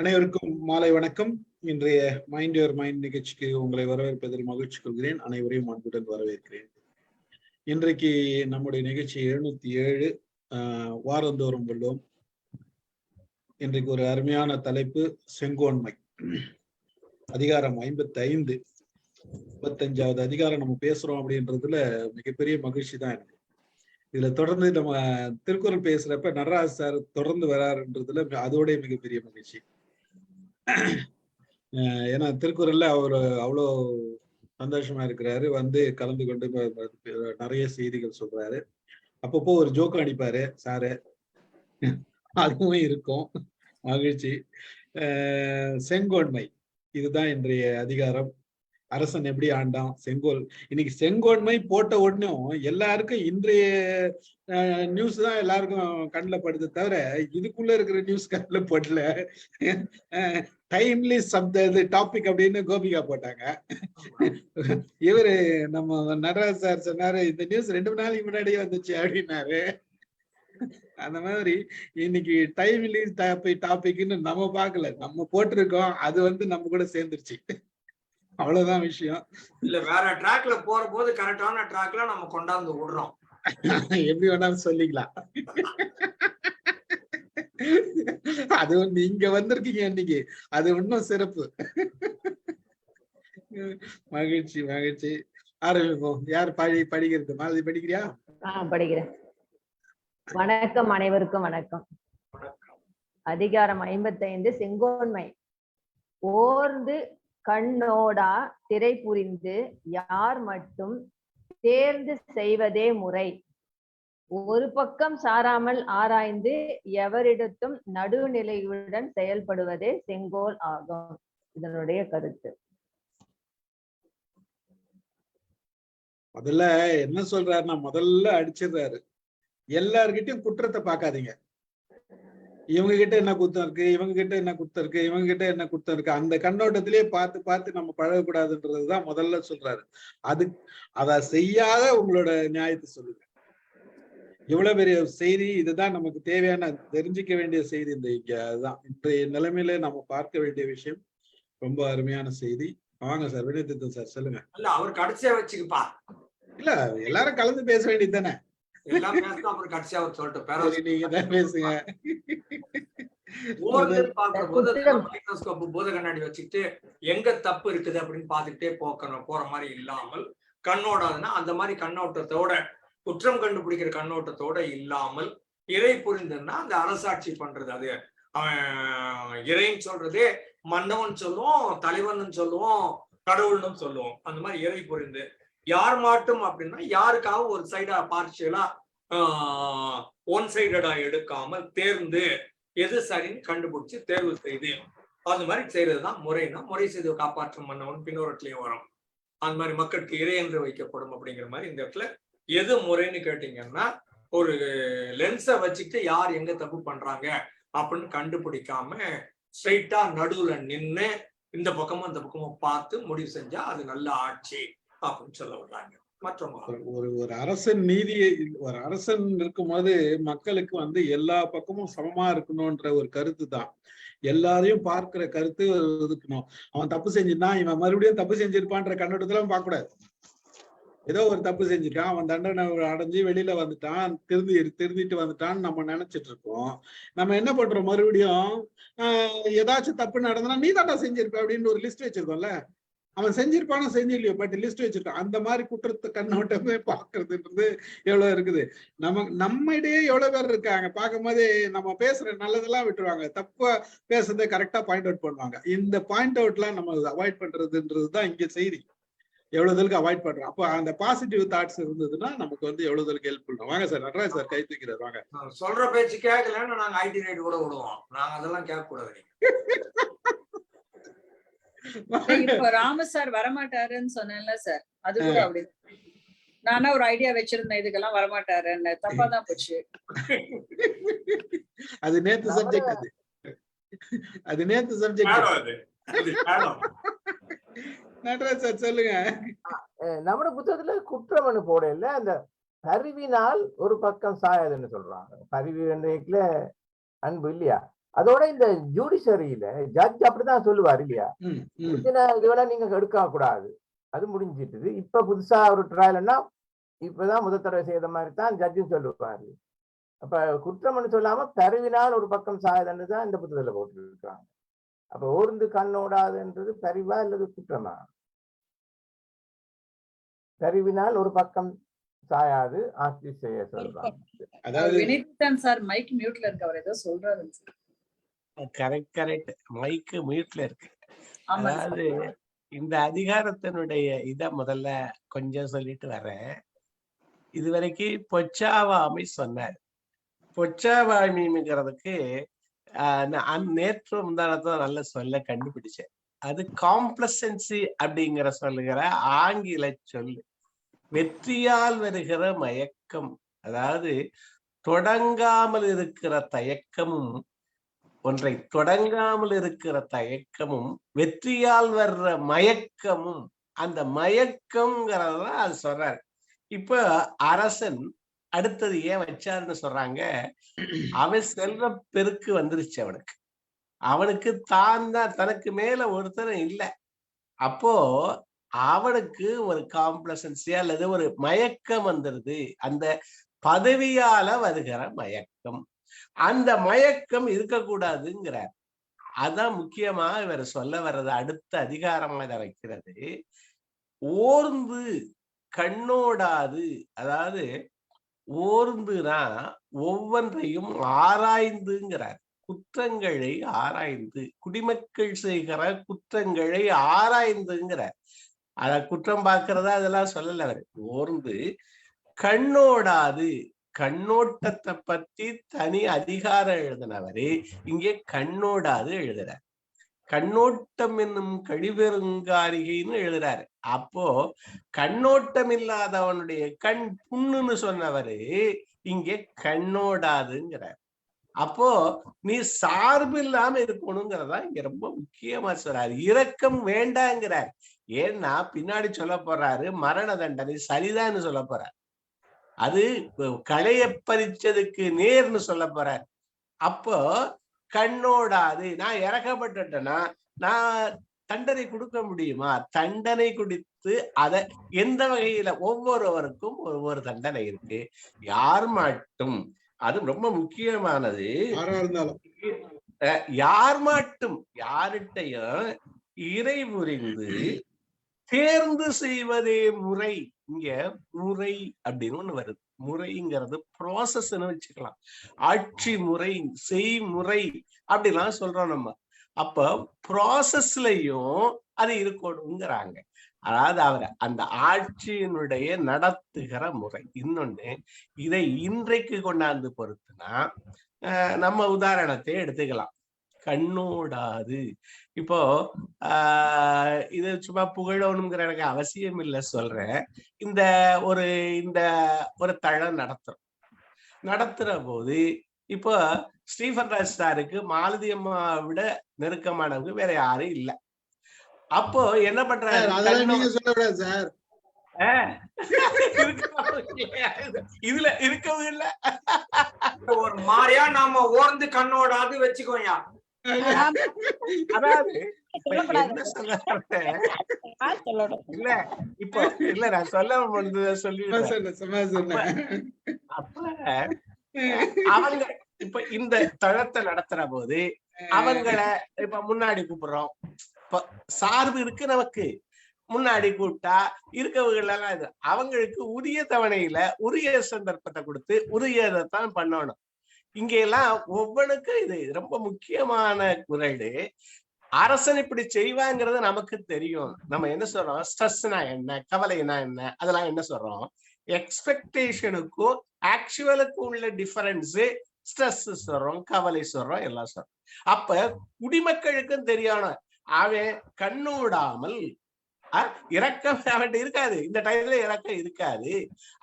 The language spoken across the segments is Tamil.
அனைவருக்கும் மாலை வணக்கம். இன்றைய மைண்ட் யுவர் மைண்ட் நிகழ்ச்சிக்கு உங்களை வரவேற்பதில் மகிழ்ச்சி கொள்கிறேன். அனைவரையும் அன்புடன் வரவேற்கிறேன். இன்றைக்கு நம்முடைய நிகழ்ச்சி 707 வாரந்தோறும் வெல்லும். இன்றைக்கு ஒரு அருமையான தலைப்பு, செங்கோன்மை. அதிகாரம் 55. 55வது அதிகாரம் நம்ம பேசுறோம் அப்படின்றதுல மிகப்பெரிய மகிழ்ச்சி தான் எனக்கு. இதுல தொடர்ந்து நம்ம திருக்குறள் பேசுறப்ப நடராஜ் சார் தொடர்ந்து வராருன்றதுல அதோட மிகப்பெரிய மகிழ்ச்சி. ஏன்னா திருக்குறள்ல அவர் அவ்வளோ சந்தோஷமா இருக்கிறாரு, வந்து கலந்து கொண்டு நிறைய செய்திகள் சொல்றாரு. அப்பப்போ ஒரு ஜோக்கு அடிப்பாரு சாரு, அதுவும் இருக்கும், மகிழ்ச்சி. செங்கோன்மை, இதுதான் இன்றைய அதிகாரம். அரசன் எப்படி ஆண்டான், செங்கோல். இன்னைக்கு செங்கோன்மை போட்ட உடனே எல்லாருக்கும் இன்றைய நியூஸ் தான் எல்லாருக்கும் கண்ணில் படுது தவிர இதுக்குள்ள இருக்கிற நியூஸ் கண்ணில் படல. டைம்லி டாபிக் அப்படின்னு கோபிகா போட்டாங்க. இவரு நம்ம நடராஜ் சார் சொன்னாரு, இந்த நியூஸ் 2 நாளைக்கு முன்னாடியே வந்துச்சு அப்படின்னாரு. அந்த மாதிரி இன்னைக்கு டைம்லி டாபிக்னு நம்ம பார்க்கல, நம்ம போட்டிருக்கோம், அது வந்து நம்ம கூட சேர்ந்துருச்சு. அவ்வளவுதான் விஷயம். இல்ல வேற ட்ராக்ல போற போது கரெக்டான ட்ராக்ல நம்ம கொண்டாந்து விடுறோம். எப்படி வேணாலும் சொல்லிக்கலாம். அது நீங்க வந்திருக்கீங்க இன்னைக்கு, அது இன்னும் சிறப்பு. மகிழ்ச்சி மகிழ்ச்சி. ஆரம்பிப்போம். யார் படிக்கிறது? மாலதி படிக்கிறியா? படிக்கிறேன். வணக்கம், அனைவருக்கும் வணக்கம். அதிகாரம் 55, செங்கோன்மை. ஓர்ந்து கண்ணோடா திரை புரிந்து யார் மட்டும் தேர்ந்து செய்வதே முறை. ஒரு பக்கம் சாராமல் ஆராய்ந்து எவரிடத்தும் நடுநிலையுடன் செயல்படுவதே செங்கோல் ஆகும். இதனுடைய கருத்து. முதல்ல என்ன சொல்றாருன்னா, முதல்ல அடிச்சிடுறாரு, எல்லார்கிட்டயும் குற்றத்தை பார்க்காதீங்க. இவங்க கிட்ட என்ன குத்தம் இருக்கு, இவங்க கிட்ட என்ன குத்தம் இருக்கு, இவங்க கிட்ட என்ன குத்தம் இருக்கு, அந்த கண்ணோட்டத்திலேயே பார்த்து பார்த்து நம்ம பழகக்கூடாதுன்றதுதான் முதல்ல சொல்றாரு. அத செய்யாத உங்களோட நியாயத்தை சொல்லுங்க. இவ்வளவு பெரிய செய்தி, இதுதான் நமக்கு தேவையான தெரிஞ்சுக்க வேண்டிய செய்தி. அதுதான் இன்றைய நிலைமையில நம்ம பார்க்க வேண்டிய விஷயம். ரொம்ப அருமையான செய்தி. வாங்க சார், வினயதீர்த்தன் சார் சொல்லுங்க. இல்ல அவர் கடைசியா வச்சுக்கப்பா. இல்ல எல்லாரும் கலந்து பேச வேண்டியது தானே. பூத கண்ணாடி வச்சுக்கிட்டு எங்க தப்பு இருக்குது அப்படின்னு பாத்துக்கிட்டே போற மாதிரி இல்லாமல், கண்ணோடாதுன்னா அந்த மாதிரி கண்ணோட்டத்தோட, குற்றம் கண்டுபிடிக்கிற கண்ணோட்டத்தோட இல்லாமல், இறை புரிந்ததுன்னா அந்த அரசாட்சி பண்றது. அது அவன் இறைன்னு சொல்றதே மன்னவன் சொல்லுவோம், தலைவன் சொல்லுவோம், கடவுள்னு சொல்லுவோம். அந்த மாதிரி இறை புரிந்து யார் மாட்டும் அப்படின்னா யாருக்காக ஒரு சைடா பார்ஷியலா ஒன் சைடடா எடுக்காமல் தேர்ந்து எது சரின்னு கண்டுபிடிச்சு தேர்வு செய்து அந்த மாதிரி செய்யறதுதான் முறைன்னா, முறை செய்து காப்பாற்றும் மன்னவன் பின்னோரத்திலையும் வரும். அந்த மாதிரி மக்களுக்கு இறை என்று வைக்கப்படும் அப்படிங்கிற மாதிரி இந்த இடத்துல எது முறைன்னு கேட்டீங்கன்னா, ஒரு லென்ஸை வச்சுக்கிட்டு யார் எங்க தப்பு பண்றாங்க அப்படின்னு கண்டுபிடிக்காம ஸ்ட்ரைட்டா நடுவுல நின்று இந்த பக்கமும் அந்த பக்கமும் பார்த்து முடிவு செஞ்சா அது நல்ல ஆட்சி அப்படின்னு சொல்ல வர்றாங்க. ஒரு அரசன் நீதியை, ஒரு அரசன் இருக்கும்போது மக்களுக்கு வந்து எல்லா பக்கமும் சமமா இருக்கணும்ன்ற ஒரு கருத்து தான். எல்லாரையும் பார்க்கிற கருத்து இருக்கணும். அவன் தப்பு செஞ்சிருந்தான், இவன் மறுபடியும் தப்பு செஞ்சிருப்பான்ற கண்ணோட்டத்துல பார்க்க கூடாது. ஏதோ ஒரு தப்பு செஞ்சுட்டான், அவன் தண்டனை அடைஞ்சு வெளியில வந்துட்டான், திருந்திட்டு வந்துட்டான்னு நம்ம நினைச்சிட்டு இருக்கோம். நம்ம என்ன பண்றோம், மறுபடியும் ஏதாச்சும் தப்பு நடந்தனா நீ தாண்டா செஞ்சிருப்ப அப்படின்னு ஒரு லிஸ்ட் வச்சிருக்கோம்ல. அவன் செஞ்சிருப்பானோ செஞ்சிருலையோ, பட் லிஸ்ட் வச்சிருக்கான். அந்த மாதிரி குற்றத்தை கண்ணோட்டமே பாக்குறதுன்றது எவ்வளவு இருக்குது. நம்ம இடையே எவ்வளவு பேர் இருக்காங்க. பார்க்கும் போதே நம்ம பேசுற நல்லதெல்லாம் விட்டுருவாங்க, தப்பா பேசுறதை கரெக்டா பாயிண்ட் அவுட் பண்ணுவாங்க. இந்த பாயிண்ட் அவுட் எல்லாம் நம்ம அவாய்ட் பண்றதுன்றதுதான் இங்க செய்தி. எவ்வளவுக்கு அவாய்ட் பண்றோம். அப்போ அந்த பாசிட்டிவ் தாட்ஸ் இருந்ததுன்னா நமக்கு வந்து எவ்வளவுக்கு ஹெல்ப் பண்ணும். வாங்க சார், நடராஜ் சார் கை தூக்கிறார். வாங்க. சொல்ற பேச்சு கேட்கலன்னு நாங்க ஐடி ரைட் கூட விடுவோம். நாங்க அதெல்லாம் கேட்க கூடாது. இப்போ ராம சார் வரமாட்டாருன்னு சொன்னேன்ல சார், அது கூட அப்படி நானா ஒரு ஐடியா வச்சிருந்தேன், இதுக்கெல்லாம் வரமாட்டாருன்னு. தப்பாதான் போச்சு. அது நேத்து சப்ஜெக்ட். அது நேத்து சப்ஜெக்ட். நடராஜ் சார் சொல்லுங்க. நம்மட புத்தகத்துல குற்றம்னு போடல, அந்த பரிவினால் ஒரு பக்கம் சாயாதுன்னு சொல்றாங்க. பரிவு அன்பு இல்லையா, அதோட இந்த ஜுடிஷரியில ஜட்ஜ் அப்படிதான் சொல்லுவார் இல்லையா, இதுவெல்லாம் நீங்க எடுக்க கூடாது, அது முடிஞ்சிட்டுது. இப்ப புதுசா ஒரு ட்ரையல்னா இப்பதான் முதல் தடவை செய்த மாதிரி தான் ஜட்ஜும் சொல்லுவாரு. அப்ப குற்றம்னு சொல்லாம பரிவினால் ஒரு பக்கம் சாயுதுன்னு தான் இந்த புத்தகத்துல போட்டு இருக்காங்க. அப்ப ஓர்ந்து கண்ணோடாதுன்றது பரிவா அல்லது குற்றமா? பரிவினால் ஒரு பக்கம் சாயாது ஆட்சி செய்ய சொல்றாங்க. அதாவது சார் மைக் மியூட்ல இருக்கு, அவர் ஏதோ சொல்றாரு. கரெக்ட் மைக் மியூட்ல இருக்கு. அதாவது இந்த அதிகாரத்தினுடைய இத முதல்ல கொஞ்சம் சொல்லிட்டு வர்றேன். இதுவரைக்கும் பொச்சாவாமை சொன்னார். பொச்சாவாமிங்கிறதுக்கு நேற்று முந்தானத்தான் நல்ல சொல்ல கண்டுபிடிச்சேன். அது காம்ப்ளசன்சி அப்படிங்கிற சொல்லுகிற ஆங்கில சொல்லு. வெற்றியால் வருகிற மயக்கம், அதாவது தொடங்காமல் இருக்கிற தயக்கமும், ஒன்றை தொடங்காமல் இருக்கிற தயக்கமும் வெற்றியால் வர்ற மயக்கமும், அந்த மயக்கம்ங்கிறதான் அது சொல்றாரு. இப்ப அரசன் அடுத்தது ஏன் வச்சாருன்னு சொல்றாங்க, அவன் செல்வ பெருக்கு வந்துருச்சு அவனுக்கு. அவனுக்கு தான் தனக்கு மேல ஒருத்தரும் இல்லை. அப்போ அவனுக்கு ஒரு காம்ப்ளசன்சி அல்லது ஒரு மயக்கம் வந்துருது. அந்த பதவியால வருகிற மயக்கம், அந்த மயக்கம் இருக்கக்கூடாதுங்கிறார். அதான் முக்கியமா இவர் சொல்ல வர்றது. அடுத்த அதிகாரமா இதை வைக்கிறது. ஓர்ந்து கண்ணோடாது, அதாவது ஓர்ந்துனா ஒவ்வொன்றையும் ஆராய்ந்துங்கிறார். குற்றங்களை ஆராய்ந்து, குடிமக்கள் செய்கிற குற்றங்களை ஆராய்ந்துங்கிறார். அத குற்றம் பார்க்கிறதா அதெல்லாம் சொல்லல அவர். ஓர்ந்து கண்ணோடாது, கண்ணோட்டத்தை பத்தி தனி அதிகாரம் எழுதினவரு இங்கே கண்ணோடாது எழுதுறார். கண்ணோட்டம் என்னும் கழிபெருங்காரிகைன்னு எழுதுறாரு. அப்போ கண்ணோட்டம் இல்லாதவனுடைய கண் புண்ணுன்னு சொன்னவரு இங்கே கண்ணோடாதுங்கிறார். அப்போ நீ சார்பு இல்லாம இருக்கணுங்கிறதா இங்க ரொம்ப முக்கியமா சொல்றாரு. இரக்கம் வேண்டாங்கிறார். ஏன்னா பின்னாடி சொல்ல போறாரு மரண தண்டனை சரிதான்னு சொல்ல போறார். அது களைய பறிச்சதுக்கு நேர்னு சொல்ல போறார். அப்போ கண்ணோடாது, நான் இறக்கப்பட்டுட்டேன்னா நான் தண்டனை கொடுக்க முடியுமா? தண்டனை கொடுத்து அதை எந்த வகையில, ஒவ்வொருவருக்கும் ஒவ்வொரு தண்டனை இருக்கு. யார் மட்டும், அது ரொம்ப முக்கியமானது, யார் மட்டும் யார்கிட்டையும் இறை புரிந்து தேர்ந்து செய்வதே முறை. இங்க முறை அப்படின்னு ஒண்ணு வருது. முறைங்கிறது ப்ராசஸ்ன்னு வச்சுக்கலாம். ஆட்சி முறை, செய்முறை அப்படிலாம் சொல்றோம் நம்ம. அப்ப ப்ராசஸ்லயும் அது இருக்கணுங்கிறாங்க. அதாவது அவர் அந்த ஆட்சியினுடைய நடத்துகிற முறை. இன்னொன்னு, இதை இன்றைக்கு கொண்டாந்து பொறுத்துனா நம்ம உதாரணத்தை எடுத்துக்கலாம். கண்ணோடாது, இப்போ இது சும்மா புகழணுங்கிற எனக்கு அவசியம் இல்லை சொல்றேன். இந்த ஒரு தளம் நடத்துற போது இப்போ ஸ்டீஃபன் ராஜ் சாருக்கு மாலதி அம்மா விட நெருக்கமானவங்க வேற யாரும் இல்லை. அப்போ என்ன பண்றாரு, இதுல இருக்கவும் இல்ல. ஒரு மாதிரியா நாம ஓர்ந்து கண்ணோடாது வச்சுக்கோயா. அதாவது என்ன சொல்ல இல்ல, இப்போ இல்ல நான் சொல்ல சொல்லிடுறேன். அப்ப அவங்க இப்ப இந்த தளத்தை நடத்துற போது அவங்கள இப்ப முன்னாடி கூப்பிடுறோம். இப்ப சார்பு இருக்கு நமக்கு, முன்னாடி கூப்பிட்டா இருக்கவங்க எல்லாம் இது அவங்களுக்கு உரிய தவணையில உரிய சந்தர்ப்பத்தை கொடுத்து உரியதான் பண்ணணும். இங்க எல்லாம் ஒவ்வொன்றுக்கும் இது ரொம்ப முக்கியமான குரல். அரசன் இப்படி செய்வாங்கிறது நமக்கு தெரியும். நம்ம என்ன சொல்றோம், ஸ்ட்ரெஸ்னா என்ன, கவலைனா என்ன, அதெல்லாம் என்ன சொல்றோம். எக்ஸ்பெக்டேஷனுக்கும் ஆக்சுவலுக்கும் உள்ள டிஃபரன்ஸ் ஸ்ட்ரெஸ் சொல்றோம், கவலை சொல்றோம், எல்லாம் சொல்றோம். அப்ப குடிமக்களுக்கும் தெரியணும். அவன் கண்ணோடாமல் இரக்கம் அவன் இருக்காது, இந்த டைம்ல இரக்கம் இருக்காது.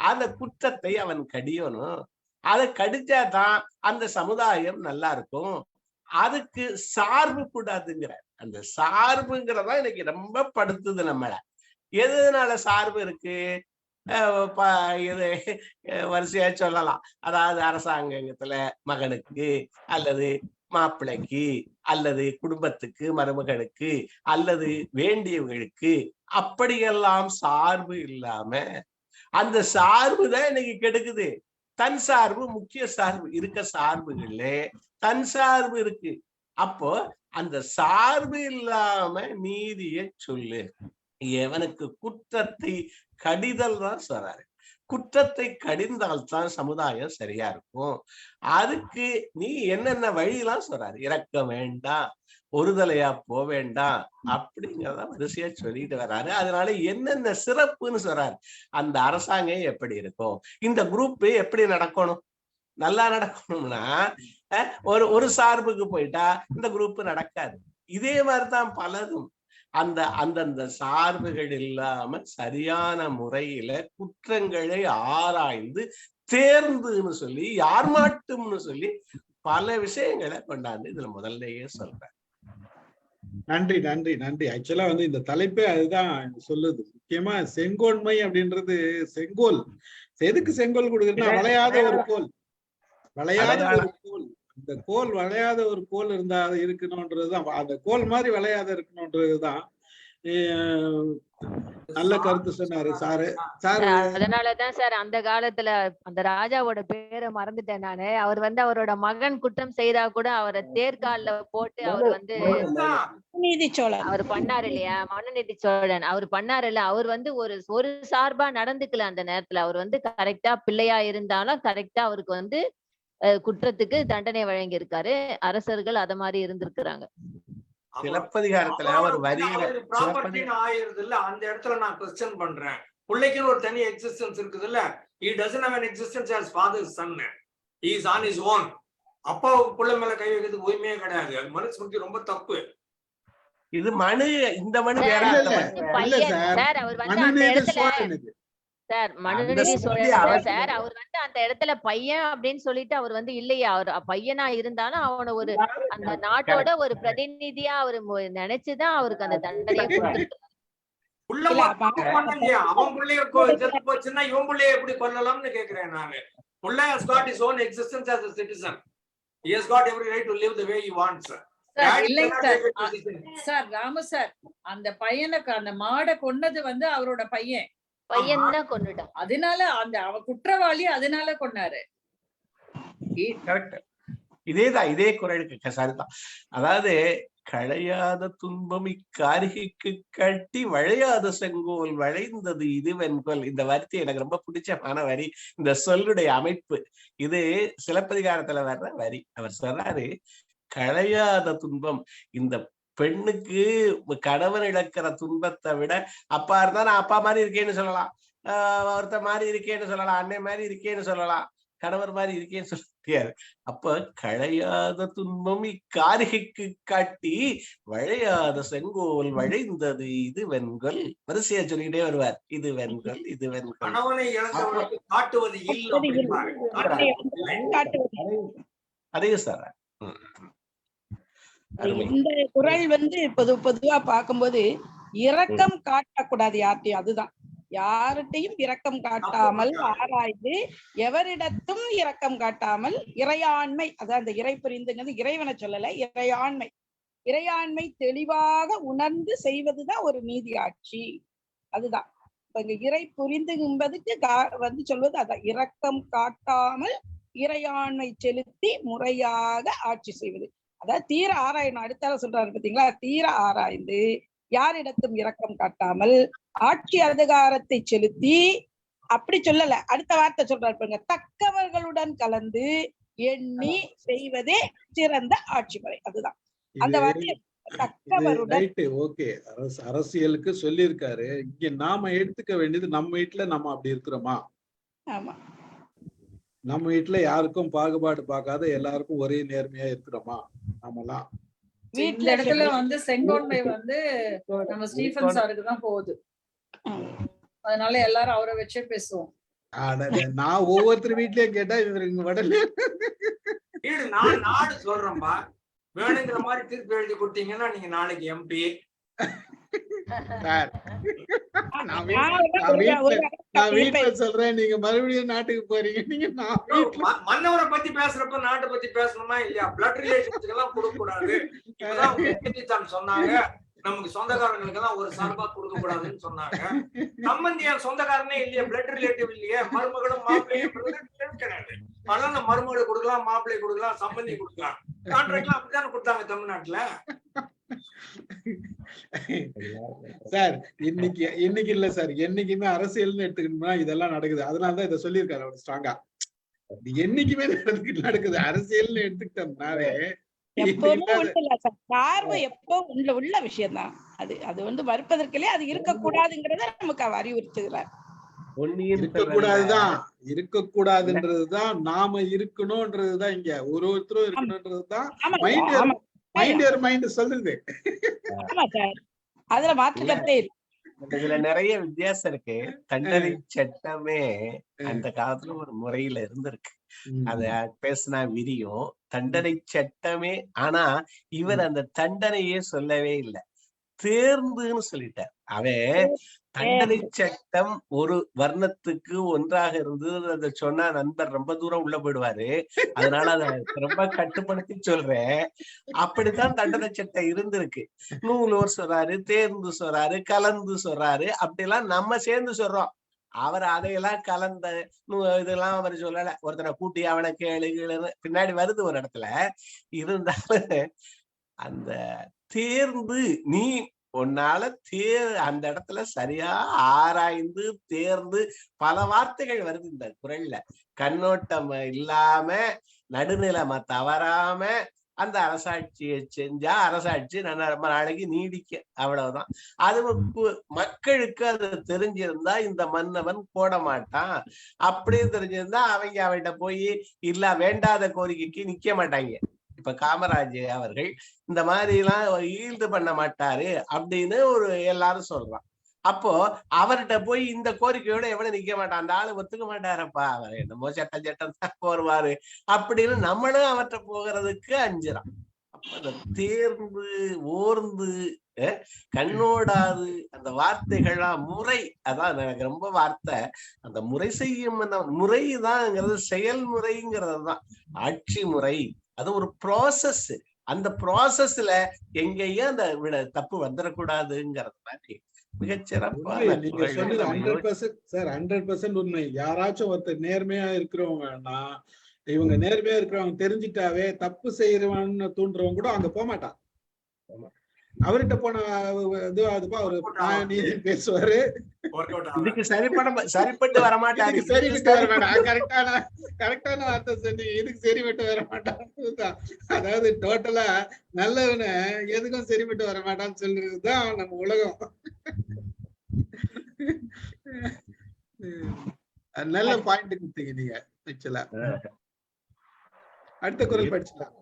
அந்த குற்றத்தை அவன் கடியணும். அதை கடிச்சாதான் அந்த சமுதாயம் நல்லா இருக்கும். அதுக்கு சார்பு கூடாதுங்கிற அந்த சார்புங்கிறதா இன்னைக்கு ரொம்ப படுத்துது நம்மள. எதுனால சார்பு இருக்கு? இது வரிசையா சொல்லலாம். அதாவது அரசாங்கத்துல மகனுக்கு அல்லது மாப்பிள்ளைக்கு அல்லது குடும்பத்துக்கு, மருமகனுக்கு அல்லது வேண்டியவர்களுக்கு அப்படியெல்லாம் சார்பு இல்லாம அந்த சார்பு தான் இன்னைக்கு கெடுக்குது. தன் சார்பு முக்கிய சார்பு இருக்க சார்புகள்ல தன் சார்பு இருக்கு. அப்போ அந்த சார்பு இல்லாம நீதியை சொல்லு. எவனுக்கு குற்றத்தை கடிதல் தான் சொல்றாரு. குற்றத்தை கடிந்தால்தான் சமுதாயம் சரியா இருக்கும். அதுக்கு நீ என்னென்ன வழியெல்லாம் சொல்றாரு. இறக்க வேண்டாம், ஒருதலையா போக வேண்டாம் அப்படிங்கிறத வரிசையா சொல்லிட்டு வர்றாரு. அதனால என்னென்ன சிறப்புன்னு சொல்றாரு. அந்த அரசாங்கம் எப்படி இருக்கும், இந்த குரூப் எப்படி நடக்கணும், நல்லா நடக்கணும்னா ஒரு சார்புக்கு போயிட்டா இந்த குரூப் நடக்காது. இதே மாதிரிதான் பலரும் அந்தந்த சார்புகள் இல்லாம சரியான முறையில குற்றங்களை ஆராய்ந்து தேர்ந்துன்னு சொல்லி யார் மாட்டும்னு சொல்லி பல விஷயங்களை கொண்டாந்து இதுல முதல்லயே சொல்றேன். நன்றி நன்றி நன்றி. ஆக்சுவலா வந்து இந்த தலைப்பே அதுதான் சொல்லுது. முக்கியமா செங்கோன்மை அப்படின்றது செங்கோல். எதுக்கு செங்கோல் கொடுக்குறதுன்னா வளையாத ஒரு கோல், வளையாத ஒரு கோல். இந்த கோல் வளையாத ஒரு கோல் இருந்தா இருக்கணும்ன்றதுதான், அந்த கோல் மாதிரி வளையாத இருக்கணும்ன்றதுதான் நல்ல கருத்து சொன்னாரு சாரு. அதனாலதான் சார் அந்த காலத்துல அந்த ராஜாவோட பேரை மறந்துட்டேன் நானு. அவர் வந்து அவரோட மகன் குற்றம் செய்தா கூட அவரை தேர்கால போட்டு அவர் வந்து நீதி சோழன் அவர் பண்ணாரு இல்லையா, மனுநீதி சோழன் அவர் பண்ணாரு இல்ல. அவர் வந்து ஒரு சார்பா நடந்துக்கல அந்த நேரத்துல. அவர் வந்து கரெக்டா பிள்ளையா இருந்தாலும் கரெக்டா அவருக்கு வந்து குற்றத்துக்கு தண்டனை வழங்கி இருக்காரு. அரசர்கள் அத மாதிரி இருந்திருக்கிறாங்க. சிலப்பதிகாரத்துல ஒரு வரியில ஆயிருது இல்ல, அந்த இடத்துல நான் क्वेश्चन பண்றேன். பிள்ளைக்குன்னு ஒரு தனி எக்ஸிஸ்டன்ஸ் இருக்குது இல்ல. he doesn't have an existence as father's son, he is on his own. அப்பாவுக்கு பிள்ளை மேல கை வைக்கிறதுக்கு உரிமையே கிடையாது. அது மனுஸ்மிருதி ரொம்ப தப்பு. இது மனு, இந்த மனு வேற. சார் அவர் வந்து அந்த இடத்துல சார் மனுநீதி சோழன் சார் அவர் வந்து அந்த இடத்துல பையன் அப்படின்னு சொல்லிட்டு அவர் வந்து இல்லையா, அவர் பையனா இருந்தாலும் அவனை ஒரு அந்த நாட்டோட ஒரு பிரதிநிதியா அவரு நினைச்சுதான் அவருக்கு அந்த தண்டனையை கொடுத்துருக்காரு. அவன் பிள்ளைய செத்து போச்சுன்னா இவன் பிள்ளைய எப்படி கொல்லலாம்னு கேக்குறேன் நானு. Pulla has got his own existence as a citizen. He has got every right to live the way he wants. Sir Ramu sir, அந்த பையனுக்கு அந்த மாடை கொன்னது வந்து அவரோட பையன் தான் கொண்டுட்டான். அதனால அந்த அவ குற்றவாளி, அதனால கொன்னாரு. இதேதான், இதே குரலுக்கு சரிதான். அதாவது களையாத துன்பம் இக்காரிகைக்கு கட்டி வளையாத செங்கோல் வளைந்தது இது வெண்கோல். இந்த வார்த்தை எனக்கு ரொம்ப பிடிச்சமான வரி. இந்த சொல்லுடைய அமைப்பு இது சிலப்பதிகாரத்துல வர்ற வரி. அவர் சொல்றாரு, களையாத துன்பம். இந்த பெண்ணுக்கு கணவன் இழக்கிற துன்பத்தை விட அப்பா இருந்தா நான் அப்பா மாதிரி இருக்கேன்னு சொல்லலாம், ஒருத்த மாதிரி இருக்கேன்னு சொல்லலாம், அன்னை மாதிரி இருக்கேன்னு சொல்லலாம், கணவர் மாதிரி இருக்கேன்னு சொல்ல முடியாது. அப்ப களையாத துன்பம் இக்காரிகைக்கு காட்டி வளையாத செங்கோல் வளைந்தது இது வெண்கொல். வரிசையா சொல்லிக்கிட்டே வருவார், இது வெண்கொல், இது வெண்கொல். அதையும் சார் இந்த குறள் வந்து பொதுவா பார்க்கும்போது இரக்கம் காட்டக்கூடாது யார்ட்டையும். அதுதான், யார்கிட்டையும் இரக்கம் காட்டாமல் ஆராய்ந்து எவரிடத்தும் இரக்கம் காட்டாமல் இறையாண்மை, அதான் அந்த இறை புரிந்துங்கிறது இறைவனை சொல்லல, இறையாண்மை. இறையாண்மை தெளிவாக உணர்ந்து செய்வதுதான் ஒரு நீதி ஆட்சி. அதுதான் இப்ப இங்க இறை புரிந்து என்பதுக்கு வந்து சொல்வது அதான், இரக்கம் காட்டாமல் இறையாண்மை செலுத்தி முறையாக ஆட்சி செய்வது. அதாவது தீர ஆராயணும். அடுத்தால சொல்றாரு பாத்தீங்களா, தீர ஆராய்ந்து யாரிடத்தும் இரக்கம் காட்டாமல் ஆட்சி அதிகாரத்தை செலுத்தி, அப்படி சொல்லல, அடுத்த வார்த்தை சொல்றாரு பாருங்க, தக்கவர்களுடன் கலந்து எண்ணி செய்வதே சிறந்த ஆட்சி முறை. அதுதான் அந்த வார்த்தை தக்கவருடன். ஓகே, அரசியலுக்கு சொல்லி இருக்காரு. இங்க நாம எடுத்துக்க வேண்டியது நம்ம வீட்டுல நம்ம அப்படி இருக்கிறோமா? ஆமா, நம்ம வீட்டுல யாருக்கும் பாகுபாடு பார்க்காத எல்லாருக்கும் ஒரே நேர்மையா இருக்கிறோமா? நாமெல்லாம் இந்த இடத்துல வந்து செங்கோன்மை வந்து நம்ம ஸ்டீஃபன் சாருக்கு தான் போகுது. அதனால எல்லாரும் அவரை வச்சே பேசுவோம். நான் ஒவ்வொருத்தர் வீட்லயும் கேட்டா இவருக்கு உடனே நான் நாடு சொல்றேன்பா, வேணுங்கிற மாதிரி தீர்ப்பு எழுதி கொடுத்தீங்கன்னா நீங்க நாளைக்கு எம்பி, சார் நான் வீட்டுல சொல்றேன், நீங்க மறுபடியும் நாட்டுக்கு போறீங்க. நீங்க மன்னவரை பத்தி பேசுறப்ப நாட்டை பத்தி பேசணுமா இல்லையா? பிளட் ரிலேஷன்ஸ்க்கு எல்லாம் கொடுக்க கூடாது. இப்பதான் சொன்னாங்க நமக்கு சொந்தக்காரங்களுக்கு எல்லாம் ஒரு சார்பா கொடுக்க கூடாதுன்னு சொன்னாங்க. சம்பந்தியா சொந்தக்காரனே இல்லையா, பிளட் ரிலேட்டிவ் இல்லையா, மருமகளும் மாப்பிள்ளையும் கிடையாது. அதனால மருமகளை கொடுக்கலாம், மாப்பிள்ளை கொடுக்கலாம், சம்பந்தி கொடுக்கலாம். கான்ட்ராக்ட்லாம் அப்படித்தானே கொடுத்தாங்க தமிழ்நாட்டுல. சார் இன்னைக்கு இல்ல சார், என்னைக்குமே அரசியல்னு எடுத்துக்கணும்னா இதெல்லாம் நடக்குது. அதனாலதான் இதை சொல்லியிருக்காரு அவர் ஸ்ட்ராங்கா. என்னைக்குமே நடக்குது அரசியல்னு எடுத்துக்கிட்டோம்னாவே பார்வை எப்போ உள்ள விஷயம் தான் அது. அது வந்து மறுப்பதற்கிலே அது இருக்கக்கூடாதுங்கிறத நமக்கு அறிவுறுத்துகிறார். இருக்கக்கூடாதுன்றதுதான் நாம இருக்கணும்ன்றதுதான் இங்க ஒருத்தரும் இருக்கணும்ன்றதுதான் மைண்ட் சொல்லுது. அதுல மாற்று கருத்தே இல்லை. இதுல நிறைய வித்தியாசம் இருக்கு. தண்டனை சட்டமே அந்த காலத்துல ஒரு முறையில இருந்திருக்கு. அத பேசினா விரியும். தண்டனை சட்டமே, ஆனா இவர் அந்த தண்டனையே சொல்லவே இல்லை, தேர்ந்துன்னு சொல்லிட்டார். அவன் தண்டனை சட்டம் ஒரு வர்ணத்துக்கு ஒன்றாக இருந்து அதை சொன்னா நண்பர் ரொம்ப தூரம் உள்ள போயிடுவாரு. அதனால அதை ரொம்ப கட்டுப்படுத்தி சொல்றேன். அப்படித்தான் தண்டனை சட்டம் இருந்திருக்கு. நூலோர் சொல்றாரு, தேர்ந்து சொல்றாரு, கலந்து சொல்றாரு. அப்படிலாம் நம்ம சேர்ந்து சொல்றோம். அவர் அதையெல்லாம் கலந்த இதெல்லாம் அவர் சொல்லல. ஒருத்தனை கூட்டி அவனை கேளு பின்னாடி வருது ஒரு இடத்துல. இருந்தாலும் அந்த தேர்ந்து நீ உன்னால அந்த இடத்துல சரியா ஆராய்ந்து தேர்ந்து பல வார்த்தைகள் வருது இந்த குறள்ல. கண்ணோட்டம் இல்லாம நடுநிலைமை தவறாம அந்த அரசாட்சியை செஞ்சா அரசாட்சி ரொம்ப நாளைக்கு நீடிக்க, அவ்வளவுதான். அது மக்களுக்கு அது தெரிஞ்சிருந்தா இந்த மன்னவன் போட மாட்டான். அப்படியே தெரிஞ்சிருந்தா அவன்கிட்ட போய் இல்ல வேண்டாத கோரிக்கைக்கு நிக்க மாட்டாங்க. இப்ப காமராஜ் அவர்கள் இந்த மாதிரி எல்லாம் ஈல்டு பண்ண மாட்டாரு அப்படின்னு எல்லாரும் சொல்றான். அப்போ அவர்கிட்ட போய் இந்த கோரிக்கையோட எவ்வளவு நிக்க மாட்டான், அந்த ஆளு ஒத்துக்க மாட்டாரப்பா, அவர் என்னமோ சட்டம் தான் போடுவாரு அப்படின்னு நம்மளும் அவர்கிட்ட போகிறதுக்கு அஞ்சுறான். அப்ப தேர்ந்து ஓர்ந்து கண்ணோடாது அந்த வார்த்தைகள்லாம் முறை, அதான் எனக்கு ரொம்ப வார்த்தை. அந்த முறை செய்யும் முறைதான்ங்கிறது செயல்முறைங்கிறது தான் ஆட்சி முறை. அது ஒரு ப்ராசஸ். அந்த ப்ராசஸ்ல எங்கேயும் அந்த தப்பு வந்துடக்கூடாதுங்கிறது மாதிரி மிகச்சிறப்பா நீங்க சொன்னது 100% உண்மை. யாராச்சும் ஒருத்தர் நேர்மையா இருக்கிறவங்கன்னா, இவங்க நேர்மையா இருக்கிறவங்க தெரிஞ்சிட்டாவே தப்பு செய்யறவன்னு தூண்டுறவங்க கூட அங்க போக மாட்டான். அவர்கிட்ட போன அதுப்பா அவரு பேசுவாரு, இதுக்கு சரிப்பட்டு வரமாட்டாரு. கரெக்டான வார்த்தை சொன்னீங்க. இதுக்கு சரிப்பட்டு வர மாட்டான். அதாவது டோட்டலா நல்லவன எதுக்கும் சரிப்பட்டு வர மாட்டான்னு சொல்றதுதான் நம்ம உலகம். நல்ல பாயிண்ட் கொடுத்தீங்க நீங்க. ஆக்சுவலா அடுத்த குரல் படிச்சுக்கலாம்.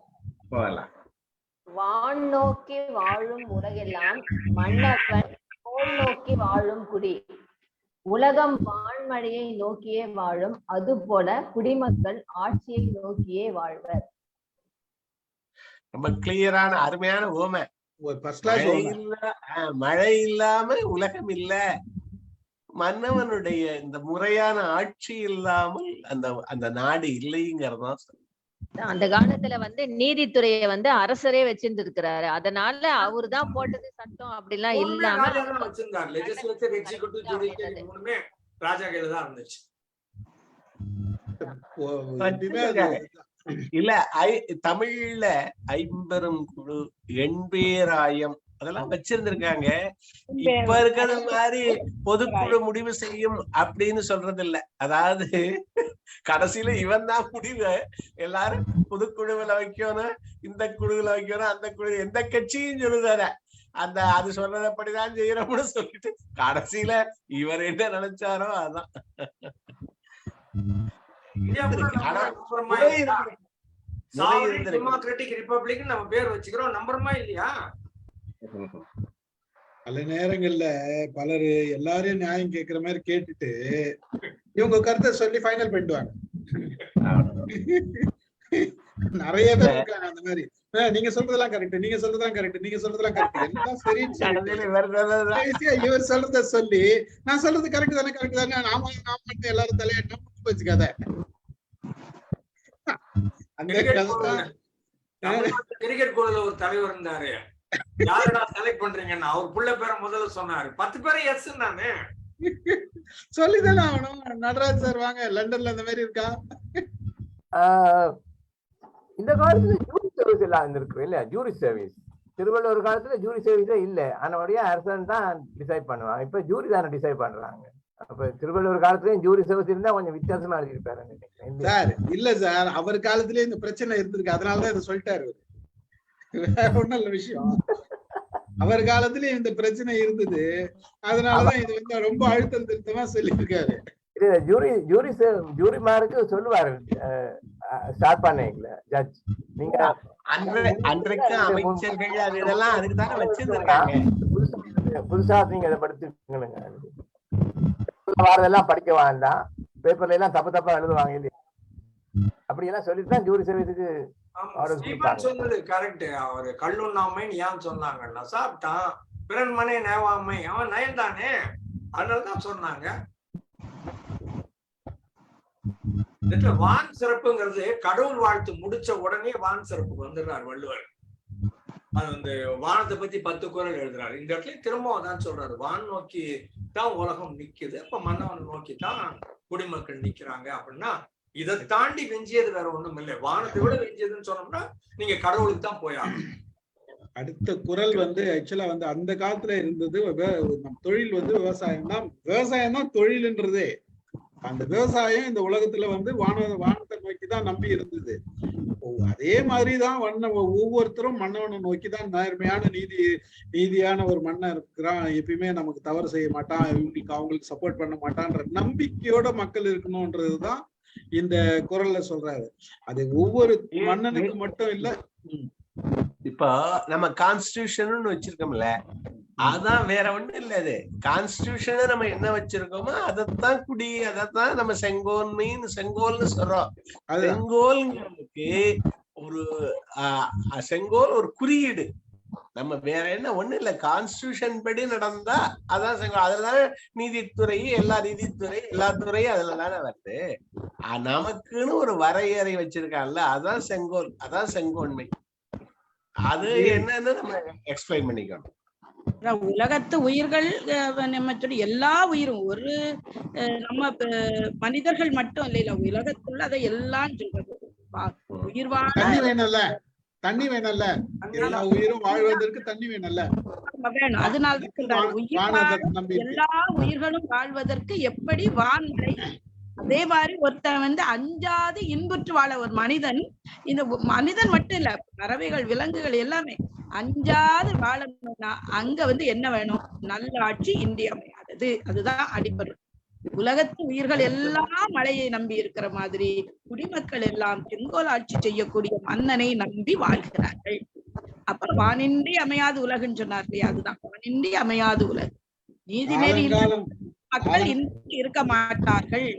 வான் நோக்கி வாழும் உலகெல்லாம் மன்னவன் கோல் நோக்கி வாழும் குடி. உலகம் வான்மழையை நோக்கியே வாழும், அது போல குடிமக்கள் ஆட்சியை நோக்கியே வாழ்வர். ரொம்ப கிளியரான அருமையான ஓமை. மழை இல்லாம உலகம் இல்ல, மன்னவனுடைய இந்த முறையான ஆட்சி இல்லாமல் அந்த நாடு இல்லைங்கிறதா. அந்த காலத்துல நீதித்துறையை அரசரே வச்சிருந்திருக்கிறாரு. அதனால அவரு தான் போட்டது சட்டம் அப்படிலாம் இல்லாம இல்ல. தமிழ்ல 50 குழு, எண்பேராயம் அதெல்லாம் வச்சிருந்திருக்காங்க. இப்ப இருக்கிறது மாதிரி பொதுக்குழு முடிவு செய்யும் அப்படின்னு சொல்றது இல்ல. அதாவது கடைசியில இவன் தான் முடிவு. எல்லாரும் பொதுக்குழுவில வைக்கணும், இந்த குழுவில வைக்கணும், அந்த குழு எந்த கட்சியும் சொல்லுதார அது சொல்றதப்படிதான் செய்யறோம்னு சொல்லிட்டு கடைசியில இவர் என்ன நினைச்சாரோ அதான். டெமோக்ராட்டிக் ரிபப்ளிக் நம்ம பேர் வச்சுக்கிறோம், நம்புறோமா இல்லையா? பல நேரங்கள்ல பலரு எல்லாரையும் நியாயம் கேட்கிற மாதிரி கேட்டுட்டு இவங்க கருத்தை சொல்லி ஃபைனல் பண்ணிடுவாங்க. நிறைய பேர் இருக்காங்க அந்த மாதிரி. நீங்க சொல்றதெல்லாம் கரெக்ட், நீங்க சொல்றதெல்லாம் கரெக்ட், நீங்க சொல்றதெல்லாம் கரெக்ட், எல்லாம் சரின்னு சொல்லிட்டு இவர் சொல்றத சொல்லி நான் சொல்றது கரெக்ட் தானே, கரெக்ட் தானே, நாம மட்டும் எல்லாரும் தலையாட்ட போச்சு கதை. அந்த கிரிக்கெட் குழுல ஒரு தலைவர் இருந்தாரு, யாருடா செலக்ட் பண்றீங்கன்னா அவர் புள்ள பேரை முதல்ல சொன்னாரு, 10 பேரை எஸ் நானு சொல்லிதானே ஆகணும். நடராஜ் சார் வாங்க, லண்டன்ல அந்த மாதிரி இருக்கா? இந்த காலத்துல ஜூரி சர்வீஸ் எல்லாம் இருந்திருக்கு இல்ல, ஜூரி சர்வீஸ் திருவள்ளுவர் காலத்துல ஜூரி சர்வீஸே இல்ல, ஆனபடியா அரசன் தான் டிசைட் பண்ணுவாங்க. இப்ப ஜூரி தானே டிசைட் பண்றாங்க. அப்ப திருவள்ளுவர் காலத்துலயும் ஜூரி சர்வீஸ் இருந்தா கொஞ்சம் வித்தியாசமா எழுதிருப்பாரு சார். இல்ல சார், அவர் காலத்திலேயே இந்த பிரச்சனை இருந்திருக்கு, அதனாலதான் இதை சொல்லிட்டாரு. வேற ஒண்ணும் இல்ல விஷயம், அவர் காலத்திலயும் இந்த பிரச்சனை இருந்தது, அதனாலதான் இது வந்து ரொம்ப அழுத்தம் திருத்தமா சொல்லியிருக்காரு. ஜூரிமாருக்கு சொல்லுவாரு ஸ்டார்ட் பண்ணீங்கள ஜட்ஜ், நீங்க அன்றைக்கு அமைச்சர்கள் அது இதெல்லாம் அதுக்கு தானே வச்சிருக்காங்க. புதுசா நீங்க இதை படிச்சுக்கணுங்க, வாரதெல்லாம் படிக்க வேண்டாம், பேப்பர்ல எல்லாம் தப்பு தப்பா எழுதுவாங்க இல்லையா, அப்படி எல்லாம் சொல்லிட்டு ஜூரி சர்வீஸுக்கு சொன்னது கரெக்ட். அவரு கல்லுண்ணாமைன்னு ஏன் சொன்னாங்கன்னா, சாப்பிட்டான் பிறன்மனை நேவாமை, அவன் நயன்தானே, அதனாலதான் சொன்னாங்க. வான் சிறப்புங்கிறது கடவுள் வாழ்த்து முடிச்ச உடனே வான் சிறப்புக்கு வந்துடுறாரு வள்ளுவர். அது வந்து வானத்தை பத்தி 10 குறள் எழுதுறாரு. இந்த இடத்துல திரும்பவும் தான் சொல்றாரு, வான் நோக்கி தான் உலகம் நிக்குது, அப்ப மன்னவன் நோக்கி தான் குடிமக்கள் நிக்கிறாங்க. அப்படின்னா இதை தாண்டி வெஞ்சியது வேற ஒண்ணும் இல்லை. வானத்தை விட வெஞ்சியதுன்னு சொன்னோம்னா நீங்க கடவுளுக்கு தான் போயாகும். அடுத்த குறள் வந்து ஆக்சுவலா வந்து அந்த காலத்துல இருந்தது தொழில் வந்து விவசாயம் தான், விவசாயம் தான் தொழில்ன்றதே. அந்த விவசாயம் இந்த உலகத்துல வந்து வானத்தை நோக்கி தான் நம்பி இருந்தது. அதே மாதிரிதான் ஒவ்வொருத்தரும் மன்னவனை நோக்கிதான் நேர்மையான நீதியான ஒரு மன்னன் இருக்கிறான், எப்பயுமே நமக்கு தவறு செய்ய மாட்டான், அவங்களுக்கு சப்போர்ட் பண்ண மாட்டான்ற நம்பிக்கையோட மக்கள் இருக்கணும்ன்றதுதான் இந்த குறள்ல சொல்றாரு. அது ஒவ்வொரு மன்னனுக்கு மட்டும் இல்ல. இப்போ நம்ம கான்ஸ்டிடியூஷன் வச்சிருக்கோம்ல, அதான் வேற ஒண்ணும் இல்ல. அது கான்ஸ்டிடியூஷனை நம்ம என்ன வச்சிருக்கோமோ அதைத்தான் குடி, அதைத்தான் நம்ம செங்கோல்னு சொல்றோம். செங்கோல்ங்களுக்கு ஒரு செங்கோல் ஒரு குறியீடு, நம்ம வேற என்ன ஒண்ணு இல்ல. கான்ஸ்டிடியூஷன் படி நடந்தா அதான் செங்கோல். அதுலதானே நீதித்துறை, எல்லா துறையும் அதுலதானே வருது. நமக்குன்னு ஒரு வரையறை வச்சிருக்காங்கல்ல, அதான் செங்கோல், அதான் செங்கோன்மை. அது என்னன்னு நம்ம எக்ஸ்பிளைன் பண்ணிக்கணும். உலகத்து உயிர்கள் நம்ம எல்லா உயிரும் ஒரு நம்ம மனிதர்கள் மட்டும் இல்ல, உலகத்துள்ள அதை எல்லாம் சொல்றது. உயிர் தண்ணி வேணும்ல, எல்லா உயிரும் வாழ்வதற்கு தண்ணி வேணும்ல, வேணும். அதனாலதான் சொல்றாரு, எல்லா உயிர்களும் வாழ்வதற்கு எப்படி வான்மழை, அதே மாதிரி ஒருத்தன் வந்து அஞ்சாது இன்புற்று வாழ ஒரு மனிதன், இந்த மனிதன் மட்டும் இல்ல, பறவைகள் விலங்குகள் எல்லாமே அஞ்சாது வாழணும்னா அங்க வந்து என்ன வேணும்? நல்ல ஆட்சி இன்றியமையாதது. அதுதான் அடிப்படை. உலகத்து உயிர்கள் எல்லாம் மழையை நம்பி இருக்கிற மாதிரி குடிமக்கள் எல்லாம் செங்கோல் ஆட்சி செய்யக்கூடிய மன்னனை நம்பி வாழ்கிறார்கள். அப்புறம் வானின்றி அமையாது உலகுன்னு சொன்னார் இல்லையா, அதுதான் வானின்றி அமையாது உலகு. நீதி நெறி மக்கள் இன்றி இருக்க மாட்டார்கள்.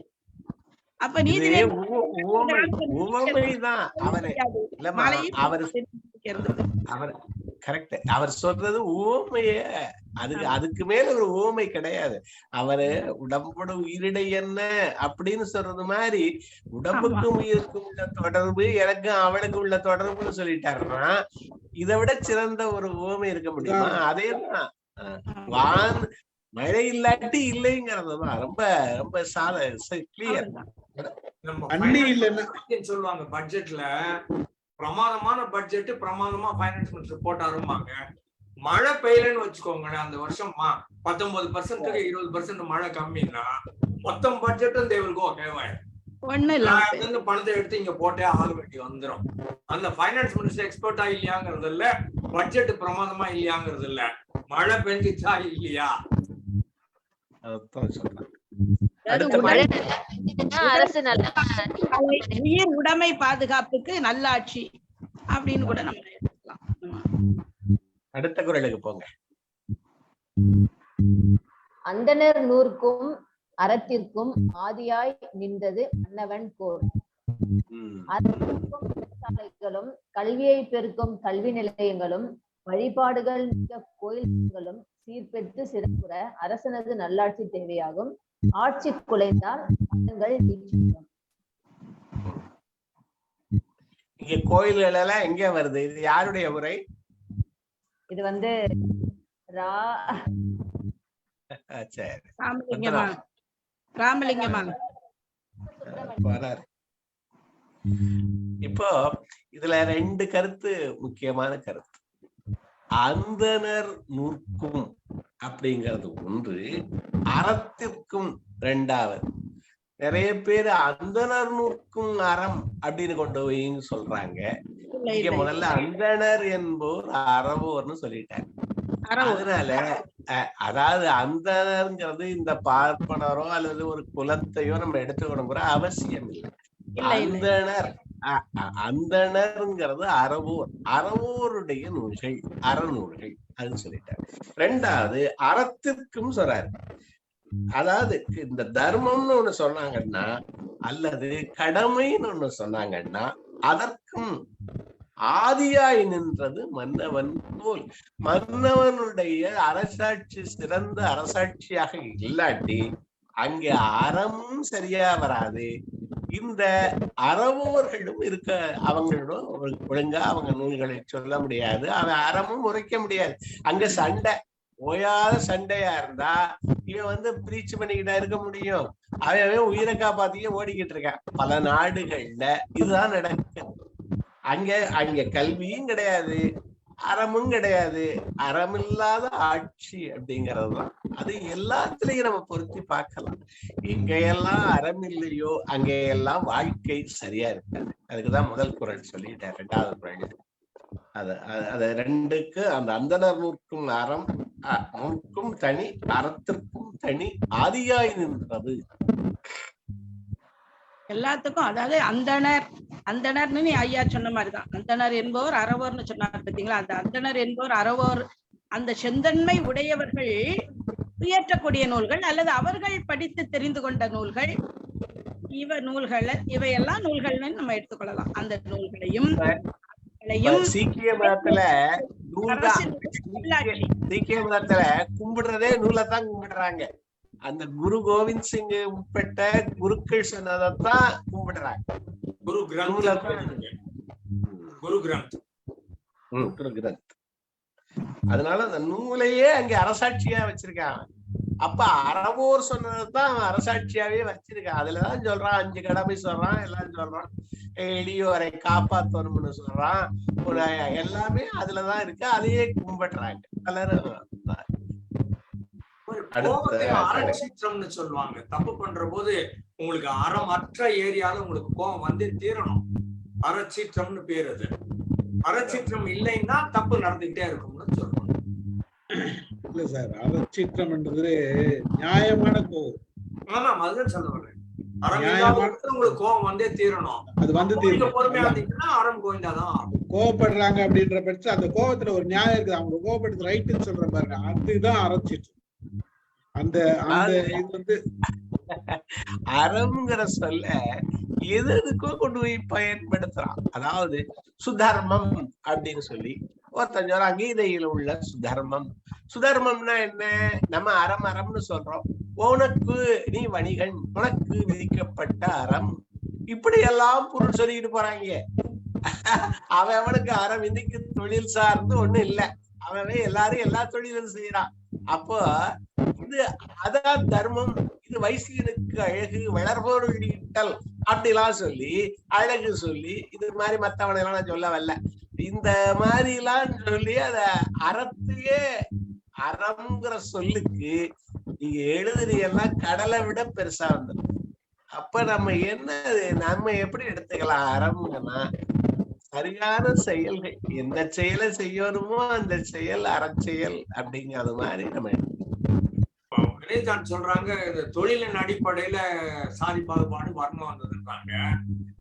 அப்ப நீதி அவர் சொல்றது ஊமைய, அதுக்கு மேல ஒரு ஊமை கிடையாது. அவரு உடம்போட உயிரிடை என்ன அப்படின்னு சொல்றது மாதிரி உடம்புக்கும் உயிருக்கும் உள்ள தொடர்பு, எனக்கும் அவனுக்கு உள்ள தொடர்புன்னு சொல்லிட்டாருன்னா இதை விட சிறந்த ஒரு ஊமை இருக்க முடியுமா? அதேதான் வான் மழை இல்லாட்டி இல்லைங்கிறதுதான் ரொம்ப ரொம்ப கிளியர். சொல்லுவாங்க பட்ஜெட்ல பிரமாதமான பட்ஜெட், பிரமாதமா ஃபைனான்ஸ் மினிஸ்டர் போட்டாருமாங்க. மழை பெய்யலன்னு வச்சுக்கோங்களேன், அந்த வருஷம் 19% 20% மழை கம்மின்னா மொத்தம் பட்ஜெட்டும் தேவல்கோ பணத்தை எடுத்து இங்க போட்டே ஆக வேண்டி வந்துடும். அந்த ஃபைனான்ஸ் மினிஸ்டர் எக்ஸ்பர்ட்டா இல்லையாங்கிறது இல்ல, பட்ஜெட் பிரமாதமா இல்லையாங்கிறது இல்ல, மழை பெஞ்சிச்சா இல்லையா உயிர் உடைமை பாதுகாப்புக்கு நல்லாட்சி அப்படின்னு கூட நம்ம எடுத்துக்கலாம். அடுத்த குறளுக்கு போங்க. அந்தணர் நூற்கும் அறத்திற்கும் ஆதியாய் நின்றது மன்னவன் கோர். சாலைகளும் கல்வியை பெருக்கும் கல்வி நிலையங்களும் வழிபாடுகள் மிக்க கோயில்களும் சீர்பெற்று சிறப்புற அரசனது நல்லாட்சி தேவையாகும். ஆட்சி குலைந்தால் நிச்சயம். இங்க கோயில்கள் எல்லாம் எங்க வருது? இது யாருடைய உரை? இது வந்து ராமலிங்கமா. இப்போ இதுல 2 கருத்து, முக்கியமான கருத்து. அந்தனர் நூற்கும் அப்படிங்கிறது ஒன்று, அறத்திற்கும் 2வது. நிறைய பேர் அந்தனர் நூற்கும் அறம் அப்படின்னு கொண்டு போயின்னு சொல்றாங்க. இங்க முதல்ல அந்தனர் என்போர் அறவோர்னு சொல்லிட்டாங்க. அதனால அதாவது அந்தனர்ங்கிறது இந்த பார்ப்பனரோ அல்லது ஒரு குலத்தையோ நம்ம எடுத்துக்கணுங்கிற அவசியம் இல்லை. அந்தனர் அந்தனர்ங்கிறது அறவோர், அறவோருடைய நூல்கள், அறநூல்கள் அது சொல்லிட்டாரு. 2வது அறத்திற்கும் சொல்றாரு. அதாவது இந்த தர்மம்னு ஒண்ணு சொன்னாங்கன்னா அல்லது கடமைன்னு ஒண்ணு சொன்னாங்கன்னா அதற்கும் ஆதியாய் நின்றது மன்னவன் போல். மன்னவனுடைய அரசாட்சி சிறந்த அரசாட்சியாக இல்லாட்டி அங்கே அறமும் சரியா வராது. இந்த அறவோர்களும் இருக்க அவங்களிடம் ஒழுங்கா அவங்க நூல்களை சொல்ல முடியாது, அவன் அறமும் உரைக்க முடியாது. அங்க சண்டை, ஓயாத சண்டையா இருந்தா இவன் பிரீச் பண்ணிக்கிட்டா இருக்க முடியும். அவன் உயிரை காப்பாத்திக்க ஓடிக்கிட்டு இருக்கான். பல நாடுகள்ல இதுதான் நடக்குது. அங்க கல்வியும் கிடையாது, அறமும் கிடையாது. அறமில்லாத ஆட்சி அப்படிங்கறதுதான். அது எல்லாத்துலயும் நம்ம பொருத்தி பார்க்கலாம். இங்கையெல்லாம் அறம் இல்லையோ அங்கெல்லாம் வாழ்க்கை சரியா இருக்காது. அதுக்குதான் முதல் குறள் சொல்லிட்டேன். 2வது குறள் அது 2க்கு அந்த அந்தனர் நூற்கும் அறம் நூற்கும் தனி, அறத்திற்கும் தனி, ஆதியாய் நின்றது எல்லாத்துக்கும். அதாவது அந்தணர்னு நீ ஐயா சொன்ன மாதிரிதான். அந்தணர் என்பவர் அறவோர்னு சொன்னார் பார்த்தீங்களா? அந்த அந்தணர் என்பவர் அறவோர் அந்த செந்தன்மை உடையவர்கள் இயற்றக்கூடிய நூல்கள் அல்லது அவர்கள் படித்து தெரிந்து கொண்ட நூல்கள், இவையெல்லாம் நூல்கள்னு நம்ம எடுத்துக்கொள்ளலாம். அந்த நூல்களையும் சீக்கிய மதத்துல சீக்கிய மதத்துல கும்பிடுறதே நூலைத்தான் கும்பிடுறாங்க. அந்த குரு கோவிந்த் சிங் உட்பட்ட குருக்கள் சொன்னதான் கும்பிடுறாங்க. குரு கிரந்த். அதனால அந்த நூலையே அங்க அரசாட்சியா வச்சிருக்காங்க. அப்ப அறவோர் சொன்னதுதான் அவன் அரசாட்சியாவே வச்சிருக்கான். அதுலதான் சொல்றான் 5 கடமை சொல்றான், எல்லாம் சொல்றான். எளியோரை காப்பாத்தணும்னு சொல்றான். எல்லாமே அதுலதான் இருக்கு. அதையே கும்பிடுறாங்க எல்லாரும். அறச்சீற்றம்னு சொல்லுவாங்க. தப்பு பண்ற போது உங்களுக்கு அறம் அற்ற ஏரியால உங்களுக்கு கோபம் வந்து தீரணும். அறச்சீற்றம்னு பேர். அது அறச்சீற்றம் இல்லைன்னா தப்பு நடந்துகிட்டே இருக்கும்னு சொல்லுவாங்க. இல்ல சார், அறச்சீற்றம்ன்றது நியாயமான கோபம். ஆமா, அதுதான் சொல்ல வர்றேன். உங்களுக்கு கோபம் வந்தே தீரணும். அது வந்து பொறுமையா இருந்தீங்கன்னா அறம் கோவிந்தாதான். கோவப்படுறாங்க அப்படின்ற பட்சம் அந்த கோபத்துல ஒரு நியாயம் இருக்குது. அவங்க கோபப்படுறது ரைட்டுன்னு சொல்ற பாருங்க, அதுதான் அறச்சீற்றம். அந்த இது அறம்ங்கிற சொல்ல எதுக்கோ கொண்டு போய் பயன்படுத்துறான். அதாவது சுதர்மம் அப்படின்னு சொல்லி ஒருத்தன் சொல்றான், கீதையில உள்ள சுதர்மம். சுதர்மம்னா என்ன? நம்ம அறம்னு சொல்றோம். உனக்கு நீ வணிகன், உனக்கு விதிக்கப்பட்ட அறம், இப்படி எல்லாம் பொருள் சொல்லிட்டு போறாங்க. அவனுக்கு அறம் இன்னைக்கு தொழில் சார்ந்து ஒண்ணு இல்ல. அவன் எல்லாரும் எல்லா தொழிலும் செய்யறான். அப்போ இது அதான் தர்மம், இது வைசியனுக்கு அழகு, வளர்பொருள் ஈட்டல் அப்படிலாம் சொல்லி அழகு சொல்லி இது மாதிரி மத்தவனை எல்லாம் நான் சொல்ல வரல. இந்த மாதிரி எல்லாம் சொல்லி அத அறத்தையே அறம்ங்கிற சொல்லுக்கு நீங்க எழுதுறீங்கல்லாம் கடலை விட பெருசா வந்துடும். அப்ப நம்ம நம்ம எப்படி எடுத்துக்கலாம்? அறம்னா சரியான செயல்கள், எந்த செயலை செய்யணுமோ அந்த செயல் அறச்செயல் அப்படிங்கிறது மாதிரி நம்ம சொல்றாங்க. இந்த தொழிலின் அடிப்படையில சாதி பாகுபாடு வரணும் வந்ததுன்றாங்க.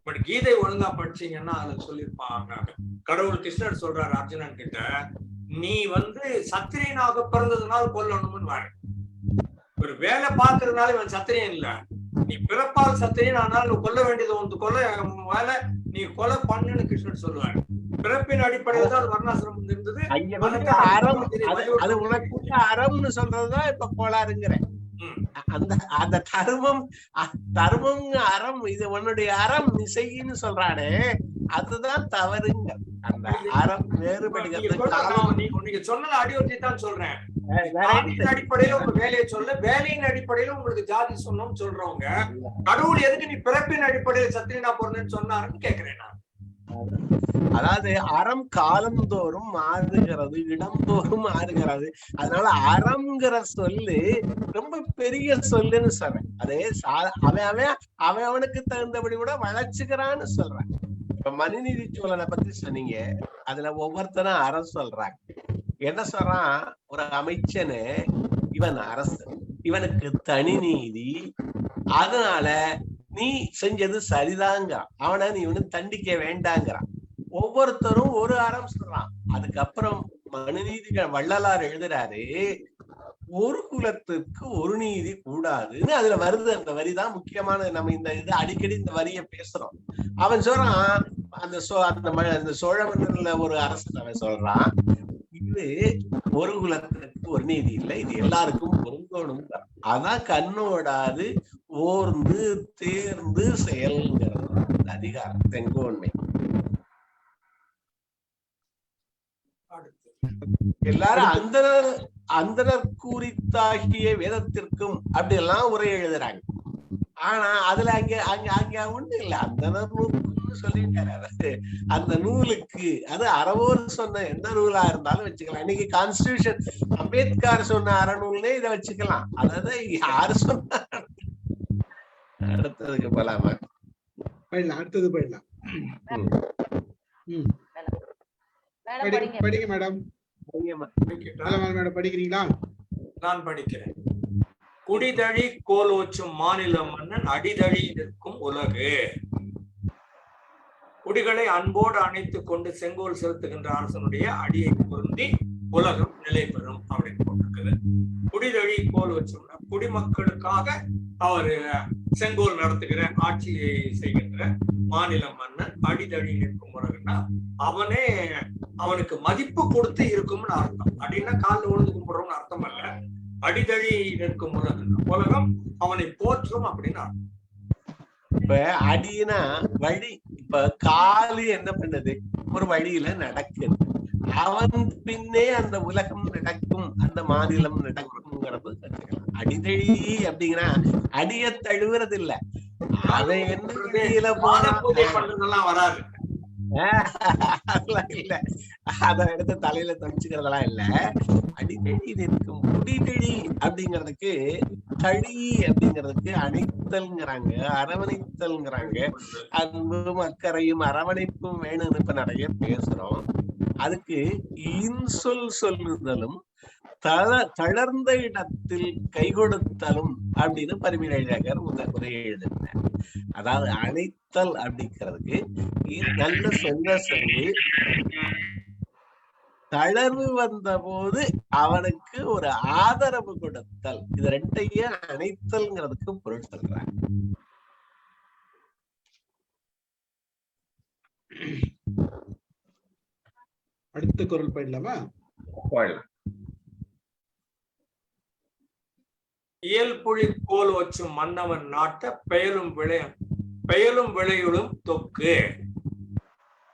பட் கீதை ஒழுங்கா படிச்சீங்கன்னா அதுல சொல்லியிருப்பாங்க. கடவுள் கிருஷ்ணர் சொல்றாரு அர்ஜுனன் கிட்ட, நீ சத்திரியனாக பிறந்ததுனால கொல்லணும்னு வாரு. ஒரு வேலை பார்க்கறதுனால இவன் சத்திரியன் இல்ல, நீ நீ பிறப்பால் சத்திரியன், ஆனால் கொல்ல வேண்டியது உன் கொலை வேலை, நீ கொலை பண்ணுன்னு கிருஷ்ணன் சொல்லுவார். பிறப்பின் அடிப்படையில் தான் வர்ணாசிரமம் இருந்தது. அது உனக்கு அறம்னு சொல்றதுதான் இப்ப கோளாறுங்கிறேன். அந்த தர்மம் அறம், இது உன்னுடைய அறம் இசைன்னு சொல்றானே, அதுதான் தவறுங்க. அந்த அறம் வேறுபடுகிறது. நீங்க சொன்னது அடியோட்டி தான் சொல்றேன். அடிப்படையில உங்க வேலையை சொல்ல, வேலையின் அடிப்படையில உங்களுக்கு ஜாதி சொன்னோம்னு சொல்றவங்க, கடவுள் எதுக்கு நீ பிறப்பின் அடிப்படையில் சத்திரியனா போறேன்னு சொன்னாருன்னு கேக்குறேன் நான். அதாவது அறம் காலந்தோறும் மாறுகிறது, இடந்தோறும் மாறுகிறது. அதனால அறம்ங்கிற சொல்லு ரொம்ப பெரிய சொல்லுன்னு சொல்றேன். அதே அவனுக்கு தகுந்தபடி கூட வளர்ச்சுக்கிறான்னு சொல்றேன். இப்ப மனுநீதி சோழனை பத்தி சொன்னீங்க, அதுல ஒவ்வொருத்தரும் அறம் சொல்றாங்க. என்ன சொல்றான்? ஒரு அமைச்சனு, இவன் அரசன், இவனுக்கு தனி நீதி, அதனால நீ செஞ்சது சரிதாங்கிறான், அவனை நீ இவனு தண்டிக்க வேண்டாங்கிறான். ஒவ்வொருத்தரும் ஒரு அறம் சொல்றான். அதுக்கப்புறம் மனுநீதிகள் வள்ளலார் எழுதுறாரு, ஒரு குலத்துக்கு ஒரு நீதி கூடாதுன்னு அதுல வருது. அந்த வரிதான் முக்கியமான. நம்ம இந்த இது அடிக்கடி இந்த வரிய பேசுறோம். அவன் சொல்றான், அந்த சோழ மன்னர்ல ஒரு அரசன் அவன் சொல்றான், இது ஒரு குலத்துக்கு ஒரு நீதி இல்லை, இது எல்லாருக்கும் பொருந்தோணும். அதான் கண்ணோடாது ஓர்ந்து தேர்ந்து செயல்ங்கிறது அதிகாரம், செங்கோன்மை. எல்லாரும் அந்தனர் குறித்தாகிய வேதத்திற்கும் அப்படி எல்லாம் உரை எழுதுறாங்க. ஆனா அதுல அங்க ஒண்ணு இல்ல, அந்தனர் நூலுக்குன்னு சொல்லிட்டாரு. அந்த நூலுக்கு அது அறவோர் சொன்ன எந்த நூலா இருந்தாலும் வச்சுக்கலாம். இன்னைக்கு கான்ஸ்டிடியூஷன் அம்பேத்கர் சொன்ன அறநூல்னே இதை வச்சுக்கலாம். அதாவது யாரு சொன்ன. அடுத்ததுக்கு போலாமா? அடுத்தது போயிடலாம். படிங்க மேடம். படிக்கிறீங்களா? நான் படிக்கிறேன். குடிதழி கோலோச்சும் மாநில மன்னன் அடிதழி நிற்கும் உலகு. குடிகளை அன்போடு அணைத்துக் கொண்டு செங்கோல் செலுத்துகின்ற அரசனுடைய அடியை பொருந்தி உலகம் நிலை பெறும் அப்படின்னு போட்டிருக்குது. குடிதழி கோல் வச்சோம்னா குடிமக்களுக்காக அவரு செங்கோல் நடத்துகிற, ஆட்சியை செய்கின்ற மாநில மன்னன் அடிதழி நிற்கும் உலகன்னா அவனே அவனுக்கு மதிப்பு கொடுத்து இருக்கும்னு அர்த்தம். அப்படின்னா காலில் விழுந்து கும்பிடுறோம்னு அர்த்தம் அல்ல. அடிதழி நிற்கும் உலகம் அவனை போற்றும் அப்படின்னு அர்த்தம். இப்ப அடினா வழி. இப்ப காலு என்ன பண்ணுது? ஒரு வழியில நடக்குது. அவன் பின்னே அந்த உலகம் நடக்கும், அந்த மாநிலம் நடக்கும்ங்கிறது கற்றுக்கலாம். அடிதழி அப்படிங்கன்னா அடிய தழுவுறது இல்ல. அதை என்ன பண்றதெல்லாம் வராது, அதெல்லாம் இல்ல. அத எடுத்து தலையில தம்பிச்சுக்கிறதெல்லாம் இல்ல. அடிதழி நிற்கும். குடிதழி அப்படிங்கிறதுக்கு, தழி அப்படிங்கிறதுக்கு அணைத்தல்ங்கிறாங்க, அரவணைத்தல்ங்கிறாங்க. அன்பும் அக்கறையும் அரவணைப்பும் வேணும்னு இப்ப நிறைய பேசுறோம். அதுக்கு இன்சொல் சொல்லுதலும் தளர்ந்த இடத்தில் கை கொடுத்தலும் அப்படின்னு பரிமேலழகர் உரை எழுதினார். அதாவது அணைத்தல் அப்படிங்கிறதுக்கு நல்ல சொல்ல சொல்லி தளர்வு வந்த போது அவனுக்கு ஒரு ஆதரவு கொடுத்தல், இது ரெண்டையும் அணைத்தல்ங்கிறதுக்கு பொருள் சொல்றாங்க. அடுத்த குறள் போயிடலாமா? இயல்புழி கோல் வச்சும் மன்னவன் நாட்ட பெயலும் விளையுளும் தொக்கு.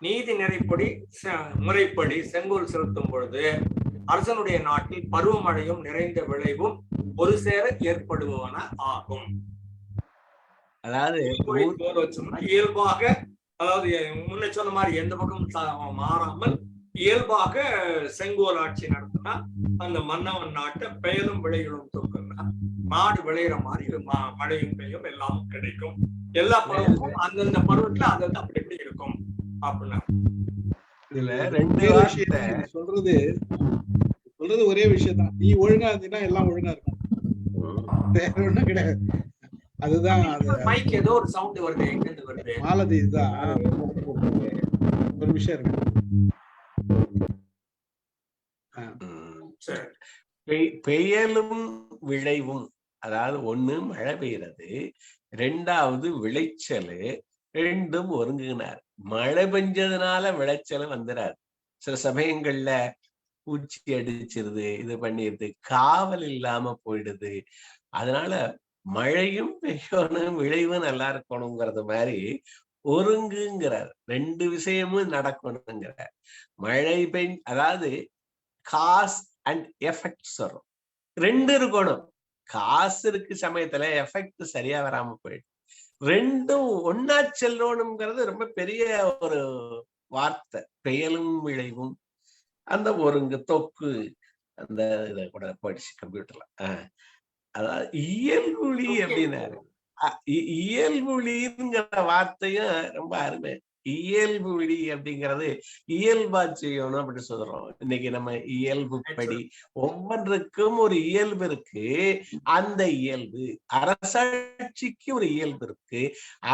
நீதி முறைப்படி செங்கோல் செலுத்தும் பொழுது அரசனுடைய நாட்டில் பருவமழையும் நிறைந்த விளைவும் ஒரு சேர ஏற்படுவன ஆகும். அதாவது கோல் வச்சோம்னா இயல்பாக, அதாவது முன்ன சொன்ன மாதிரி எந்த பக்கம் மாறாமல் இயல்பாக செங்கோல் ஆட்சி நடத்தினா அந்த மன்னவன் நாட்டை பெயரும் விளைகளும் தொக்குன்னா நாடு விளையிற மாதிரி மழையும் பெய்யும் எல்லாமும் கிடைக்கும். எல்லா பருவமும் அந்தந்த பருவத்துல அது அப்படி எப்படி இருக்கும் அப்படின்னா. இதுல ரெண்டு விஷயம் சொல்றது ஒரே விஷயம் தான். நீ ஒழுங்கா இருந்தீங்கன்னா எல்லாம் ஒழுங்கா இருக்கும், வேற ஒண்ணும் கிடையாது. அதுதான் மைக் ஏதோ ஒரு சவுண்ட் வருது, எங்க இருந்து வருது? மாலதி இதுதான் ஒரு விஷயம் இருக்கு. பெயலும் விளைவும், அதாவது ஒண்ணு மழை பெய்யறது, ரெண்டாவது விளைச்சல், ரெண்டும் ஒருங்கினார். மழை பெஞ்சதுனால விளைச்சல் வந்துடாது. சில சமயங்கள்ல பூச்சி அடிச்சிருது, இது பண்ணிடுது, காவல் இல்லாம போயிடுது. அதனால மழையும் பெய்யணும், விளைவும் நல்லா இருக்கணுங்கிறது மாதிரி ஒருங்குங்கிறார். ரெண்டு விஷயமும் நடக்கணுங்கிறார். மழை அதாவது காஸ் அண்ட் எஃபெக்ட்ஸ் வரும், ரெண்டு இருக்கணும். காசு இருக்கு சமயத்துல எஃபெக்ட் சரியா வராம போயிடும். ரெண்டும் ஒன்னா செல்லணுங்கிறது ரொம்ப பெரிய ஒரு வார்த்தை. பெயலும் விளைவும் அந்த ஒருங்கு தொக்கு அந்த இதை கூட படிச்சு கம்ப்யூட்டர்ல. அதாவது இயல்புலி அப்படின்னாரு. இயல்புலிங்கிற வார்த்தையும் ரொம்ப அருமை. இயல்புலி அப்படிங்கிறது இயல்பா செய்யணும் அப்படி சொல்றோம். இன்னைக்கு நம்ம இயல்புப்படி ஒவ்வொன்றுக்கும் ஒரு இயல்பு இருக்கு. அந்த இயல்பு அரசாட்சிக்கு ஒரு இயல்பு இருக்கு.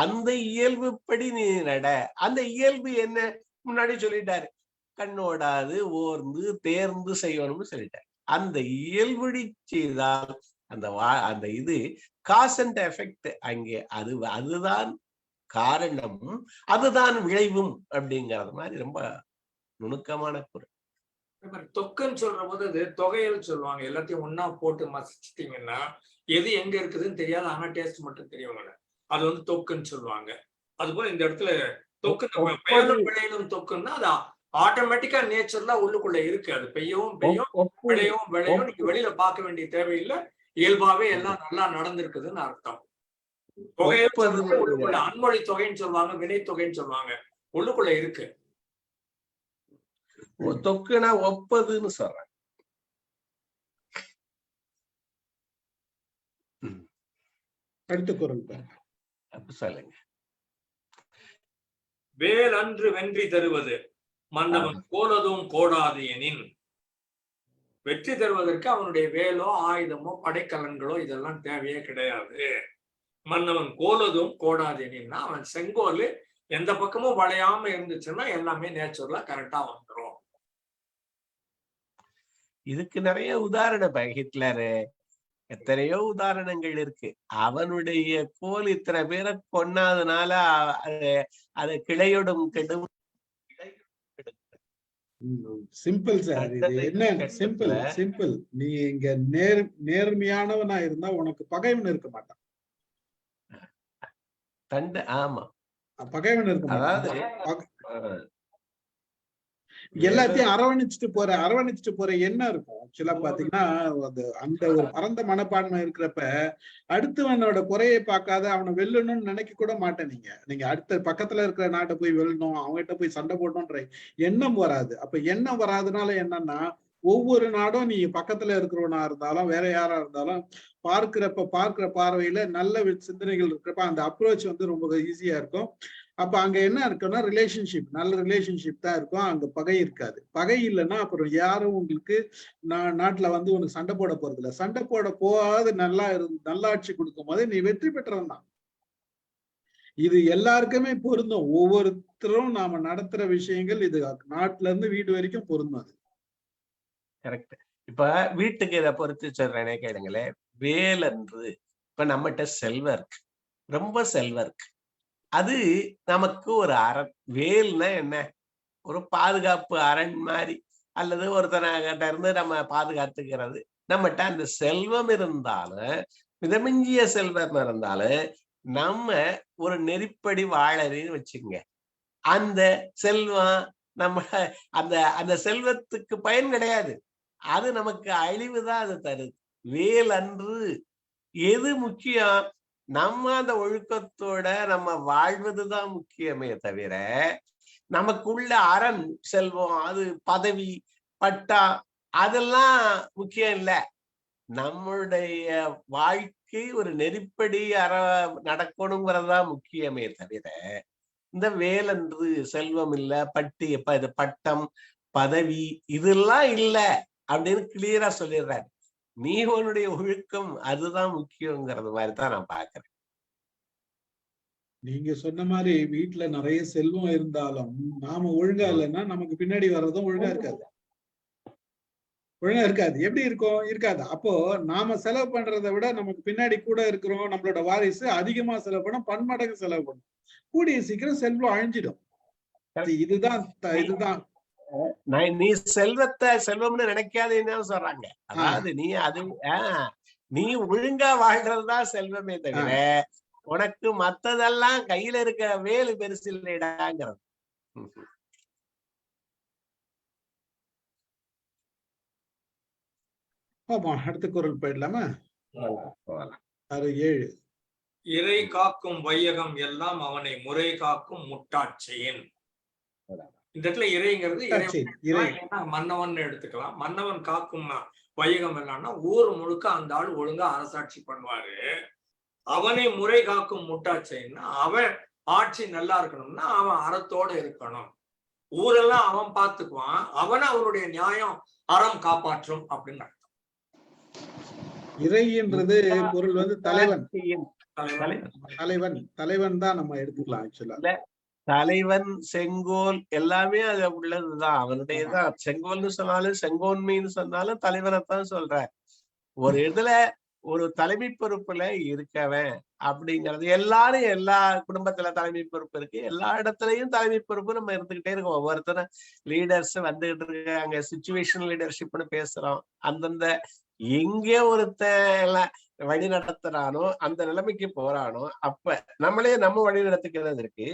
அந்த இயல்புப்படி நீ நட. அந்த இயல்பு என்ன முன்னாடி சொல்லிட்டாரு, கண்ணோடாது ஓர்ந்து தேர்ந்து செய்யணும்னு சொல்லிட்டாரு. அந்த இயல்படி செய்தால் அந்த இது காஸ் அண்ட் எஃபெக்ட் அங்கே அதுதான் காரணமும் அதுதான் விளைவும் அப்படிங்கறது மாதிரி ரொம்ப நுணுக்கமான பொருள். தொக்குன்னு சொல்ற போது அது தொகையல் சொல்லுவாங்க. எல்லாத்தையும் ஒன்னா போட்டு மசிச்சிட்டீங்கன்னா எது எங்க இருக்குதுன்னு தெரியாது, ஆனா டேஸ்ட் மட்டும் தெரியும். அது வந்து தொக்குன்னு சொல்லுவாங்க. அதுபோல இந்த இடத்துல தொக்கு பெயலும் விளையலும் தொக்குன்னா அது ஆட்டோமேட்டிக்கா நேச்சர்ல உள்ளுக்குள்ள இருக்கு. அது பெய்யவும் பெய்யும், விளையவும் விளையும். நீங்க வெளியில பார்க்க வேண்டிய தேவையில்லை. இயல்பாவே எல்லாம் நல்லா நடந்திருக்குதுன்னு அர்த்தம். உள்ளுக்குள்ள அன்மொழி தொகைன்னு சொல்லுவாங்க, வினை தொகைன்னு சொல்லுவாங்க. உள்ளுக்குள்ள இருக்கு. தொக்குனா ஒப்பதுன்னு சொல்றேன். அடுத்த குறள் சொல்லுங்க. வேல் அன்று வென்றி தருவது மன்னவன் கோலதும் கோடாது எனின். வெற்றி தருவதற்கு அவனுடைய வேலோ ஆயுதமோ படைக்கலன்களோ இதெல்லாம் தேவையே கிடையாது. மன்னவன் கோலதும் கோடாது எனின்னா அவன் செங்கோல் எந்த பக்கமும் வளையாம இருந்துச்சுன்னா எல்லாமே நேச்சுரலா கரெக்டா வந்துடும். இதுக்கு நிறைய உதாரணம். ஹிட்லரு எத்தனையோ உதாரணங்கள் இருக்கு. அவனுடைய கோல் இத்தனை பேரை கொன்னாதனால அது கிளையோடும் கெடும். Simple sir. இது என்ன சிம்பிள். நீ இங்க நேர்மையானவனா இருந்தா உனக்கு பகைவன் இருக்க மாட்டான். ஆமா, பகைவன் இருக்க மாட்டான். எல்லாத்தையும் அரவணைச்சிட்டு போற என்ன இருக்கும். ஆக்சுவலா பாத்தீங்கன்னா அந்த ஒரு பரந்த மனப்பான்மை இருக்கிறப்ப அடுத்தவனோட குறையை பார்க்காத அவனை வெல்லணும்னு நினைக்க கூட மாட்டேன். நீங்க அடுத்த பக்கத்துல இருக்கிற நாட்டை போய் வெல்லணும், அவங்ககிட்ட போய் சண்டை போடணும்ன்ற எண்ணம் வராது. அப்ப எண்ணம் வராதனால என்னன்னா, ஒவ்வொரு நாடும் நீ பக்கத்துல இருக்கிறவனா இருந்தாலும் வேற யாரா இருந்தாலும் பார்க்கிற பார்வையில நல்ல சிந்தனைகள் இருக்கிறப்ப அந்த அப்ரோச் வந்து ரொம்ப ஈஸியா இருக்கும். அப்ப அங்க என்ன இருக்குன்னா நல்ல ரிலேஷன்ஷிப் தான் இருக்கும். அங்க பகை இருக்காது. பகை இல்லைன்னா அப்புறம் யாரும் உங்களுக்கு நாட்டுல வந்து உனக்கு சண்டை போட போறது இல்லை. சண்டை போட போகாது நல்லாட்சி கொடுக்கும் போது நீ வெற்றி பெற்றவன் தான். இது எல்லாருக்குமே பொருந்தும். ஒவ்வொருத்தரும் நாம நடத்துற விஷயங்கள் இது நாட்டுல இருந்து வீடு வரைக்கும் பொருந்தும். அது கரெக்ட். இப்ப வீட்டுக்கு இதை பொறுத்து சொல்றேனே கேளுங்களேன். வேலன்று இப்ப நம்மகிட்ட செல்வம் இருக்கு, ரொம்ப செல்வம் இருக்கு. அது நமக்கு ஒரு அரண். வேல்னா என்ன? ஒரு பாதுகாப்பு அரண் மாதிரி, அல்லது ஒருத்தனகிட்ட இருந்து நம்ம பாதுகாத்துக்கிறது. நம்மகிட்ட அந்த செல்வம் இருந்தாலும், மிதமிஞ்சிய செல்வம் இருந்தாலும் நம்ம ஒரு நெறிப்படி வாழறின்னு வச்சுக்கோங்க. அந்த செல்வம் நம்ம அந்த செல்வத்துக்கு பயன் கிடையாது. அது நமக்கு அழிவுதான் அது தருது. வேல் அன்று எது முக்கியம்? நம்ம அந்த ஒழுக்கத்தோட நம்ம வாழ்வதுதான் முக்கியமே தவிர நமக்குள்ள அரண் செல்வம், அது பதவி பட்டா அதெல்லாம் முக்கியம் இல்லை. நம்மளுடைய வாழ்க்கை ஒரு நெறிப்படி நடக்கணுங்கிறதுதான் முக்கியமே தவிர இந்த வேலன்று செல்வம் இல்ல, பட்டம் பதவி இதெல்லாம் இல்ல அப்படின்னு கிளியரா சொல்லிடுறாரு. நீ உன்னுடைய ஒழுக்கம் அதுதான் முக்கியங்கிறது மாதிரிதான் நான் பாக்குறேன். நீங்க சொன்ன மாதிரி வீட்டுல நிறைய செல்வம் இருந்தாலும் நாம ஒழுங்கா இல்லைன்னா நமக்கு பின்னாடி வர்றதும் ஒழுங்கா இருக்காது. ஒழுங்கா இருக்காது. எப்படி இருக்கும்? இருக்காது. அப்போ நாம செலவு பண்றதை விட நமக்கு பின்னாடி கூட இருக்கிறோம் நம்மளோட வாரிசு அதிகமா செலவு பண்ணும், பன்மடங்கு செலவு பண்ணும். கூடிய சீக்கிரம் செல்வம் அழிஞ்சிடும். இதுதான் இதுதான் நீ செல்வத்தை செல்வம்னு நினைக்காதேன்னு சொல்றாங்க. அதாவது நீ ஒழுங்கா வாழ்றதுதான் செல்வமே தவிர உனக்கு மத்ததெல்லாம் கையில இருக்க வேலு பெருசு இல்லைடாங்கிறது. அடுத்த குறள் போயிடலாமா? 7. இறை காக்கும் வையகம் எல்லாம் அவனை முறை காக்கும் முட்டாட்சியின். இந்த இடத்துல இறைங்கிறது மன்னவன் எடுத்துக்கலாம். மன்னவன் காக்கும் வையகம் எல்லாம்னா ஊர் முழுக்க அந்த ஆள் ஒழுங்கா அரசாட்சி பண்ணுவாரு. அவனை முறை காக்கும் முட்டாட்சின்னா அவன் ஆட்சி நல்லா இருக்கணும்னா அவன் அறத்தோட இருக்கணும். ஊரெல்லாம் அவன் பார்த்துக்குவான், அவனை அவனுடைய நியாயம் அறம் காப்பாற்றும் அப்படின்னு. இறைன்றது பொருள் வந்து தலைவன். தலைவன் தான் நம்ம எடுத்துக்கலாம். ஆக்சுவலா தலைவன் செங்கோல் எல்லாமே அது உள்ளதுதான், அவனுடையதான். செங்கோல்னு சொன்னாலும் செங்கோன்மைன்னு சொன்னாலும் தலைவனைத்தான் சொல்ற. ஒரு இதுல ஒரு தலைமை பொறுப்புல இருக்கவன் அப்படிங்கிறது எல்லாரும் எல்லா குடும்பத்துல தலைமை பொறுப்பு இருக்கு. எல்லா இடத்துலயும் தலைமை பொறுப்பு நம்ம இருந்துகிட்டே இருக்கோம். ஒவ்வொருத்தரும் லீடர்ஸ் வந்துகிட்டு இருக்காங்க. சிச்சுவேஷன் லீடர்ஷிப்னு பேசுறோம். அந்தந்த எங்கே ஒருத்தன் வழி நடத்துறானோ அந்த நிலைமைக்கு போறானோ அப்ப நம்மளே நம்ம வழி நடத்துக்கிறது இருக்கு.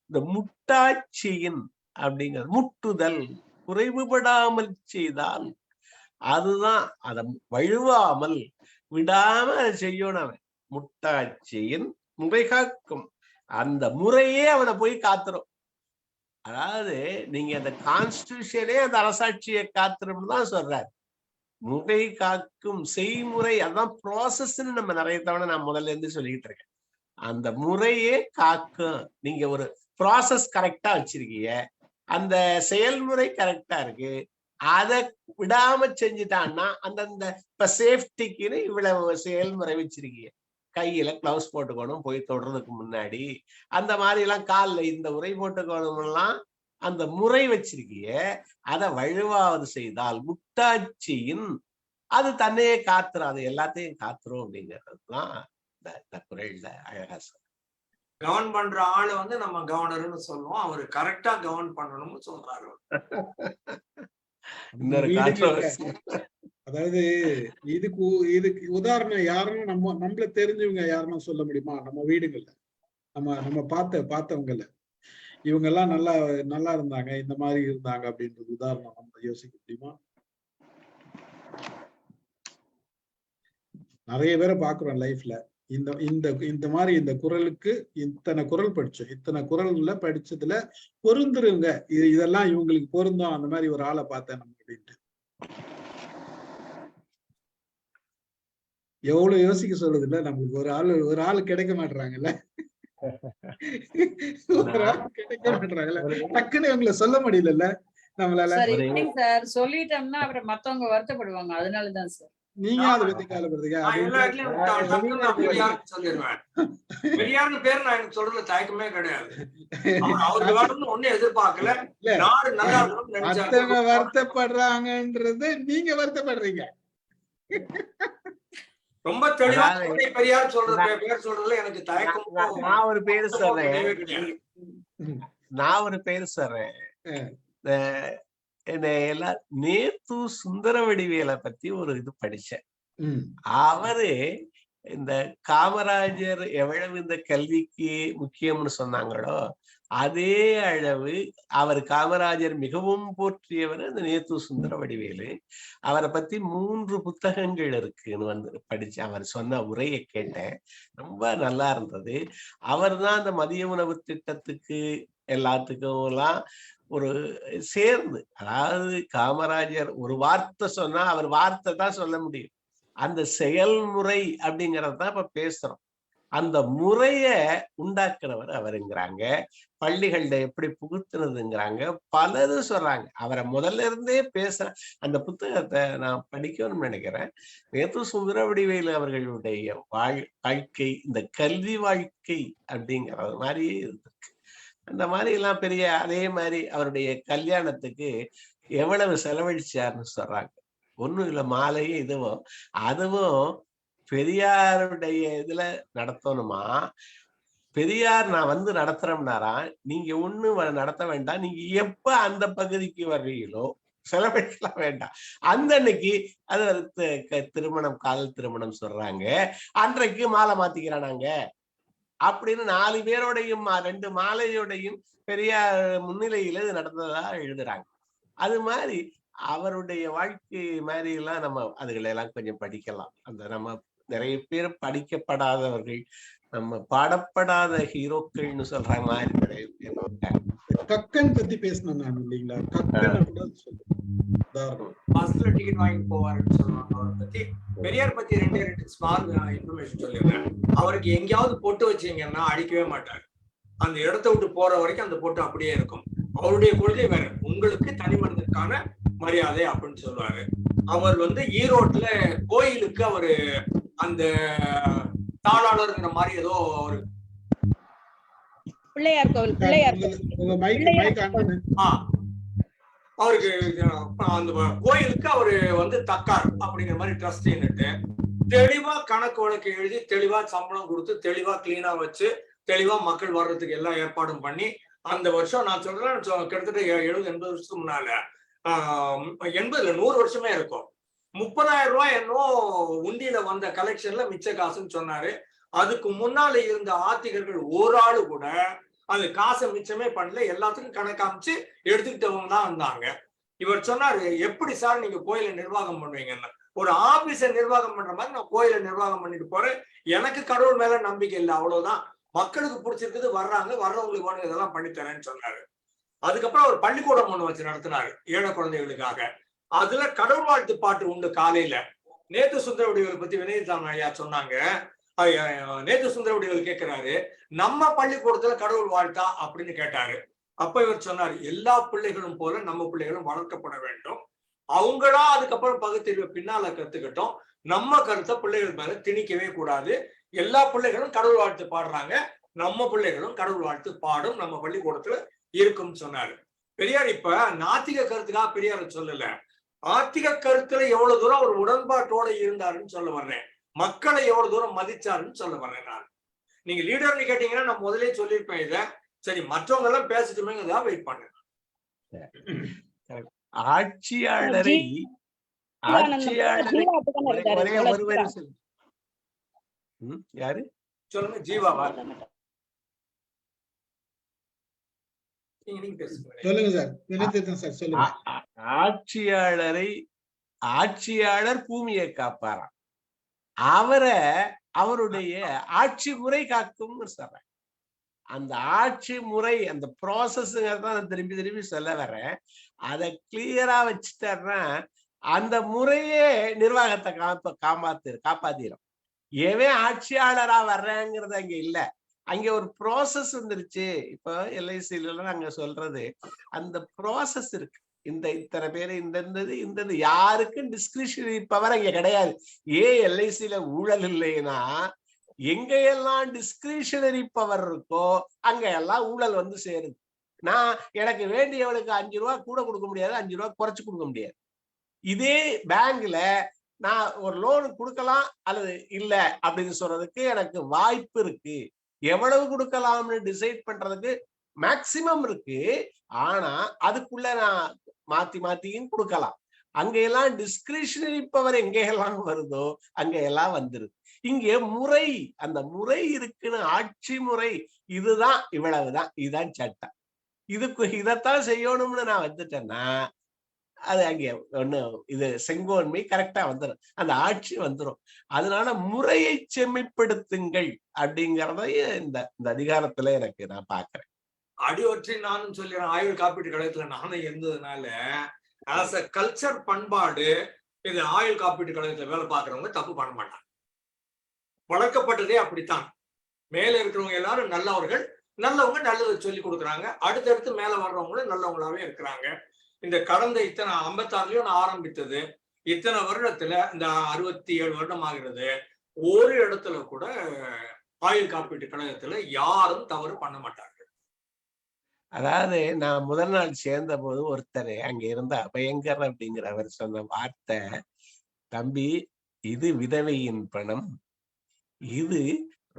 இந்த முட்டாட்சியின் அப்படிங்கிறது முட்டுதல், குறைவுபடாமல் செய்தால் அதுதான். அதை வழுவாமல் விடாம அதை செய்யணும். அவன் முட்டாட்சியின் முறை காக்கும், அந்த முறையே அவனை போய் காத்துரும். அதாவது நீங்க அந்த கான்ஸ்டிடியூஷனே அந்த அரசாட்சியை காத்துரும்னு தான் சொல்றாரு. முறை காக்கும் செய்முறை, அதான் ப்ராசஸ்ன்னு நம்ம நிறைய தவணை நான் முதல்ல இருந்து சொல்லிக்கிட்டு இருக்கேன். அந்த முறையே காக்கும். நீங்க ஒரு ப்ராசஸ் கரெக்டா வச்சிருக்கீங்க, அந்த செயல்முறை கரெக்டா இருக்கு, அதை விடாம செஞ்சுட்டான்னா அந்தந்த இப்ப சேஃப்டிக்குன்னு இவ்வளவு செயல்முறை வச்சிருக்கீங்க. கையில கிளவுஸ் போட்டுக்கணும் போய் தொடுறதுக்கு முன்னாடி, அந்த மாதிரி எல்லாம் காலில் இந்த உரை போட்டுக்கணும்லாம் அந்த முறை வச்சிருக்கீங்க. அதை வழுவாவது செய்தால் முட்டாட்சியின் அது தன்னையே காத்துரும், அது எல்லாத்தையும் காத்துரும் அப்படிங்கிறதுதான் இந்த குறள்ல அழகா சொல்ற. கவர்ன் பண்ற ஆளு வந்து நம்ம கவர்னர்னு சொல்லுவோம், அவரு கரெக்டா கவர்ன் பண்ணணும்னு சொல்றாரு. அதாவது இதுக்கு உதாரணம் யாருன்னு நம்மள தெரிஞ்சவங்க யாருன்னு சொல்ல முடியுமா? நம்ம வீடுகள்ல நம்ம பார்த்தவங்கல இவங்க எல்லாம் நல்லா இருந்தாங்க, இந்த மாதிரி இருந்தாங்க அப்படின்றது உதாரணம் நம்ம யோசிக்க முடியுமா? நிறைய பேரை பாக்குறோம் லைஃப்ல. இந்த மாதிரி இந்த குறளுக்கு இத்தனை குறள் படிச்சோம், இத்தனை குறள்ல படிச்சதுல பொருந்துருங்க, இதெல்லாம் இவங்களுக்கு பொருந்தும், அந்த மாதிரி ஒரு ஆளை பார்த்தேன் நம்ம அப்படின்ட்டு. எவ்வளவு யோசிக்க சொல்லுது இல்ல நம்மளுக்கு. ஒரு ஆளு கிடைக்க மாட்டாங்கல்ல, ஒரு ஆள் கிடைக்க மாட்டாங்கல்ல, டக்குன்னு இவங்களை சொல்ல முடியல நம்மளால. சார் சொல்லிட்டோம்னா அப்புறம் மத்தவங்க வருத்தப்படுவாங்க, அதனாலதான் சார். நீங்க அதை பத்தி காலப்படுறீங்க. பெரியார்னு பேர் நான் எனக்கு சொல்றதுல தயக்கமே கிடையாது. ஒன்னும் எதிர்பார்க்கல. மத்தவங்க வருத்தப்படுறாங்கன்றது நீங்க வருத்தப்படுறீங்க. ரொம்ப தெளிவா பெரியார் சொல்றது பேர் சொல்றதுல எனக்கு தயக்கம். நான் ஒரு பேர் சொல்றேன். நேத்து சுந்தரவடிவேலை பத்தி ஒரு இது படிச்சேன். அவரு இந்த காமராஜர் எவ்வளவு இந்த கல்விக்கு முக்கியம்னு சொன்னாங்களோ அதே அளவு அவர் காமராஜர் மிகவும் போற்றியவர் அந்த நேத்து சுந்தரவடிவேலு. அவரை பத்தி 3 புத்தகங்கள் இருக்குன்னு வந்து படிச்சு அவர் சொன்ன உரையை கேட்டேன். ரொம்ப நல்லா இருந்தது. அவர் தான் அந்த மதிய உணவு திட்டத்துக்கு எல்லாத்துக்கும் எல்லாம் ஒரு சேர்ந்து, அதாவது காமராஜர் ஒரு வார்த்தை சொன்னா அவர் வார்த்தை தான் சொல்ல முடியும். அந்த செயல்முறை அப்படிங்கறதான் இப்ப பேசுறோம். அந்த முறைய உண்டாக்குறவர் அவருங்கிறாங்க. பள்ளிகள்ல எப்படி புகுத்துனதுங்கிறாங்க, பலரும் சொல்றாங்க. அவரை முதல்ல இருந்தே பேசுற அந்த புத்தகத்தை நான் படிக்கணும்னு நினைக்கிறேன். நேத்து சுந்தரவடிவேலு அவர்களுடைய வாழ்க்கை இந்த கல்வி வாழ்க்கை அப்படிங்கிற மாதிரியே இருக்கு. அந்த மாதிரி எல்லாம் பெரிய, அதே மாதிரி அவருடைய கல்யாணத்துக்கு எவ்வளவு செலவழிச்சாருன்னு சொல்றாங்க. ஒண்ணும் இல்ல, மாலையும் இதுவும் அதுவும் பெரியாருடைய இதுல நடத்தணுமா? பெரியார் நான் வந்து நடத்துறோம்னாரா, நீங்க ஒண்ணும் நடத்த வேண்டாம், நீங்க எப்ப அந்த பகுதிக்கு வர்றீங்களோ செலவழிக்கலாம் வேண்டாம். அந்த அன்னைக்கு அது திருமணம், காதல் திருமணம் சொல்றாங்க, அன்றைக்கு மாலை மாத்திக்கிறானாங்க அப்படின்னு 4 பேரோடையும் 2 மாலையோடையும் பெரியார் முன்னிலையில இது நடந்ததா எழுதுறாங்க. அது மாதிரி அவருடைய வாழ்க்கை மாதிரி எல்லாம் நம்ம அதுகளை எல்லாம் கொஞ்சம் படிக்கலாம். அந்த நம்ம நிறைய பேர் படிக்கப்படாதவர்கள், நம்ம பாடப்படாத ஹீரோக்கள்னு சொல்ற மாதிரி நிறைய பேர். கக்கன் பத்தி பேசணும் நான் இல்லைங்களா? கக்கன் கூட பஸ்ல டிக்கெட் வாங்கி போவாருன்னு சொல்லுவாங்க. அவரை பத்தி, பெரியார் பத்தி 2 ஸ்மால் இன்ஃபர்மேஷன் சொல்லிடுறேன். அவருக்கு எங்கேயாவது பொட்டு வச்சீங்கன்னா அடிக்கவே மாட்டாரு. அந்த இடத்த விட்டு போற வரைக்கும் அந்த பொட்டு அப்படியே இருக்கும். அவருடைய கொள்கை வேற, உங்களுக்கு தனி மனிதனுக்கான மரியாதை அப்படின்னு சொல்லுவாரு. அவர் வந்து ஈரோட்ல கோயிலுக்கு அவரு அந்த தாளாளர்ங்கிற மாதிரி ஏதோ ஒரு பிள்ளையார் அவருக்கு அந்த கோயிலுக்கு அவரு வந்து தக்கார் அப்படிங்கிற மாதிரி ட்ரஸ்டின்னுட்டு தெளிவா கணக்கு வழக்கு எழுதி, தெளிவா சம்பளம் கொடுத்து, தெளிவா கிளீனா வச்சு, தெளிவா மக்கள் வர்றதுக்கு எல்லா ஏற்பாடும் பண்ணி, அந்த வருஷம் நான் சொல்றேன் கிட்டத்தட்ட 70-80 வருஷத்துக்கு முன்னால 80-100 வருஷமே இருக்கும், 30,000 ரூபாய் என்னோ உண்டியில வந்த கலெக்ஷன்ல மிச்ச காசுன்னு சொன்னாரு. அதுக்கு முன்னால இருந்த ஆத்திகர்கள் ஒரு ஆளு கூட அது காசை மிச்சமே பண்ணல, எல்லாத்துக்கும் கணக்காமிச்சு எடுத்துக்கிட்டவங்க தான் வந்தாங்க. இவர் சொன்னாரு, எப்படி சார் நீங்க கோயிலை நிர்வாகம் பண்ணுவீங்கன்னா, ஒரு ஆபீஸை நிர்வாகம் பண்ற மாதிரி நான் கோயிலை நிர்வாகம் பண்ணிட்டு போறேன், எனக்கு கடவுள் மேல நம்பிக்கை இல்லை, அவ்வளவுதான், மக்களுக்கு பிடிச்சிருக்குது, வர்றாங்க, வர்றவங்களுக்கு வேணும், இதெல்லாம் பண்ணித்தரேன்னு சொன்னாரு. அதுக்கப்புறம் ஒரு பள்ளிக்கூடம் ஒண்ணு வச்சு நடத்தினாரு ஏழை குழந்தைகளுக்காக. அதுல கடவுள் வாழ்த்து பாட்டு உண்டு காலையில. நேத்து சுந்தரவடிகள் பத்தி வினயதான் ஐயா சொன்னாங்க. நேத்து சுந்தரவடிகள் கேட்கிறாரு, நம்ம பள்ளிக்கூடத்துல கடவுள் வாழ்த்தா அப்படின்னு கேட்டாரு. அப்ப இவர் சொன்னார், எல்லா பிள்ளைகளும் போல நம்ம பிள்ளைகளும் வளர்க்கப்பட வேண்டும், அவங்களா அதுக்கப்புறம் பகுத்தறிவை பின்னால கத்துக்கிட்டோம், நம்ம கருத்தை பிள்ளைகள் மேல திணிக்கவே கூடாது, எல்லா பிள்ளைகளும் கடவுள் வாழ்த்து பாடுறாங்க, நம்ம பிள்ளைகளும் கடவுள் வாழ்த்து பாடும், நம்ம பள்ளிக்கூடத்துல இருக்கும் சொன்னாரு. பெரியார் இப்ப நாத்திக கருத்துக்காக பெரியார் சொல்லல, ஆத்திக கருத்துல எவ்வளவு தூரம் அவர் உடன்பாட்டோட இருந்தாருன்னு சொல்ல வர்றேன், மக்களை எவ்வளவு தூரம் மதிச்சாருன்னு சொல்ல வர்றேன் நான். நீங்க லீடர்னு கேட்டீங்கன்னா நான் முதலே சொல்லியிருப்பேன் இத, சரி மற்றவங்க எல்லாம் பேசிட்டுமேங்கதான் வெயிட் பண்ணேன். ஆட்சியாளரை யாரு சொல்லுங்க, ஜீவாவா? ஆட்சியாளரை ஆட்சியாளர் பூமியை காப்பாராம், அவரை அவருடைய ஆட்சி முறை காக்கும்னு சொல்றேன். அந்த ஆட்சி முறை, அந்த ப்ராசஸ்ங்கிறத திரும்பி திரும்பி சொல்ல வரேன். அதை கிளியரா வச்சுட்டா அந்த முறையே நிர்வாகத்தை காப்பாத்திரும். ஏன் ஆட்சியாளரா வர்றேங்கிறது அங்க இல்ல, அங்க ஒரு ப்ராசஸ் வந்துருச்சு. இப்போ எல்ஐசில அங்க சொல்றது அந்த ப்ராசஸ் இருக்கு. இந்த இத்தனை பேரு இந்த யாருக்கும் டிஸ்கிரிஷனரி பவர் அங்க கிடையாது. எல்ஐசில ஊழல் இல்லைன்னா எங்க எல்லாம் டிஸ்கிரிஷனரி பவர் இருக்கோ அங்க எல்லாம் ஊழல் வந்து சேருது. நான் எனக்கு வேண்டியவளுக்கு 5 ரூபாய் கூட கொடுக்க முடியாது, 5 ரூபாய் குறைச்சு கொடுக்க முடியாது. இதே பேங்க்ல நான் ஒரு லோனு கொடுக்கலாம் அல்லது இல்ல அப்படின்னு சொல்றதுக்கு எனக்கு வாய்ப்பு இருக்கு. எவ்வளவு கொடுக்கலாம்னு டிசைட் பண்றதுக்கு மேக்சிமம் இருக்கு. ஆனா அதுக்குள்ள நான் மாத்தியும் கொடுக்கலாம். அங்க எல்லாம் டிஸ்கிரிஷனரி பவர் எங்க எல்லாம் வருதோ அங்க எல்லாம் வந்துருது. இங்க முறை, அந்த முறை இருக்குன்னு, ஆட்சி முறை இதுதான், இவ்வளவுதான், இதுதான் சட்டம், இதைத்தான் செய்யணும்னு நான் வந்துட்டேன்னா அது அங்க ஒண்ணு இது செங்கோன்மை கரெக்டா வந்துடும், அந்த ஆட்சி வந்துடும். அதனால முறையை செம்மைப்படுத்துங்கள் அப்படிங்கறதைய இந்த அதிகாரத்துல எனக்கு நான் பாக்குறேன். அடிவற்றி நானும் சொல்லிடுறேன், ஆயுள் காப்பீட்டு கழகத்துல நானும் இருந்ததுனால ஆஸ் அ கல்ச்சர் பண்பாடு இது ஆயுள் காப்பீட்டு கழகத்துல வேலை பார்க்கறவங்க தப்பு பண்ண மாட்டாங்க. வளர்க்கப்பட்டதே அப்படித்தான். மேல இருக்கிறவங்க எல்லாரும் நல்லவர்கள், நல்லவங்க நல்லதை சொல்லி கொடுக்குறாங்க, அடுத்தடுத்து மேல வர்றவங்களும் நல்லவங்களாவே இருக்கிறாங்க. இந்த கடந்த இத்தனை 56லயும் நான் ஆரம்பித்தது, இத்தனை வருடத்துல இந்த 67 வருடம் ஆகிறது, ஒரு இடத்துல கூட ஆயுள் காப்பீட்டு கழகத்துல யாரும் தவறு பண்ண மாட்டாங்க. அதாவது நான் முதல் நாள் சேர்ந்த போது ஒருத்தர் அங்க இருந்த பயங்கர் அப்படிங்கிற அவர் சொன்ன வார்த்தை, தம்பி, இது விதவையின் பணம், இது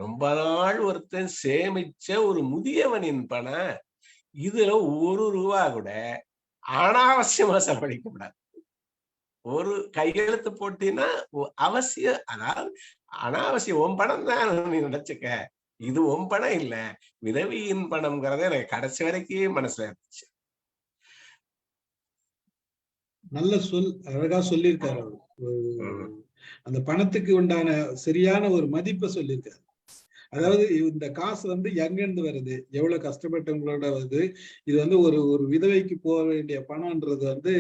ரொம்ப நாள் ஒருத்தன் சேமிச்ச ஒரு முதியவனின் பணம், இதுல 1 ரூபா கூட அனாவசியமா செலவழிக்க கூடாது. ஒரு கையெழுத்து போட்டினா அவசியம், அதாவது அனாவசியம். உன் பணம் தான் நீ நினைச்சுக்க, இது உன் பணம் இல்ல, விதவியின் பணம்ங்கிறத எனக்கு கடைசி வரைக்கும் மனசுல இருந்துச்சு. நல்ல சொல், அழகா சொல்லியிருக்காரு அவரு. அந்த பணத்துக்கு உண்டான சரியான ஒரு மதிப்பை சொல்லியிருக்காரு. அதாவது இந்த காசு வந்து எங்கிருந்து வருது, எவ்வளவு கஷ்டப்பட்டவங்களோட வருது, இது வந்து ஒரு விதவைக்கு போக வேண்டிய பணம்ன்றது வந்து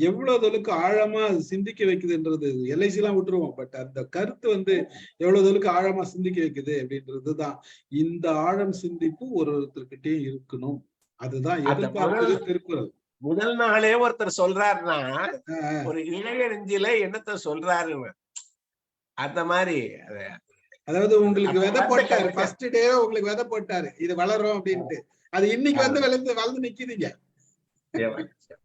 எவ்வளவு தொழுக்கு ஆழமா சிந்திக்க வைக்குதுன்றது. எல்ஐசி எல்லாம் விட்டுருவோம், பட் அந்த கருத்து வந்து எவ்வளவு தொழுக்கு ஆழமா சிந்திக்க வைக்குது அப்படின்றதுதான். இந்த ஆழம் சிந்திப்பு ஒருத்தர்கிட்டயும் இருக்கணும், அதுதான் எதிர்பார்ப்பது திருக்குறள். முதல் நாளே ஒருத்தர் சொல்றாருன்னா ஒரு இளைய நெஞ்சில என்னத்த சொல்றாரு அந்த மாதிரி. அதாவது உங்களுக்கு விதை போட்டாரு, ஃபர்ஸ்ட் டே உங்களுக்கு விதை போட்டாரு, இது வளரும் அப்படின்ட்டு. அது இன்னைக்கு வந்து வளர்ந்து நிக்குதுங்க.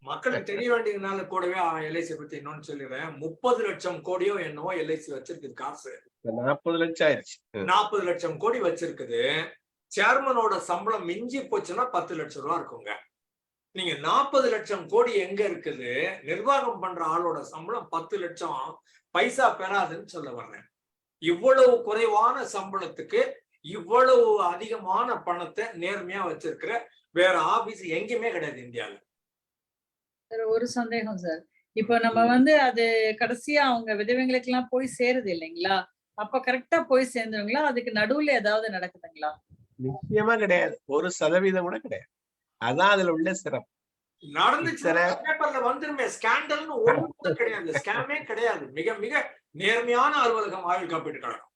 மக்களுக்கு தெரிய வேண்டியதுனால கூடவே எல்ஐசி பத்தி இன்னொன்னு சொல்லிடுறேன். 30 லட்சம் கோடியோ என்னவோ எல்ஐசி வச்சிருக்குது காசு. 40 லட்சம் ஆயிடுச்சு. 40 லட்சம் கோடி வச்சிருக்குது. சேர்மனோட சம்பளம் மிஞ்சி போச்சுன்னா 10 லட்சம் ரூபா இருக்குங்க. நீங்க 40 லட்சம் கோடி எங்க இருக்குது, நிர்வாகம் பண்ற ஆளோட சம்பளம் 10 லட்சம் பைசா பெறாதுன்னு சொல்ல வர்றேன். இவ்வளவு குறைவான சம்பளத்துக்கு இவ்வளவு அதிகமான பணத்தை நேர்மையா வச்சிருக்கிற வேற ஆபீஸ் எங்கேயுமே கிடையாது இந்தியாவில். ஒரு சந்தேகம் சார், இப்ப நம்ம வந்து அது கடைசியா அவங்க விதவைங்களுக்கு எல்லாம் போய் சேருது இல்லைங்களா, அப்ப கரெக்டா போய் சேர்ந்துருங்களா, அதுக்கு நடுவுல ஏதாவது நடக்குதுங்களா? நிச்சயமா கிடையாது, 1% கூட கிடையாது. அதான் அதுல உள்ள சிறப்பு. நடந்துச்சு, பேப்பர்ல வந்துருமே. ஸ்கேண்டல்னு ஒண்ணும் கிடையாது, ஸ்கேமே கிடையாது. மிக மிக நேர்மையான அலுவலகம் ஆயுள் காப்பீட்டு கழகம்.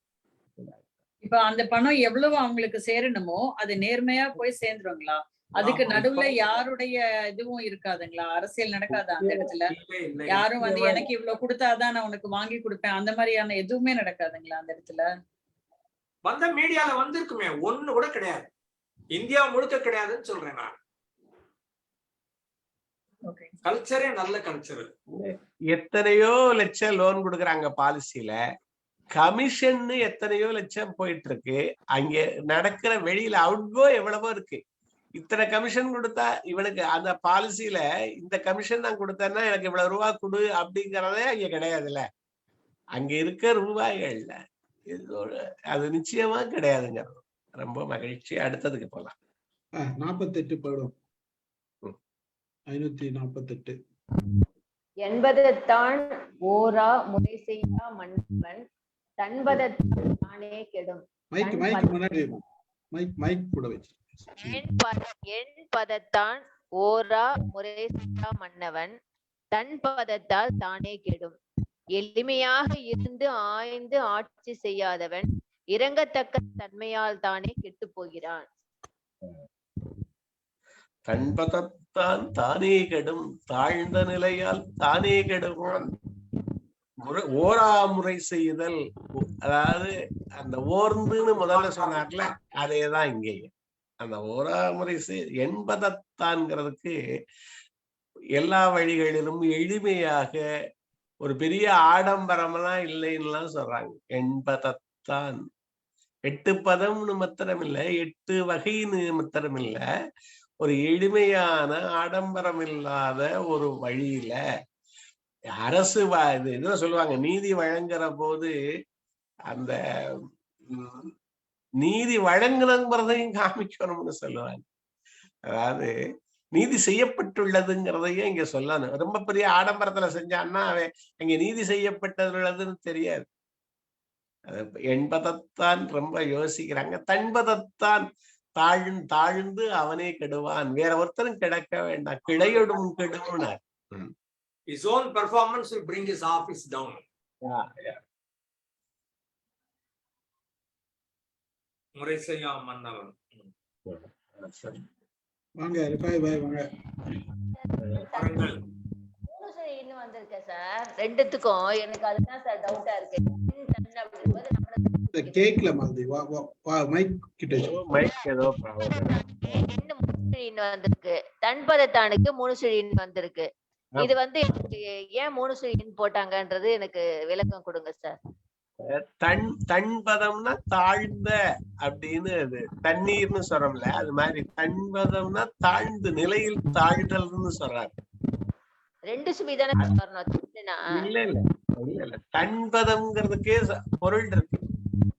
இப்ப அந்த பணம் எவ்வளவு அவங்களுக்கு சேரணுமோ அது நேர்மையா போய் சேர்ந்துருங்களா? அதுக்கு நடுவுல யாருடைய இதுவும் இருக்காதுங்களா? அரசியல் நடக்காது அந்த இடத்துல? யாரும் வந்து எனக்கு இவ்வளவு கொடுத்தாதான் நான் உனக்கு வாங்கி கொடுப்பேன், அந்த மாதிரியான எதுவுமே நடக்காதுங்களா அந்த இடத்துல? வந்த மீடியால வந்திருக்குமே, ஒண்ணு கூட கிடையாது. இந்தியா முழுக்க கிடையாதுன்னு சொல்றேன் நான். கல்ச்சரே நல்ல கல்ச்சர். எத்தனையோ லட்சம் லோன் கொடுக்குறாங்க பாலிசியில, கமிஷன் எத்தனையோ லட்சம் போயிட்டு இருக்கு. அங்க நடக்கிற வெளியில அவுட்கோ எவ்வளவோ இருக்கு. இத்தனை கமிஷன் கொடுத்தா இவனுக்கு அந்த பாலிசியில இந்த கமிஷன் நான் கொடுத்தேன்னா எனக்கு இவ்வளவு ரூபா கொடு அப்படிங்கறதே அங்க கிடையாதுல்ல. அங்க இருக்க ரூபாய்கள்ல அது நிச்சயமா கிடையாதுங்க. ரொம்ப மகிழ்ச்சி. அடுத்ததுக்கு போலாம். 48 படம் 548. என்பதத்தான் ஓரா முறை செய்யா மன்னவன் தன்பதத்தான் தானே கெடும். என்பதத்தான் ஓரா முறை செய்யா மன்னவன் தன் பதத்தால் தானே கெடும். எளிமையாக இருந்து ஆய்ந்து ஆட்சி செய்யாதவன் இரங்கத்தக்க தன்மையால் தானே கெட்டு போகிறான். தன்பதத்தான் தானே கெடும், தாழ்ந்த நிலையால் தானே கெடுவான். ஓரா முறை செய்தல், அதாவது அந்த ஓர்ந்துன்னு முதல்ல சொன்னார்ல, அதேதான் இங்கேயும். அந்த ஓரா முறை என்பதத்தான்ங்கிறதுக்கு எல்லா வழிகளிலும் எளிமையாக, ஒரு பெரிய ஆடம்பரம்லாம் இல்லைன்னுலாம் சொல்றாங்க. என்பதத்தான் 8 பதம்னு மாத்திரம் இல்ல, 8 வகைன்னு மாத்திரம் இல்ல, ஒரு எளிமையான ஆடம்பரம் இல்லாத ஒரு வழியில அரசு என்ன சொல்லுவாங்க, நீதி வழங்குற போது அந்த நீதி வழங்குறதையும் காமிக்கணும்னு சொல்லுவாங்க. அதாவது நீதி செய்யப்பட்டுள்ளதுங்கிறதையும் இங்க சொல்லணும். ரொம்ப பெரிய ஆடம்பரத்துல செஞ்சான்னா அவன் அங்க நீதி செய்யப்பட்டுள்ளதுன்னு தெரியாது. என்பதத்தான் ரொம்ப யோசிக்கிறாங்க. தன்பதத்தான் தாழ்ந்து அவனே கெடுவான், வேற ஒருத்தரும் கிடக்க வேண்டாம், கிளையொடும் கெடுவார். His own performance will bring his office down. முறை செய்யா மன்னவன். வாங்க ரிபாய் பாய் வாங்க. இன்னும் வந்திருக்கேன் சார், ரெண்டுத்துக்கும் எனக்கு அதுதான் சார் டவுட்டா இருக்கு. கேக்கல மாதிரி மைக் கிட்ட மைக் ஏதோ வந்திருக்கு, தன்பதத்தானுக்கு 3 சுழின்னு வந்திருக்கு. இது வந்து ஏன் 3 சுழின்னு போட்டாங்கன்றது எனக்கு விளக்கம் கொடுங்க சார். தன்பதம்னா தாழ்ந்த அப்படின்னு, அது தண்ணீர்னு சொல்றோம்ல, அது மாதிரி தன்பதம்னா தாழ்ந்து, நிலையில் தாழ்தல்னு சொல்றாரு. 2 சுழி தானே வரணும். இல்ல இல்ல இல்ல இல்ல, தன்பதம்ங்கிறதுக்கே பொருள் இருக்கு.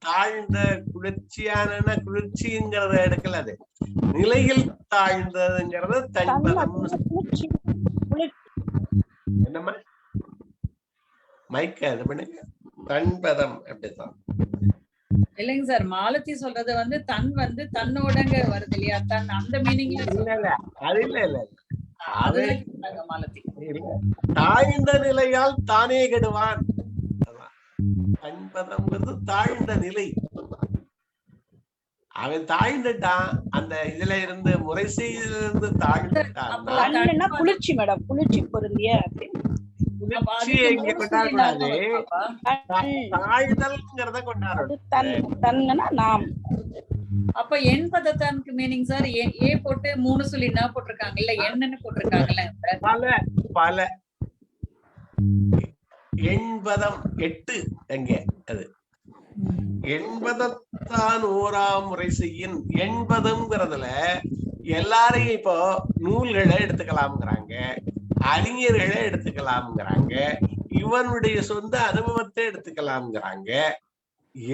தாழ்ந்த குளிர்ச்சியான, குளிர்ச்சிங்கிறத எடுக்கல, அது நிலையில் தாழ்ந்ததுங்கிறத தன்பதம். என்னம்மா மைக்க இது பண்ணுங்க, தன்பதம் அப்படிதான். இல்லைங்க சார், மாலதி சொல்றது வந்து தன் வந்து தன்னோடங்க வருது இல்லையா, தன் அந்த மீனிங்ல இல்ல அது இல்ல இல்ல, மாலதி தாழ்ந்த நிலையால் தானே கெடுவான். தன்பதம்ங்கிறது தாழ்ந்த நிலை. அவன் தாழ்ந்துட்டான், அந்த இதுல இருந்து முறை செய்திலிருந்து தாழ்ந்துட்டான். குளிர்ச்சி மேடம், குளிர்ச்சி பொருந்திய குளிர்ச்சியை இங்க கொண்டாடக்கூடாது, தாழ்தல்ங்கிறத கொண்டாடணும். நாம் அப்ப என்பதற்கு மீனிங் சார் ஏ போட்டு 3 சுழி என்ன போட்டிருக்காங்க இல்ல, என்னன்னு போட்டிருக்காங்கல்ல. பல பல எண்பதம் 8 எங்க, அது எண்பதத்தான் ஓராம் முறை செய்யின். எண்பதம்ங்கிறதுல எல்லாரையும் இப்போ நூல்களை எடுத்துக்கலாம்ங்கிறாங்க, அறிஞர்களை எடுத்துக்கலாம்ங்கிறாங்க, இவனுடைய சொந்த அனுபவத்தை எடுத்துக்கலாம்ங்கிறாங்க.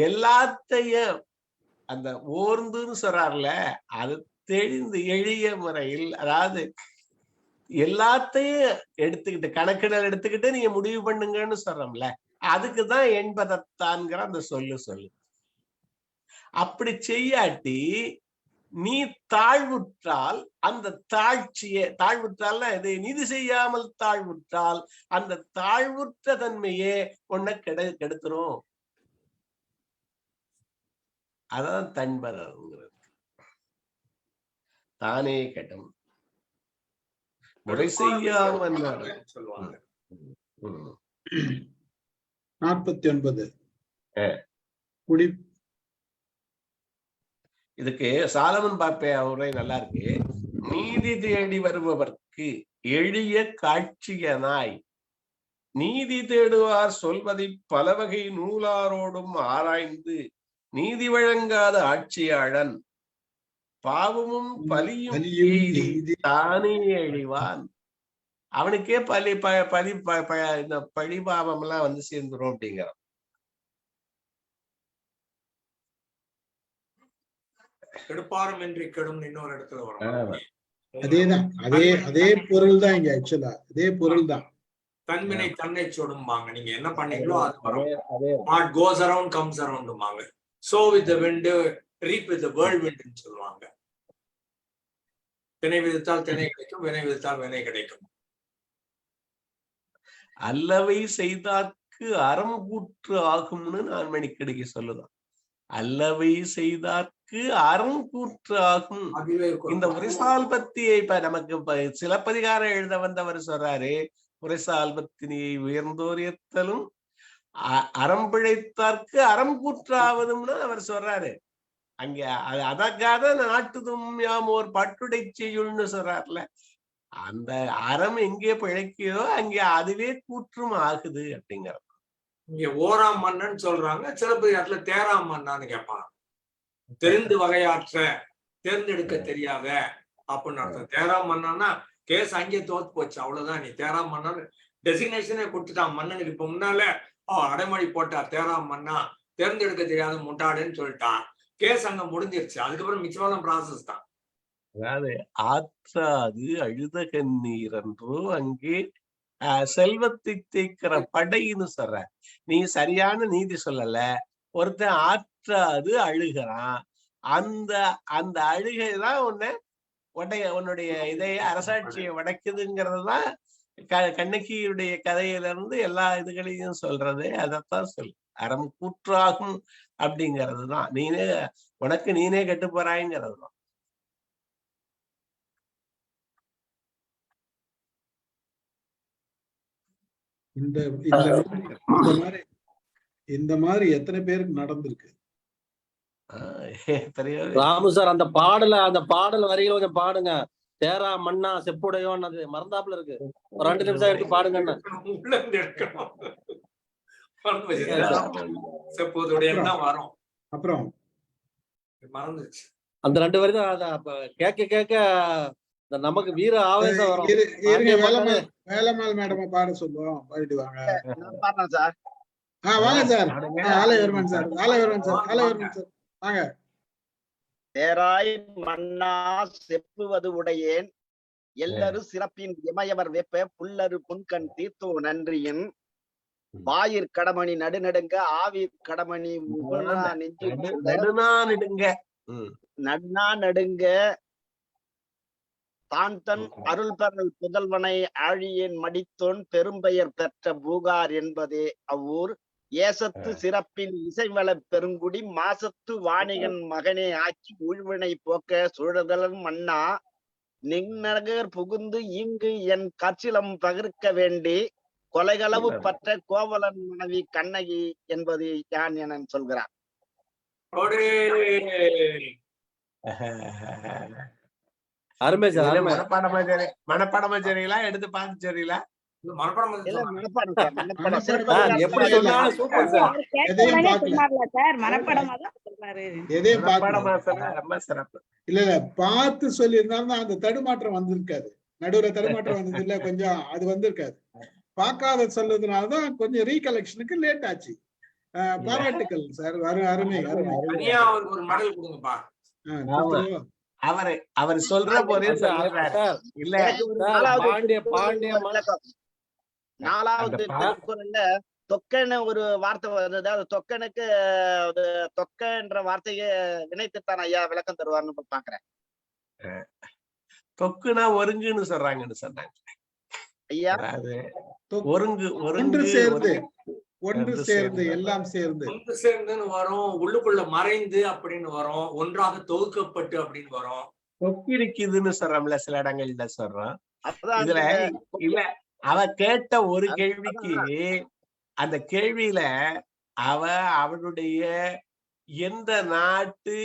எல்லாத்தையும் அந்த ஓர்ந்துன்னு சொல்றாருல, அது தெரிந்து எளிய முறையில், அதாவது எல்லாத்தையும் எடுத்துக்கிட்டு கணக்கிடல் எடுத்துக்கிட்டு நீங்க முடிவு பண்ணுங்கன்னு சொல்றோம்ல, அதுக்குதான் எண்பதத்தான்கிற அந்த சொல்லு. அப்படி செய்யாட்டி நீ தாழ்வுற்றால், அந்த தாழ்வுற்றால்னா இது, நீதி செய்யாமல் தாழ்வுற்றால் அந்த தாழ்வுற்ற தன்மையே உன்னை கெடுத்துரும். அதான் தன்பதம்ங்கிறது. தானே கெடும் முறை செய்யாமல் சொல்லுவாங்க. 49 குடி. இதுக்கு சாலமன் பாப்பே அவரே நல்லா இருக்கு. நீதி தேடி வருபவர்க்கு எளிய காட்சியனாய் நீதி தேடுவார் சொல்வதை பல வகை நூலாரோடும் ஆராய்ந்து நீதி வழங்காத ஆட்சியாளன் பாவமும் பலியும் தானே அழிவான். அவனுக்கே இந்த பழி பாவம் எல்லாம் வந்து சேர்ந்துரும் அப்படிங்கிறான். கெடுப்பாரம் என்று கெடும் இன்னொரு இடத்துல வரும். அதேதான், அதே பொருள் தான் இங்க. ஆக்சுவலா அதே பொருள் தான். தன்வினை தன்னை சொடும்பாங்க. நீங்க என்ன பண்ணீங்களோ அது வரும். What goes around comes aroundம்பாங்க. So with the wind, reap with the whirlwind சொல்லுவாங்க. திணை விதித்தால் திணை கிடைக்கும், வினை விதித்தால் வினை கிடைக்கும். அல்லவை செய்தார்க்கு அறம் கூற்று ஆகும்னு நான் மணிக்கடிக்கு சொல்லுதான். அல்லவை செய்தார்க்கு அறம் கூற்று ஆகும். இந்த உரைசால் பத்தியை இப்ப நமக்கு சிலப்பதிகாரம் எழுத வந்தவர் சொல்றாரு, உரைசால் பத்தினியை உயர்ந்தோரியத்தலும் அறம் பிழைத்தார்க்கு அறம் கூற்றாவதும்னு அவர் சொல்றாரு. அங்க அதற்காக நாட்டுதும் யாமோர் பட்டுடை செய்யுள்னு சொல்றாருல, அந்த அறம் எங்கே பிழைக்கையோ அங்கே அதுவே கூற்றும் ஆகுது அப்படிங்கிறது. இங்க ஓராம் மன்னன் சொல்றாங்க, சிலப்பதிகாரத்துல தேராம் மன்னான்னு கேட்பான். தெரிந்து வகையாற்ற, தேர்ந்தெடுக்க தெரியாத அப்படின்னு அர்த்தம். தேராம் மன்னன்னா கேஸ் அங்கே தோத்து போச்சு, அவ்வளவுதான். நீ தேராம் மன்னன் டெசிக்னேஷனே கொடுத்துட்டான் மன்னனுக்கு. இப்ப முன்னால அடைமொழி போட்டார், தேராம் மன்னா தேர்ந்தெடுக்க தெரியாத முட்டாடுன்னு சொல்லிட்டான். கேஸ் அங்க முடிஞ்சிருச்சு. அதுக்கப்புறம் மிச்சமான ப்ராசஸ் தான். அதாவது ஆற்றாது அழுத கண்ணீர் என்றோ அங்கே செல்வத்தை தேய்க்கிற படைன்னு சொல்ற. நீ சரியான நீதி சொல்லல. ஒருத்தன் ஆற்றாது அழுகிறான், அந்த அழுகைதான் உன்னுடைய இதைய அரசாட்சியை உடைக்குதுங்கிறதுதான் கண்ணகியுடைய கதையில இருந்து எல்லா இதுகளையும் சொல்றது. அதத்தான் சொல்லு, அறம் கூற்றாகும் அப்படிங்கிறது தான். உனக்கு நீனே கெட்டு போறாய்ங்கிறது தான். இந்த மாதிரி எத்தனை பேருக்கு நடந்திருக்கு? ராமு சார், அந்த பாடல் வரிகளை கொஞ்சம் பாடுங்க. தேரா மண்ணா செப்புடையோன்னு அது மறந்தாப்புல இருக்கு. ஒரு 2 நிமிஷம் எடுத்து பாடுங்கன்னு. அப்புறம் மறந்துச்சு. அந்த 2 வரி தான் கேட்க கேட்க நமக்கு வீர ஆவேசம் வரும். வேலம்மாள் மேடம் பாட சொல்லுவோம், பாடிட்டு வாங்க. பாடுறேன் சார். வாங்க சார். ஆலயவர்மன் சார், ஆலயவர்மன் சார், ஆலயவர்மன் சார் வாங்க. தேராய் மன்னா செப்புவது உடையேன், எல்லாரு சிறப்பின் இமயவர் வெப்ப புல்லரு புன்கண் தீர்த்தோ நன்றியின், வாயிற் கடமணி நடுநடுங்க ஆவிற் கடமணி நடுநா நடுங்க தான் தன் அருள் பெறல் புதல்வனை ஆழியேன் மடித்தோன் பெரும்பெயர் பெற்ற பூகார் என்பதே அவ்வூர், ஏசத்து சிறப்பின் இசைவள பெருங்குடி மாசத்து வாணிகன் மகனே ஆக்கி உழ்வினை போக்க சுழதலன் மன்னா, நின்னகர் புகுந்து இங்கு என் கச்சிலம் பகிர்க்க வேண்டி கொலைகளவு பற்ற கோவலன் மனைவி கண்ணகி என்பது யான் என சொல்கிறார். அருமை சார். மனப்பாடமா சரிங்களா, எடுத்து பார்த்து சரிங்களா? எப்படி சொன்னாலும் சூப்பர் சார். இல்ல பார்த்து சொல்லி இருந்தாலும் அந்த தடுமாற்றம் வந்திருக்காது, நடுவுல தடுமாற்றம் வந்தது இல்ல, கொஞ்சம் அது வந்திருக்காது. பார்க்காத சொல்றதுனாலதான் கொஞ்சம் ரீகலெக்ஷனுக்கு லேட் ஆச்சு. பாராட்டுக்கள் சார், அருமை அருமை. அவர் சொல்ற போதே இல்ல, நாலாவது திருக்குறள்ல தொக்கன்னு ஒரு வார்த்தை வருது. அது தொக்கனுக்கு தொக்கன்ற வார்த்தையை இணைத்துத்தான் ஐயா விளக்கம் தருவார்னு பாக்குறேன். தொக்குனா ஒருங்குன்னு சொல்றாங்கன்னு சொன்னாங்க ஐயா. ஒருங்கு ஒன்று சேர்ந்து, ஒன்று சேர்ந்து, எல்லாம் சேர்ந்து, ஒன்று சேர்ந்துன்னு வரும், உள்ளுக்குள்ள மறைந்து அப்படின்னு வரும், ஒன்றாக தொகுக்கப்பட்டு அப்படின்னு வரும். தொக்கிருக்குதுன்னு சொல்றோம்ல, சில இடங்கள்ல சொல்றோம். இதுல இல்ல, அவ கேட்ட ஒரு கேள்விக்கு அந்த கேள்வியில அவளுடைய எந்த நாட்டு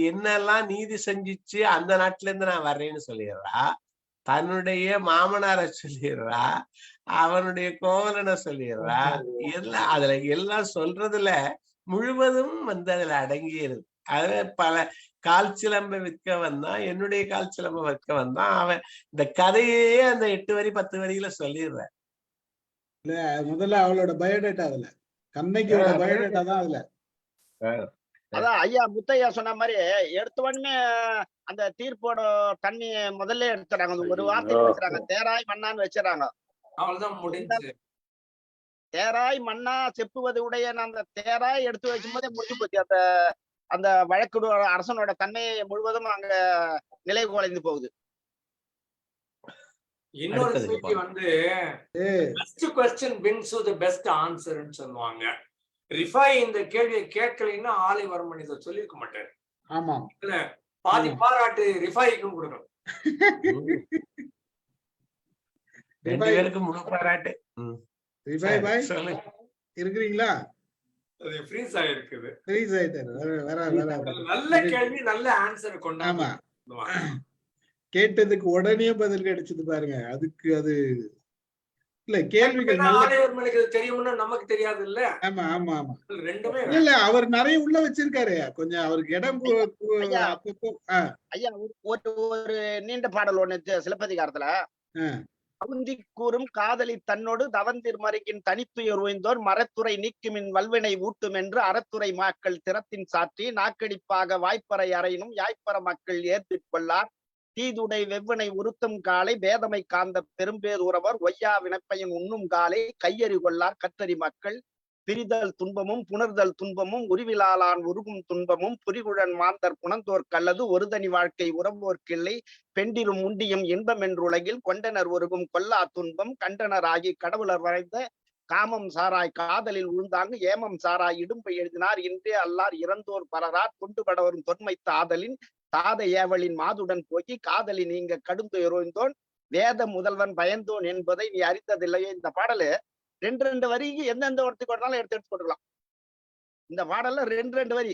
என்னெல்லாம் நீதி செஞ்சிச்சு அந்த நாட்டுல இருந்து நான் வர்றேன்னு சொல்லிடுறா, தன்னுடைய மாமனாரை சொல்லிடுறா, அவனுடைய கோவலனை சொல்லிடுறா. எல்லாம் அதுல எல்லாம் சொல்றதுல முழுவதும் அதுல அடங்கியிருது. அது பல கால் சிலம்ப விற்க வந்தான், என்னுடைய கால் சிலம்ப விற்க வந்தான். அவன் இந்த கதையே அந்த 8 வரி 10 வரியில சொல்லிடுற. இல்ல முதல்ல அவளோட பயோடேட்டா, அதுல கண்ணகியோட பயோடேட்டா தான் அதுல. அதான் ஐயா முத்தையா சொன்ன மாதிரி எடுத்தவொடனே அந்த தீர்ப்போட தண்ணி முதல்ல எடுத்துறாங்க. ஒரு வார்த்தை வச்சுறாங்க, தேராய் மன்னான்னு வச்சுறாங்க. அவ்வளவுதான் முடிஞ்சு. தேராய் மன்னா செப்புவது உடைய அந்த தேராய் எடுத்து வைக்கும் போதே முடிஞ்சு போச்சு. அந்த அந்த வழக்கு அரசனோட தன்மை முழுவதும் அங்க நிலை குலைந்து போகுது. இன்னொரு கேள்வி வந்து best question wins the best ஆன்சர்னு சொல்லுவாங்க. ரிஃபை இந்த கேள்வியை கேட்கலைன்னா ஆலைவர்மன் இதை சொல்லிருக்க மாட்டாரு. ஆமா, இல்ல பாதி பாராட்டு ரிஃபைக்கும் கொடுக்கணும். ரெண்டு பேருக்கு முழு பாராட்டு. ரிஃபை பாய் இருக்கிறீங்களா? அது ஃப்ரீஸ் ஆயிருக்குது. ஃப்ரீஸ் ஆயிட்டாரு. நல்ல கேள்வி, நல்ல ஆன்சர் கொண்டாங்க. கேட்டதுக்கு உடனே பதில் கிடைச்சது பாருங்க. அதுக்கு அது இல்ல கேள்விகள் தெரியும்னா நமக்கு தெரியாது இல்ல. ஆமா ஆமா ஆமா, ரெண்டுமே இல்ல அவர் நிறைய உள்ள வச்சிருக்காரு, கொஞ்சம் அவருக்கு இடம். ஐயா ஒரு நீண்ட பாடல் ஒண்ணு சிலப்பதிகாரத்துல, அவுந்தி கூறும் காதலி தன்னோடு தவந்திர் மறைக்கின் தனித்துயர் ஓய்ந்தோர் மரத்துறை நீக்குமின் வல்வினை ஊட்டும் என்று அறத்துறை மாக்கள் திறத்தின் சாற்றி நாக்கடிப்பாக வாய்ப்பறை அறையினும் யாய்ப்பற மக்கள் ஏற்பிற் கொள்ளார் தீதுடை வெவ்வினை உருத்தும் காலை பேதமை காந்த பெரும்பேர் உறவர் ஒய்யா வினப்பையின் உண்ணும் காலை கையறி கொள்ளார் கற்றறி மக்கள் பிரிதல் துன்பமும் புணர்தல் துன்பமும் உருவிலாளான் உருகும் துன்பமும் புரிகுழன் மாந்தர் புணந்தோர் கல்லது ஒரு தனி வாழ்க்கை உறவோர்க்கில்லை பெண்டிரும் உண்டியும் இன்பம் என்று உலகில் கொண்டனர் ஒருகும் கொல்லா துன்பம் கண்டனர் ஆகி கடவுளர் வரைந்த காமம் சாராய் காதலில் உழுந்தாங்க ஏமம் சாராய் இடும்பை எழுதினார் இன்றே அல்லார் இறந்தோர் பலரார் கொண்டுபடவரும் தொன்மை தாதலின் தாத ஏவலின் மாதுடன் போக்கி காதலி நீங்க கடுந்துயரோய்ந்தோன் வேத முதல்வன் பயந்தோன் என்பதை நீ அறிந்ததில்லையே. இந்த பாடலு 2 வரிக்கு எந்தெந்த இடத்துக்கு வேணாலும் எடுத்து போட்டுக்கலாம். இந்த பாடல்ல 2 வரி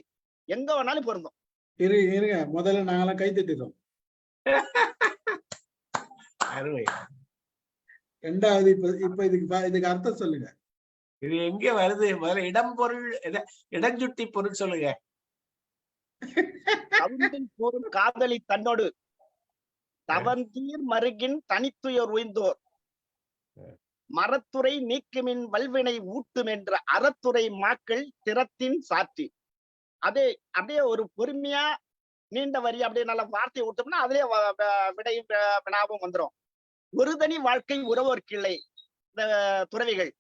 எங்க வேணாலும் பொருந்தும். இருங்க முதல்ல நாங்களாம் கை தட்டிடுறோம். அருமை. ரெண்டாவது இப்ப இதுக்கு அர்த்தம் சொல்லுங்க. இது எங்க வருது? முதல்ல இடம் பொருள் இடஞ்சுட்டி பொருள் சொல்லுங்க. கூறும் காதலி தன்னோடு தவந்தீர் மருகின் தனித்துயர் உய்ந்தோர் மரத்துறை நீக்குமின் வல்வினை ஊட்டும் என்ற அறத்துறை மாக்கள் திறத்தின் சாட்சி. அப்படியே ஒரு பொறுமையா நீண்ட வரி அப்படியே நல்ல வார்த்தையை விட்டோம்னா அதுலயே விடையும் வினாவும் வந்துடும். ஒரு தனி வாழ்க்கை உறவோர் கிளை இந்த துறவிகள்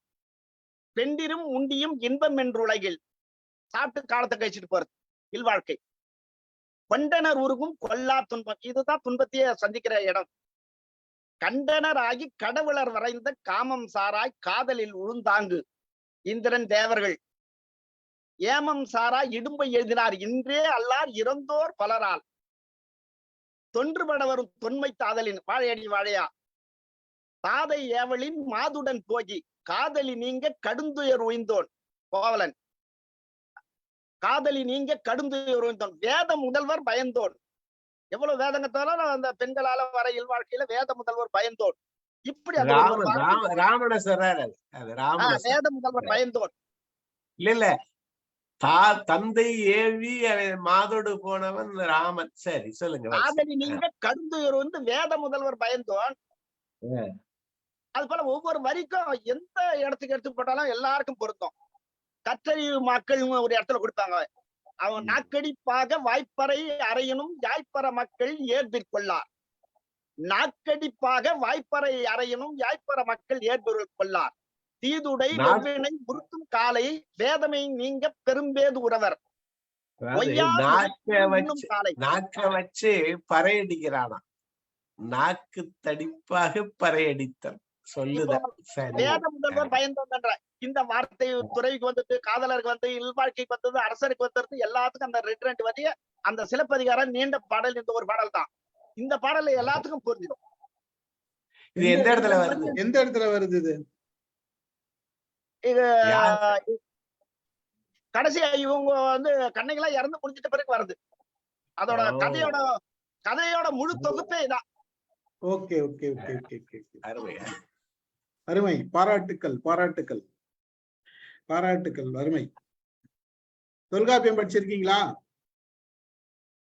பெண்டிரும் உண்டியும் இன்பம் என்று உலகில் சாப்பிட்டு காலத்தை கழிச்சிட்டு போறது இல்வாழ்க்கை. கொண்டனர் உருகும் கொல்லா துன்பம், இதுதான் துன்பத்தையே சந்திக்கிற இடம். கண்டனர் ஆகி கடவுளர் வரைந்த காமம் சாராய் காதலில் உழுந்தாங்கு இந்திரன் தேவர்கள் ஏமம் சாராய் இடும்பை எழுதினார் இன்றே அல்லார் இறந்தோர் பலரால் தொன்றுபட வரும் தொன்மை தாதலின் வாழையடி வாழையா தாதை ஏவலின் மாதுடன் போகி காதலி நீங்க கடுந்துயர் உய்ந்தோன் கோவலன் காதலி நீங்க கடுந்துயர் உய்ந்தோன் வேத முதல்வர் பயந்தோன். எவ்வளவு வேதங்கத்தால அந்த பெண்களால வர இல்வாழ்க்கையில வேத முதல்வர் பயந்தோன். இப்படி ராமன சொல்றாரு வேத முதல்வர் பயந்தோன். இல்ல தந்தை ஏவி மாதோடு போனவன் ராமன். சரி சொல்லுங்க. காதலி நீங்க கடுந்துயர் வந்து வேத முதல்வர் பயந்தோன். அது போல ஒவ்வொரு வரிக்கும் எந்த இடத்துக்கு எடுத்து போட்டாலும் எல்லாருக்கும் பொருத்தம். கற்றறிவு மக்கள் ஒரு இடத்துல கொடுப்பாங்க. அவன் நாக்கடிப்பாக வாய்ப்பறை அறையனும் யாய்ப்பற மக்கள் ஏற்பிற்கொள்ளார். நாக்கடிப்பாக வாய்ப்பறை அறையனும் யாய்ப்பற மக்கள் ஏற்பிற்கொள்ளார். தீதுடை வெவ்வினை உருத்தும் காலை வேதமை நீங்க பெரும்பேது உறவர். நாக்க வச்சு பறையடிக்கிறானா, நாக்கு தடிப்பாக பறையடித்தல் சொல்லுதான். வேத முதல்வர் பயந்தோம் என்ற இந்த வார்த்தை துறைக்கு வந்தது, காதலருக்கு வந்து இல்வாழ்க்கைக்கு வந்தது, அரசருக்கு வந்தது, எல்லாத்துக்கும் அந்த ரெண்டு வரிய அந்த சிலப்பதிகாரம் நீண்ட பாடல் இந்த ஒரு பாடல் தான். இந்த பாடல் எல்லாத்துக்கும் புரிஞ்சிடும். இது எந்த இடத்துல வருது? எந்த இடத்துல வருது இது? இது கடைசியா இவங்க வந்து கண்ணைகளா இறந்து முடிஞ்சிட்ட பிறகு வருது. அதோட கதையோட முழு தொகுப்பே இதான். Okay okay okay okay okay. அருமை. பாராட்டுக்கள் பாராட்டுக்கள் பாராட்டுக்கள். அருமை. தொல்காப்பியம் படிச்சிருக்கீங்களா?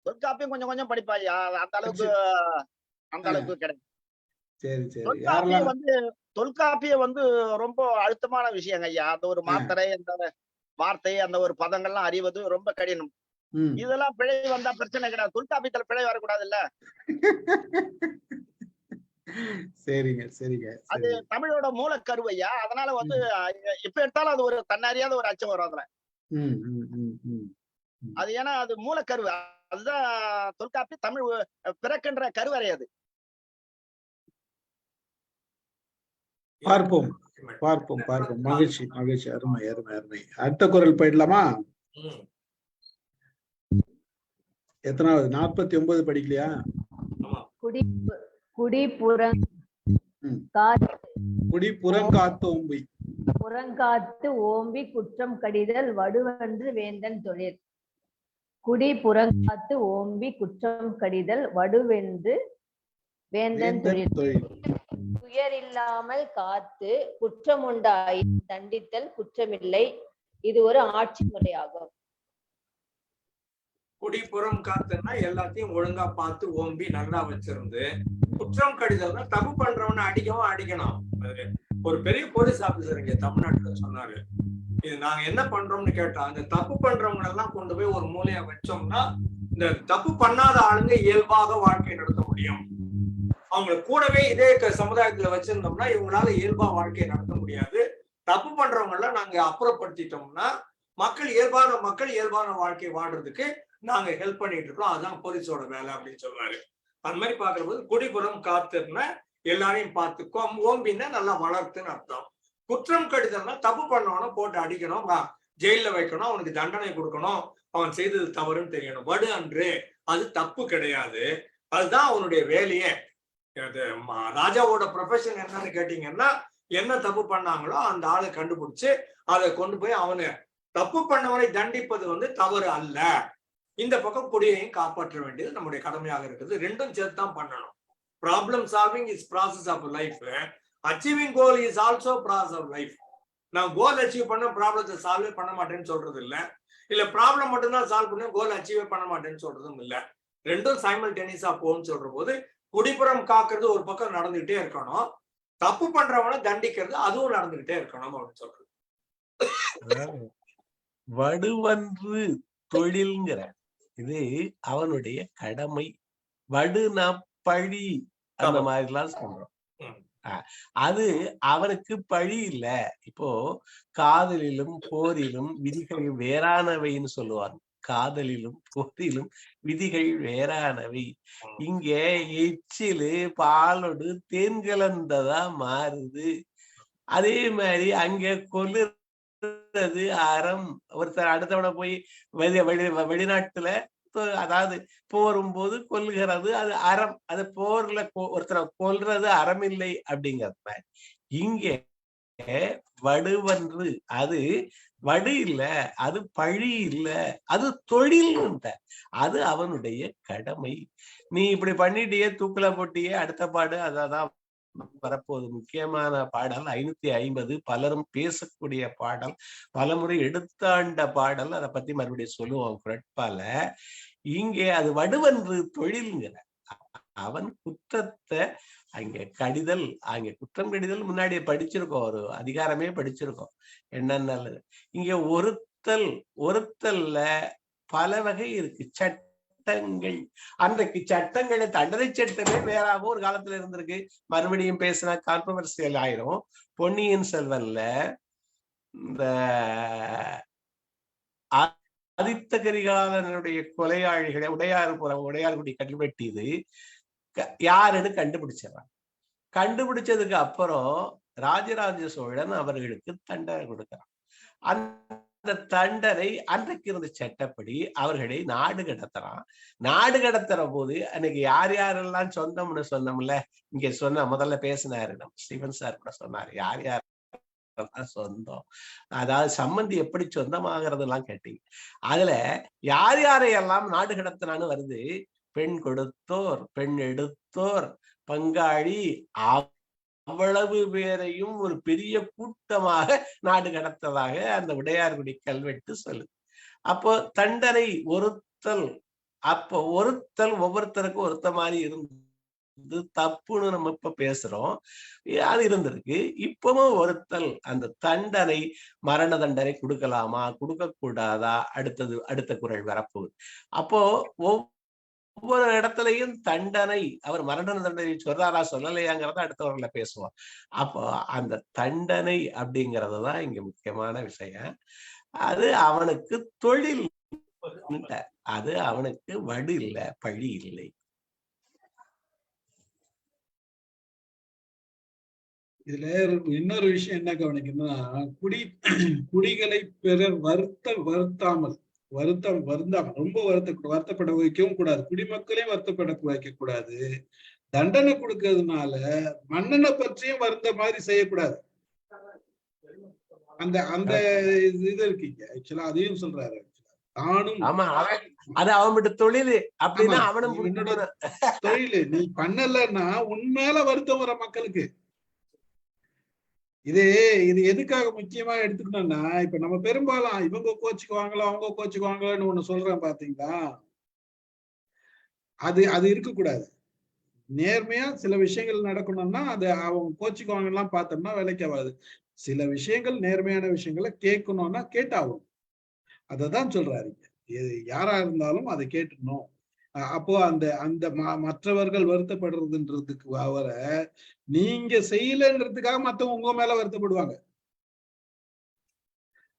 தொல்காப்பியம் கொஞ்சம் கொஞ்சம் படிப்பாயா, அந்த அளவுக்கு கிடையாது. சரி சரி. தொல்காப்பியம் வந்து ரொம்ப அழுத்தமான விஷயங்க ஐயா. அந்த ஒரு மாத்திரை, அந்த வார்த்தை, அந்த ஒரு பதங்கள்லாம் அறிவது ரொம்ப கடினம். இதெல்லாம் பிழை வந்தா பிரச்சனை கிடையாது. தொல்காப்பியத்துல பிழை வரக்கூடாது இல்ல. சரிங்க சரிங்க. அது தமிழோட மூலக்கருவையா, அதனால வந்து எப்ப எடுத்தாலும் அது ஒரு தன்னறியாத ஒரு அச்சம் வரும் அதுல. அது ஏன்னா அது மூலக்கருவு. அதுதான் தொல்காப்பி தமிழ் பிறக்கின்ற கருவறை. அது பார்ப்போம் பார்ப்போம் பார்ப்போம். மகிழ்ச்சி மகிழ்ச்சி. அருமை அருமை அருமை. அடுத்த குரல் போயிடலாமா? எத்தனாவது? 49 படிக்கலையா? புறங்காத்து ஓம்பி குற்றம் கடிதல் வடுவென்று வேந்தன் தொழில். குடி புறங்காத்து ஓம்பி குற்றம் கடிதல் வடுவென்று வேந்தன் தொழில். துயரில்லாமல் காத்து குற்றமுண்டாய் தண்டித்தல் குற்றமில்லை. இது ஒரு ஆட்சி முறையாகும். குடிப்புறம் காத்துன்னா எல்லாத்தையும் ஒழுங்கா பார்த்து ஓம்பி நல்லா வச்சிருந்து, குற்றம் கடிதல்னா தப்பு பண்றவன அடிக்கணும். ஒரு பெரிய போலீஸ் ஆபீசர் இங்க தமிழ்நாட்டுல சொன்னாரு, இது நாங்க என்ன பண்றோம்னு கேட்டா, அந்த தப்பு பண்றவங்க எல்லாம் கொண்டு போய் ஒரு மூலையா வச்சோம்னா இந்த தப்பு பண்ணாத ஆளுங்க இயல்பாக வாழ்க்கை நடத்த முடியும். அவங்க கூடவே இதே சமுதாயத்துல வச்சிருந்தோம்னா இவங்களால இயல்பா வாழ்க்கையை நடத்த முடியாது. தப்பு பண்றவங்க எல்லாம் நாங்க அப்புறப்படுத்திட்டோம்னா மக்கள் இயல்பான வாழ்க்கை வாழ்றதுக்கு நாங்க ஹெல்ப் பண்ணிட்டு இருக்கோம். அதுதான் போலீஸோட வேலை அப்படின்னு சொல்றாரு. அந்த மாதிரி பாக்குறபோது குடிபுறம் காத்துன்னா எல்லாரையும் பார்த்து, ஓம்பின்னா நல்லா வளர்த்துன்னு அர்த்தம். குற்றம் கடிதல்னா தப்பு பண்ணவன போட்டு அடிக்கணும், ஜெயில வைக்கணும், அவனுக்கு தண்டனை கொடுக்கணும், அவன் செய்தது தவறுன்னு தெரியணும். வடு அன்று அது தப்பு கிடையாது, அதுதான் அவனுடைய வேலையே. ராஜாவோட ப்ரொஃபஷன் என்னன்னு கேட்டீங்கன்னா, என்ன தப்பு பண்ணாங்களோ அந்த ஆளை கண்டுபிடிச்சு அதை கொண்டு போய் அவனு தப்பு பண்ணவனை தண்டிப்பது வந்து தவறு அல்ல. இந்த பக்கம் குடியையும் காப்பாற்ற வேண்டியது நம்முடைய கடமையாக இருக்குது. ரெண்டும் சேர்த்து தான் பண்ணணும். Problem solving is process of life. Achieving goal is also process of life. நான் கோல் அச்சீவ் பண்ண ப்ராப்ளத்தை சால்வே பண்ண மாட்டேன்னு சொல்றது இல்ல ப்ராப்ளம் மட்டும்தான் சால்வ் பண்ண கோல் அச்சீவே பண்ண மாட்டேன்னு சொல்றதும் இல்ல. ரெண்டும் சைமல்டேனியஸா போகும்னு சொல்ற போது குடிப்புறம் காக்குறது ஒரு பக்கம் நடந்துகிட்டே இருக்கணும், தப்பு பண்றவனை தண்டிக்கிறது அதுவும் நடந்துகிட்டே இருக்கணும் அப்படின்னு சொல்றது. வடுவன்று தொழில்ங்கிற இது அவனுடைய கடமை. வடுனா பழி அந்த மாதிரி எல்லாம் சொல்றோம். அது அவனுக்கு பழி இல்ல. இப்போ காதலிலும் போரிலும் விதிகள் வேறானவைன்னு சொல்லுவாங்க. காதலிலும் போரிலும் விதிகள் வேறானவை. இங்க எச்சிலு பாலோடு தேன் கலந்ததா மாறுது. அதே மாதிரி அங்க கொல்லுறது அறம். ஒருத்தர் அடுத்தவனை போய் வெளிநாட்டுல அதாவது போரும் போது கொல்லுகிறது அது அறம். அது போர்ல ஒருத்தரை கொல்றது அறம் இல்லை அப்படிங்கிறது. இங்க வடுவன்று அது வடு இல்ல, அது பழி இல்ல, அது தொழில். அது அவனுடைய கடமை. நீ இப்படி பண்ணிட்டியே, தூக்குல போட்டியே, அடுத்த பாடு அதான் வரப்போகுது. முக்கியமான பாடல் 550, பலரும் பேசக்கூடிய பாடல், பலமுறை எடுத்தாண்ட பாடல். அதை பத்தி மறுபடியும் சொல்லுவோம் குரட்பால. இங்கே அது வடுவன்று தொழில்ங்கிற அவன் குற்றத்தை அங்க கடிதல், அங்க குற்றம் கடிதல் முன்னாடியே படிச்சிருக்கோம், ஒரு அதிகாரமே படிச்சிருக்கோம் என்னன்னு. இங்க ஒருத்தல்ல பல வகை இருக்கு. சட்டங்கள், அன்றைக்கு சட்டங்களை தண்டனை சட்டமே வேறாகவும் ஒரு காலத்துல இருந்திருக்கு. மறுபடியும் பேசினா கான்ட்ரோவர்சியல் ஆயிரும். பொன்னியின் செல்வன்ல இந்த ஆதித்த கரிகாலனுடைய கொலையாளிகளை உடையார்குடி கல்வெட்டியது யாருன்னு கண்டுபிடிச்சிடறான். கண்டுபிடிச்சதுக்கு அப்புறம் ராஜராஜ சோழன் அவர்களுக்கு தண்டனை கொடுக்கிறான். அந்த தண்டனை அன்றைக்கு இருந்த சட்டப்படி அவர்களை நாடு கடத்துறான். நாடு கடத்துற போது அன்னைக்கு யார் யாரெல்லாம் சொந்தம்னு சொன்னோம்ல, இங்க சொன்ன முதல்ல பேசினாரு நம்ம ஸ்டீவன் சார் கூட சொன்னாரு, யார் யார் சொந்தம், அதாவது சம்பந்தி எப்படி சொந்தமாகிறது எல்லாம் கேட்டீங்க. அதுல யார் யாரையெல்லாம் நாடு கடத்தினான்னு வருது. பெண் கொடுத்தோர், பெண் எடுத்தோர், பங்காளி, அவ்வளவு பேரையும் ஒரு பெரிய கூட்டமாக நாடு கடத்ததாக அந்த உடையார்குடி கல்வெட்டு சொல்லுது. அப்போ தண்டனை ஒருத்தல், அப்போ ஒருத்தல் ஒவ்வொருத்தருக்கும் ஒருத்த மாதிரி இருந்து தப்புன்னு நம்ம இப்ப பேசுறோம், அது இருந்திருக்கு. இப்பவும் ஒருத்தல் அந்த தண்டனை, மரண தண்டனை கொடுக்கலாமா கொடுக்க கூடாதா, அடுத்த குறள் வரப்போகுது. அப்போ ஒவ்வொரு இடத்துலயும் தண்டனை, அவர் மரண தண்டனை சொல்றாரா சொல்லலையாங்கிறத அடுத்தவர்கள பேசுவோம். அப்போ அந்த தண்டனை அப்படிங்கறதுதான் இங்க முக்கியமான விஷயம். அது அவனுக்கு தொழில், அது அவனுக்கு வடு இல்ல, பழி இல்லை. இதுல இன்னொரு விஷயம் என்ன கவனிக்கணும்னா, குடிகளை பிறர் வருத்தாமல் ரொம்ப வருத்தப்பட வைக்கவும் கூடாது. குடிமக்களையும் வருத்தப்பட வைக்க கூடாது. தண்டனை கொடுக்கறதுனால மன்னனை பற்றியும் வருந்த மாதிரி செய்யக்கூடாது. அந்த இது இருக்கீங்க ஆக்சுவலா அதையும் சொல்றாரு. தானும் அது அவனோட தொழில் அப்படின்னா அவனும் தொழில். நீ பண்ணலன்னா உண்மையில வருத்தம் வர மக்களுக்கு. இது எதுக்காக முக்கியமா எடுத்துக்கணும்னா, இப்ப நம்ம பெரும்பாலும் இவங்க கோச்சுக்குவாங்களோ அவங்க கோச்சுக்குவாங்களோன்னு ஒண்ணு சொல்றேன் பாத்தீங்களா, அது இருக்கக்கூடாது. நேர்மையா சில விஷயங்கள் நடக்கணும்னா அது அவங்க கோச்சுக்குவாங்கலாம் பார்த்தோம்னா வேலைக்கு ஆகாது. சில விஷயங்கள் நேர்மையான விஷயங்களை கேட்கணும்னா கேட்டாகும். அததான் சொல்றாரு. யாரா இருந்தாலும் அதை கேட்டுக்கணும். அப்போ அந்த மற்றவர்கள் வருத்தப்படுறதுன்றதுக்கு அவரை நீங்க செய்யலன்றதுக்காக மத்தவங்க உங்க மேல வருத்தப்படுவாங்க.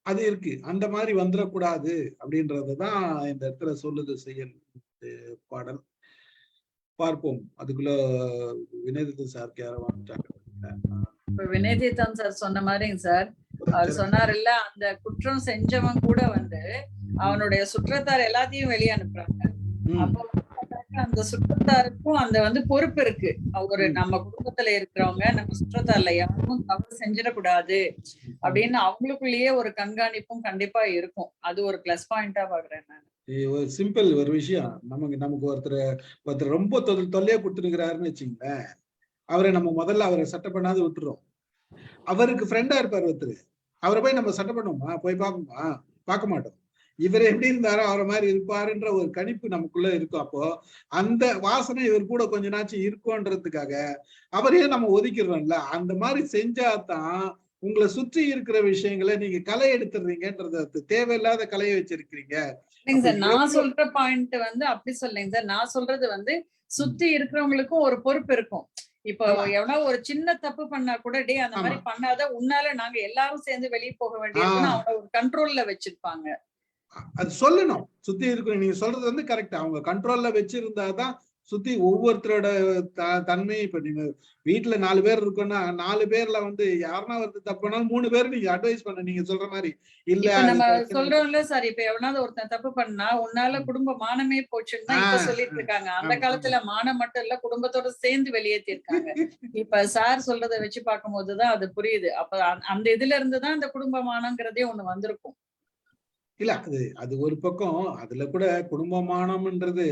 அது இருக்கு. அந்த மாதிரி வந்துடக்கூடாது அப்படின்றதுதான் இந்த இடத்துல சொல்லுது செயல் பாடல். பார்ப்போம். அதுக்குள்ள வினயதன் சார் இப்ப வினயதன் சார் சொன்ன மாதிரிங்க சார், அவர் சொன்னார்ல, அந்த குற்றம் செஞ்சவன் கூட அவனுடைய சுற்றத்தார் எல்லாத்தையும் வெளியே அனுப்புறாங்க. அப்போ அந்த சுற்றத்தாருக்கும் அந்த பொறுப்பு இருக்கு. ஒரு நம்ம குடும்பத்துல இருக்கிறவங்க நம்ம சுற்றத்தார்ல யாரும் தவறு செஞ்சிடக்கூடாது அப்படின்னு அவங்களுக்குள்ளேயே ஒரு கண்காணிப்பும் கண்டிப்பா இருக்கும். அது ஒரு பிளஸ் பாயிண்டா பாக்குறேன் நான். ஒரு சிம்பிள் ஒரு விஷயம். நமக்கு ஒருத்தர் ரொம்ப தொல்லையா கொடுத்துருக்கிறாருன்னு வச்சுங்களேன், அவரை நம்ம முதல்ல அவரை சட்டை பண்ணாது விட்டுறோம். அவருக்கு ஃப்ரெண்டா இருப்பார் ஒருத்தர், அவரை போய் நம்ம சட்டை பண்ணுவோமா? போய் பார்ப்போமா? பார்க்க மாட்டோம். இவர் எப்படி இருந்தாரோ அவரை மாதிரி இருப்பாருன்ற ஒரு கணிப்பு நமக்குள்ள இருக்கும். அப்போ அந்த வாசனை இவர் கூட கொஞ்ச நாச்சும் இருக்கும்ன்றதுக்காக அவரையே நம்ம ஒதுக்கிடுறோம்ல. அந்த மாதிரி செஞ்சாதான் உங்களை சுற்றி இருக்கிற விஷயங்களை நீங்க களை எடுத்துடுறீங்கன்றது, தேவையில்லாத கலையை வச்சிருக்கிறீங்க. நான் சொல்ற பாயிண்ட் வந்து அப்படி சொல்லுங்க சார். நான் சொல்றது வந்து சுத்தி இருக்கிறவங்களுக்கும் ஒரு பொறுப்பு இருக்கும். இப்போ எவனா ஒரு சின்ன தப்பு பண்ணா கூட டே அந்த மாதிரி பண்ணாத, உன்னால நாங்க எல்லாரும் சேர்ந்து வெளியே போக வேண்டியதுன்னு அவங்க ஒரு கண்ட்ரோல்ல வச்சிருப்பாங்க. அது சொல்லணும். சுத்தி இருக்கு, நீங்க சொல்றது வந்து கரெக்ட். அவங்க கண்ட்ரோல்ல வச்சிருந்தாதான் சுத்தி ஒவ்வொருத்தரோட தன்மை. இப்ப நீங்க வீட்டுல 4 பேர் இருக்குன்னா 4 பேர்ல வந்து யாருன்னா வந்து தப்புனாலும் 3 பேர் நீங்க அட்வைஸ் பண்ண, நீங்க சொல்ற மாதிரி இல்ல. நம்ம சொல்றோம்ல சார், இப்ப எவனாவது ஒருத்தன் தப்பு பண்ணா உன்னால குடும்ப மானமே போச்சுன்னு இப்ப சொல்லிட்டு இருக்காங்க. அந்த காலத்துல மானம் மட்டும் இல்ல, குடும்பத்தோட சேர்ந்து வெளியேற்றி இருக்காங்க. இப்ப சார் சொல்றதை வச்சு பார்க்கும் போதுதான் அது புரியுது. அப்ப அந்த இதுல இருந்துதான் இந்த குடும்ப மானங்கிறதே ஒண்ணு வந்திருக்கும். இல்ல அது ஒரு பக்கம். அதுல கூட குடும்பமானம்ன்றது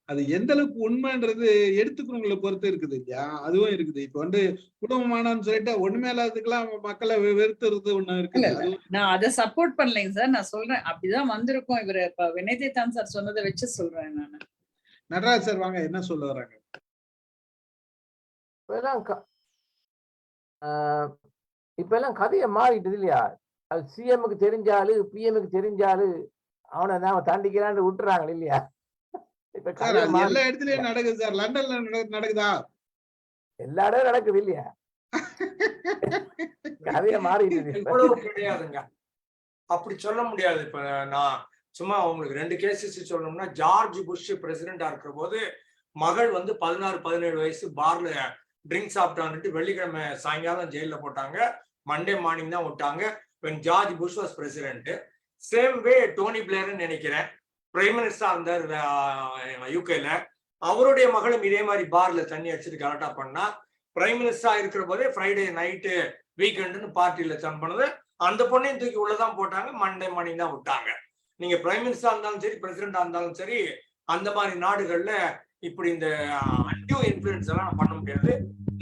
அது எந்த அளவுக்கு உண்மைன்றது எடுத்துக்கிறவங்களை பொறுத்து இருக்குது இல்லையா? அதுவும் இருக்குது. இப்ப வந்து குடும்பமானம்னு சொல்லிட்டு ஒண்ணுமே இல்லாததுக்கெல்லாம் மக்களை வெறுத்துறது ஒண்ணு இருக்குது. நான் அதை சப்போர்ட் பண்ணலைங்க சார், நான் சொல்றேன் அப்படிதான் வந்திருக்கும். இவரு இப்ப வினய் தேத்தான் சார் சொன்னதை வச்சு சொல்றேன் நான். நடராஜ் சார் வாங்க, என்ன சொல்ல வர்றாங்க? இப்ப எல்லாம் கதையை மாறிட்டுது இல்லையா? அது சிஎம்க்கு தெரிஞ்சாலு பிஎம்க்கு தெரிஞ்சாலு அவனை நாம தாண்டிக்கிறான்னு விட்டுறாங்க இல்லையா? இப்ப எல்லா இடத்துலயும் நடக்குது சார். லண்டன்ல நடக்குதா? எல்லா இடம் நடக்குது இல்லையா? கதையை மாறிட்டுது. கிடையாதுங்க, அப்படி சொல்ல முடியாது. இப்ப நான் சும்மா உங்களுக்கு 2 கேசஸ் சொல்லணும்னா, ஜார்ஜ் புஷ் பிரசிடென்டா இருக்கிற போது மகள் வந்து 16-17 வயசு பார்ல ட்ரிங்க் சாப்பிட்டான்ட்டு வெள்ளிக்கிழமை சாயங்காலம் ஜெயில போட்டாங்க. மண்டே மார்னிங் தான் விட்டாங்க. when George Bush was president. Same way Dhoni பிளேர்னு நினைக்கிறேன் பிரைம் மினிஸ்டரா இருந்தார் யூகேல. அவருடைய மகளும் இதே மாதிரி பார்ல தண்ணி அடிச்சுட்டு கரெக்டா பண்ணா. பிரைம் மினிஸ்டரா இருக்கிற போதே ஃப்ரைடே நைட்டு வீக்கெண்டுன்னு பார்ட்டியில சன் பண்ணது. அந்த பொண்ணையும் தூக்கி உள்ளதான் போட்டாங்க, மண்டே மார்னிங் தான் விட்டாங்க. நீங்க பிரைம் மினிஸ்டரா இருந்தாலும் சரி, பிரசிடென்டா இருந்தாலும் சரி, அந்த மாதிரி நாடுகள்ல இப்படி இந்த அன்டியூ இன்ஃபுளுன்ஸ் எல்லாம் பண்ண முடியாது.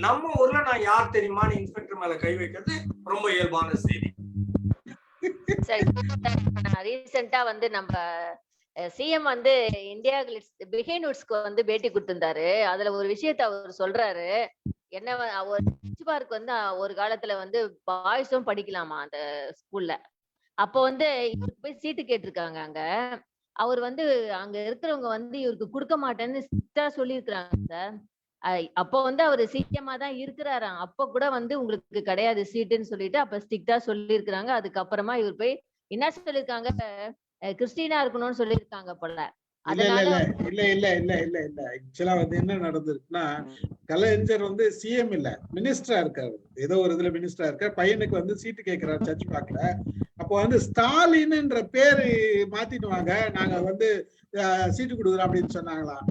நம்ம ஊர்ல நான் யார் தெரியுமான்னு இன்ஸ்பெக்டர் மேல கை வைக்கிறது ரொம்ப இயல்பான செய்தி. ரீசெண்டா வந்து நம்ம சிஎம் வந்து இந்தியா பிஹைண்ட் வுட்ஸ்க்கு வந்து பேட்டி கொடுத்திருந்தாரு. அதுல ஒரு விஷயத்த அவர் சொல்றாரு. என்ன, பார்க் வந்து ஒரு காலத்துல வந்து பாய்ஸும் படிக்கலாமா அந்த ஸ்கூல்ல. அப்ப வந்து இவருக்கு போய் சீட்டு கேட்டிருக்காங்க அங்க. அவர் வந்து அங்க இருக்கிறவங்க வந்து இவருக்கு கொடுக்க மாட்டேன்னு ஸ்ட்ரிக்டா சொல்லியிருக்கிறாங்க சார். அப்போ வந்து அவரு சீக்கியமா தான் இருக்கிறாராம். அப்ப கூட வந்து உங்களுக்கு கிடையாது சீட்டுன்னு சொல்லிட்டு அப்ப ஸ்ட்ரிக்டா சொல்லியிருக்கிறாங்க. அதுக்கப்புறமா இவர் போய் என்ன சொல்லியிருக்காங்க, கிறிஸ்டினா இருக்கணும்னு சொல்லியிருக்காங்க போல. இல்ல ஆக்சுவலா வந்து என்ன நடந்திருக்குன்னா, கலைஞர் வந்து சிஎம் இல்ல, மினிஸ்டரா இருக்காரு. ஏதோ ஒரு இதுல மினிஸ்டரா இருக்காரு. பையனுக்கு வந்து சீட்டு கேட்கிறாரு சர்ச் பார்க்கல. அப்போ வந்து ஸ்டாலின்ன்ற பேரு மாத்திடுவாங்க, நாங்க வந்து சீட்டு கொடுக்குறோம் அப்படின்னு சொன்னாங்களாம்.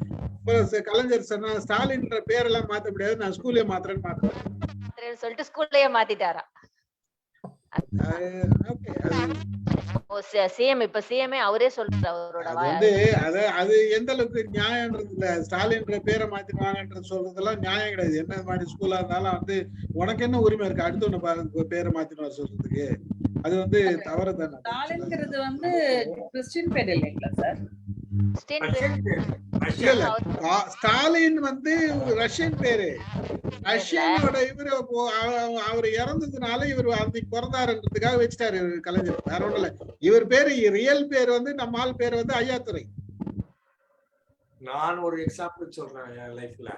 கலைஞர் சொன்னா ஸ்டாலின்ற பேரெல்லாம் மாத்த முடியாது, நான் ஸ்கூல்லே மாத்துறேன்னு சொல்லிட்டு ஸ்கூல்லயே மாத்திட்டாரா. சிஎம் இப்ப சிஎம்ஏ அவரே சொல்றாரு அவரோட அது எந்த அளவுக்கு நியாயம்ன்றது இல்ல. ஸ்டாலின்ற பேரை மாத்திடுவாங்கன்றது சொல்றதெல்லாம் நியாயம் கிடையாது. என்ன மாதிரி ஸ்கூலா இருந்தாலும் வந்து உனக்கு என்ன உரிமை இருக்கு அடுத்தவன பேரை மாத்திடுவா சொல்றதுக்கு? அது வந்து தவறு தானே. ஸ்டாலின்ங்கிறது வந்து கிறிஸ்டியன் பேர் இல்லைங்களா சார்? ஸ்டாலின் வந்து ரஷ்யன் பேரு. ரஷ்யனோட இவரு அவர் இறந்ததுனால இவர் அன்னைக்கு பிறந்தாருன்றதுக்காக வச்சுட்டாரு கலைஞர். வேற ஒண்ணும் இல்ல. இவர் பேரு ரியல் பேர் வந்து நம்ம ஆள் பேர் வந்து ஐயாத்துரை. நான் ஒரு எக்ஸாம்பிள் சொல்றேன். என் லைஃப்ல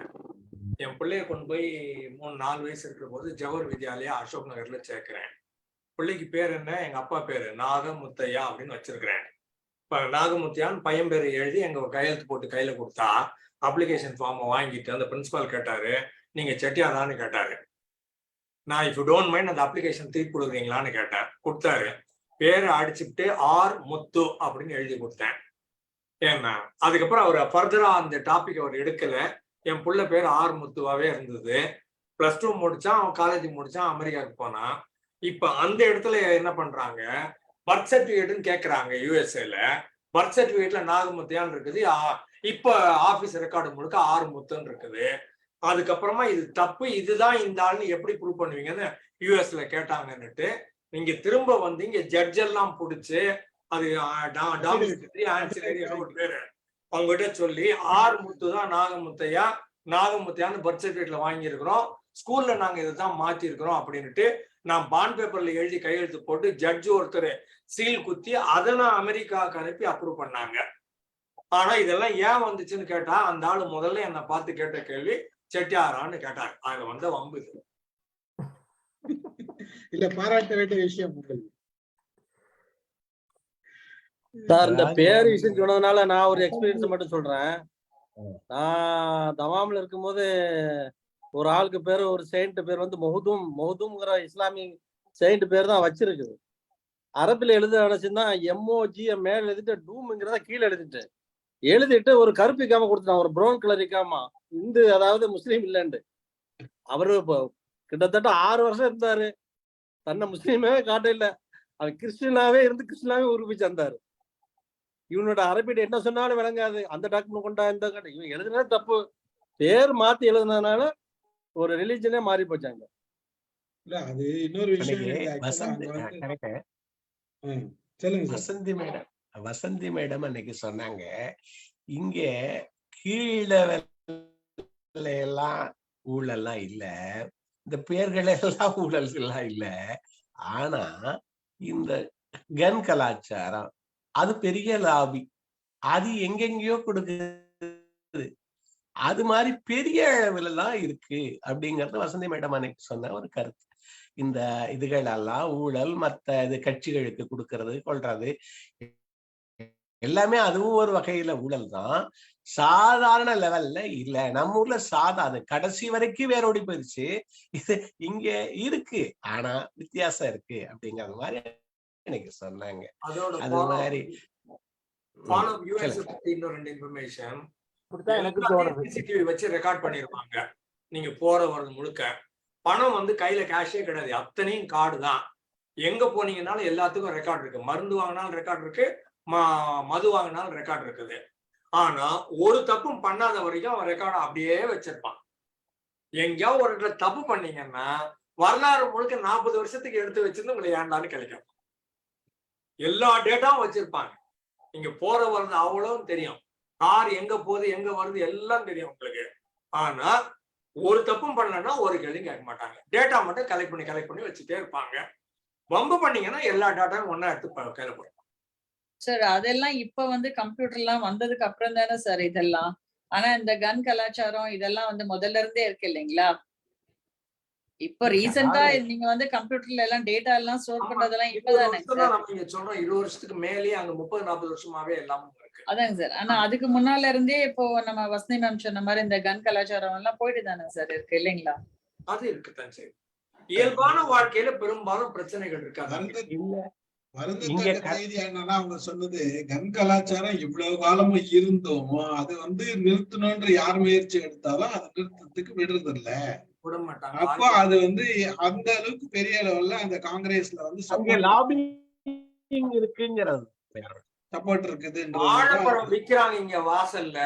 என் பிள்ளைய கொண்டு போய் 3-4 வயசு இருக்கிற போது ஜவஹர் வித்யாலயா அசோக் நகர்ல சேர்க்கிறேன். பிள்ளைக்கு பேர் என்ன? எங்க அப்பா பேரு நாகமுத்தையா அப்படின்னு வச்சிருக்கிறேன். இப்ப நாகமுத்தையான்னு பையன் பேரை எழுதி எங்க கையெழுத்து போட்டு கையில கொடுத்தா அப்ளிகேஷன் ஃபார்மை வாங்கிட்டு அந்த பிரின்சிபால் கேட்டாரு, நீங்க செட்டியாதான்னு கேட்டாரு. நான் இஃப் யூ டோன்ட் மைண்ட் அந்த அப்ளிகேஷன் திருப்பி கொடுக்குறீங்களான்னு கேட்டேன். கொடுத்தாரு. பேரை அடிச்சுட்டு ஆர் முத்து அப்படின்னு எழுதி கொடுத்தேன். ஏன்னா அதுக்கப்புறம் அவர் ஃபர்தரா அந்த டாபிக் அவர் எடுக்கல. என் புள்ள பேர் ஆர் முத்துவாவே இருந்தது. +2 முடிச்சான், அவன் காலேஜ் முடிச்சான், அமெரிக்காவுக்கு போனான். இப்ப அந்த இடத்துல என்ன பண்றாங்க, பர்த் சர்டிபிகேட்னு கேட்கறாங்க யூஎஸ்ஏல. பர்த் சர்டிபிகேட்ல நாகமுத்தையான் இருக்குது. இப்ப ஆபீஸ் ரெக்கார்டு முழுக்க ஆறுமுத்தன் இருக்குது. அதுக்கப்புறமா இது தப்பு, இதுதான் இந்த ஆள்னு எப்படி ப்ரூவ் பண்ணுவீங்கன்னு யூஎஸ்ல கேட்டாங்கன்னுட்டு நீங்க திரும்ப வந்து இங்க ஜட்ஜ் எல்லாம் பிடிச்சு அது பேரு அவங்ககிட்ட சொல்லி ஆறுமுத்து தான் நாகமுத்தையான்னு பர்த் சர்டிபிகேட்ல வாங்கியிருக்கிறோம், ஸ்கூல்ல நாங்க இதைதான் மாத்தி இருக்கிறோம் அப்படின்னுட்டு நான் பாண்ட் பேப்பர்ல எழுதி கையெழுத்து போட்டு ஜட்ஜு ஒருத்தர் சீல் குத்தி அதை நான் அமெரிக்காவுக்கு அனுப்பி அப்ரூவ் பண்ணாங்க. ஆனா இதெல்லாம் ஏன் வந்துச்சுன்னு கேட்டா அந்த ஆளு முதல்ல என்னை பார்த்து கேட்ட கேள்வி செட்டியாரான்னு கேட்டாங்க. அதுல வந்த வம்பு இல்ல பாராட்ட வேண்டிய விஷயம். சார் இந்த பேர் விஷயம் சொன்னதுனால நான் ஒரு எக்ஸ்பீரியன்ஸ் மட்டும் சொல்றேன். நான் தமாம்ல இருக்கும்போது ஒரு ஆளுக்கு பேர், ஒரு செயின்ட் பேர் வந்து மொஹதும்ங்கிற இஸ்லாமிக் செயின்ட் பேர் தான் வச்சிருக்குது. அரபில எழுத நினைச்சுன்னா MOG மேல எழுதிட்டு டூம்ங்கிறத கீழே எழுதிட்டு ஒரு கருப்பு இக்காம கொடுத்துட்டான், ஒரு ப்ரௌன் கலர் இக்காமா, இந்து அதாவது முஸ்லீம் இல்லைன்னு. அவரு இப்போ கிட்டத்தட்ட 6 வருஷம் இருந்தாரு, தன்னை முஸ்லீமே காட்ட இல்லை, அவன் கிறிஸ்டினாவே இருந்து கிறிஸ்டினாவே உருப்பிச்சு வந்தாரு. இவனோட அரபிட என்ன சொன்னாலும் விளங்காது, அந்த டாக்குமெண்ட் கொண்டா இந்த இவன் எழுதுனது தப்பு, பேர் மாத்தி எழுதுனதுனால ஒரு ரிலிஜனே மாறி போச்சாங்க. அது இன்னொரு விஷயம். வசந்தி மேடம் அன்னைக்கு சொன்னாங்க, இங்க கீழே எல்லாம் ஊழல்லாம் இல்ல, இந்த பேர்கள் எல்லாம் ஊழல்கள்லாம் இல்ல, ஆனா இந்த கன் கலாச்சாரம் அது பெரிய லாபி, அது எங்கெங்கயோ கொடுக்குது, அது மாதிரி பெரிய அளவுல எல்லாம் இருக்கு அப்படிங்கறது வசந்தி மேடம் அன்னைக்கு சொன்ன ஒரு கருத்து. இந்த இதுகள் எல்லாம் ஊழல், மத்த இது கட்சிகளுக்கு கொடுக்கறது கொள்றது எல்லாமே அதுவும் ஒரு வகையில ஊழல் தான், சாதாரண லெவல்ல இல்ல. நம்ம ஊர்ல அது கடைசி வரைக்கும் வேரோடி போயிடுச்சு, இது இங்க இருக்கு ஆனா வித்தியாசம் இருக்கு அப்படிங்கறது மாதிரி எனக்கு சொன்னாங்க. அது மாதிரி வச்சு ரெக்கார்ட் பண்ணிருப்பாங்க. நீங்க போற வரது முழுக்க பணம் வந்து கையில கேஷே கிடையாது, அத்தனையும் கார்டு தான். எங்க போனீங்கன்னாலும் எல்லாத்துக்கும் ரெக்கார்ட் இருக்கு, மருந்து வாங்கினாலும் ரெக்கார்ட் இருக்கு, மது வாங்கினாலும் ரெக்கார்ட் இருக்குது. ஆனா ஒரு தப்பும் பண்ணாத வரைக்கும் அவன் ரெக்கார்டை அப்படியே வச்சிருப்பான். எங்கேயாவது ஒரு இடத்துல தப்பு பண்ணீங்கன்னா வரலாறு முழுக்க 40 வருஷத்துக்கு எடுத்து வச்சிருந்து உங்களை ஏண்டான்னு கிடைக்கும். எல்லா டேட்டாவும் வச்சிருப்பாங்க, நீங்க போற வருது அவ்வளவும் தெரியும், கார் எங்க போகுது எங்க வருது எல்லாம் தெரியும் உங்களுக்கு. ஆனா ஒரு தப்பும் பண்ணலன்னா ஒரு கேள்வியும் கேட்க மாட்டாங்க, டேட்டா மட்டும் கலெக்ட் பண்ணி வச்சுட்டே இருப்பாங்க. வம்பு பண்ணீங்கன்னா எல்லா டேட்டாவும் ஒன்னா எடுத்து கையில போடுவாங்க. சார் அதெல்லாம் இப்ப வந்து கம்ப்யூட்டர் எல்லாம் வந்ததுக்கு அப்புறம் தானே சார் இதெல்லாம். ஆனா இந்த கன் கலாச்சாரம் இதெல்லாம் வந்து முதல்ல இருந்தே இருக்கு இல்லைங்களா? இப்ப ரீசெண்டா நீங்க வந்து கம்ப்யூட்டர்ல எல்லாம் டேட்டா எல்லாம் ஸ்டோர் பண்றதெல்லாம் இப்பதானே நீங்க சொல்றோம். 20 வருஷத்துக்கு மேலேயே அங்க 30-40 வருஷமாவே எல்லாமே இருக்கு. அதாங்க சார். ஆனா அதுக்கு முன்னால இருந்தே இப்போ நம்ம வசந்தி மேம் சொன்ன மாதிரி இந்த கன் கலாச்சாரம் எல்லாம் போயிட்டு தானே சார் இருக்கு இல்லைங்களா? அது இருக்குதான் சரி. இயல்பான வாழ்க்கையில பெரும்பாலும் பிரச்சனைகள் இருக்காது. வருந்தத்தக்க செய்தி என்னன்னா அவங்க சொன்னது, கன் கலாச்சாரம் இவ்வளவு காலமும் இருந்தோம், அது வந்து நிறுத்தணும்ன்ற யார் முயற்சி எடுத்தாலும் அது நிறுத்தத்துக்கு விடுறது இல்ல. அப்போ அது வந்து அந்த அளவுக்கு பெரிய லெவல்ல அந்த காங்கிரஸ்ல வந்து சப்போர்ட் இருக்குது. வாழைப்பழம் விக்கிறாங்க இங்க வாசல்ல,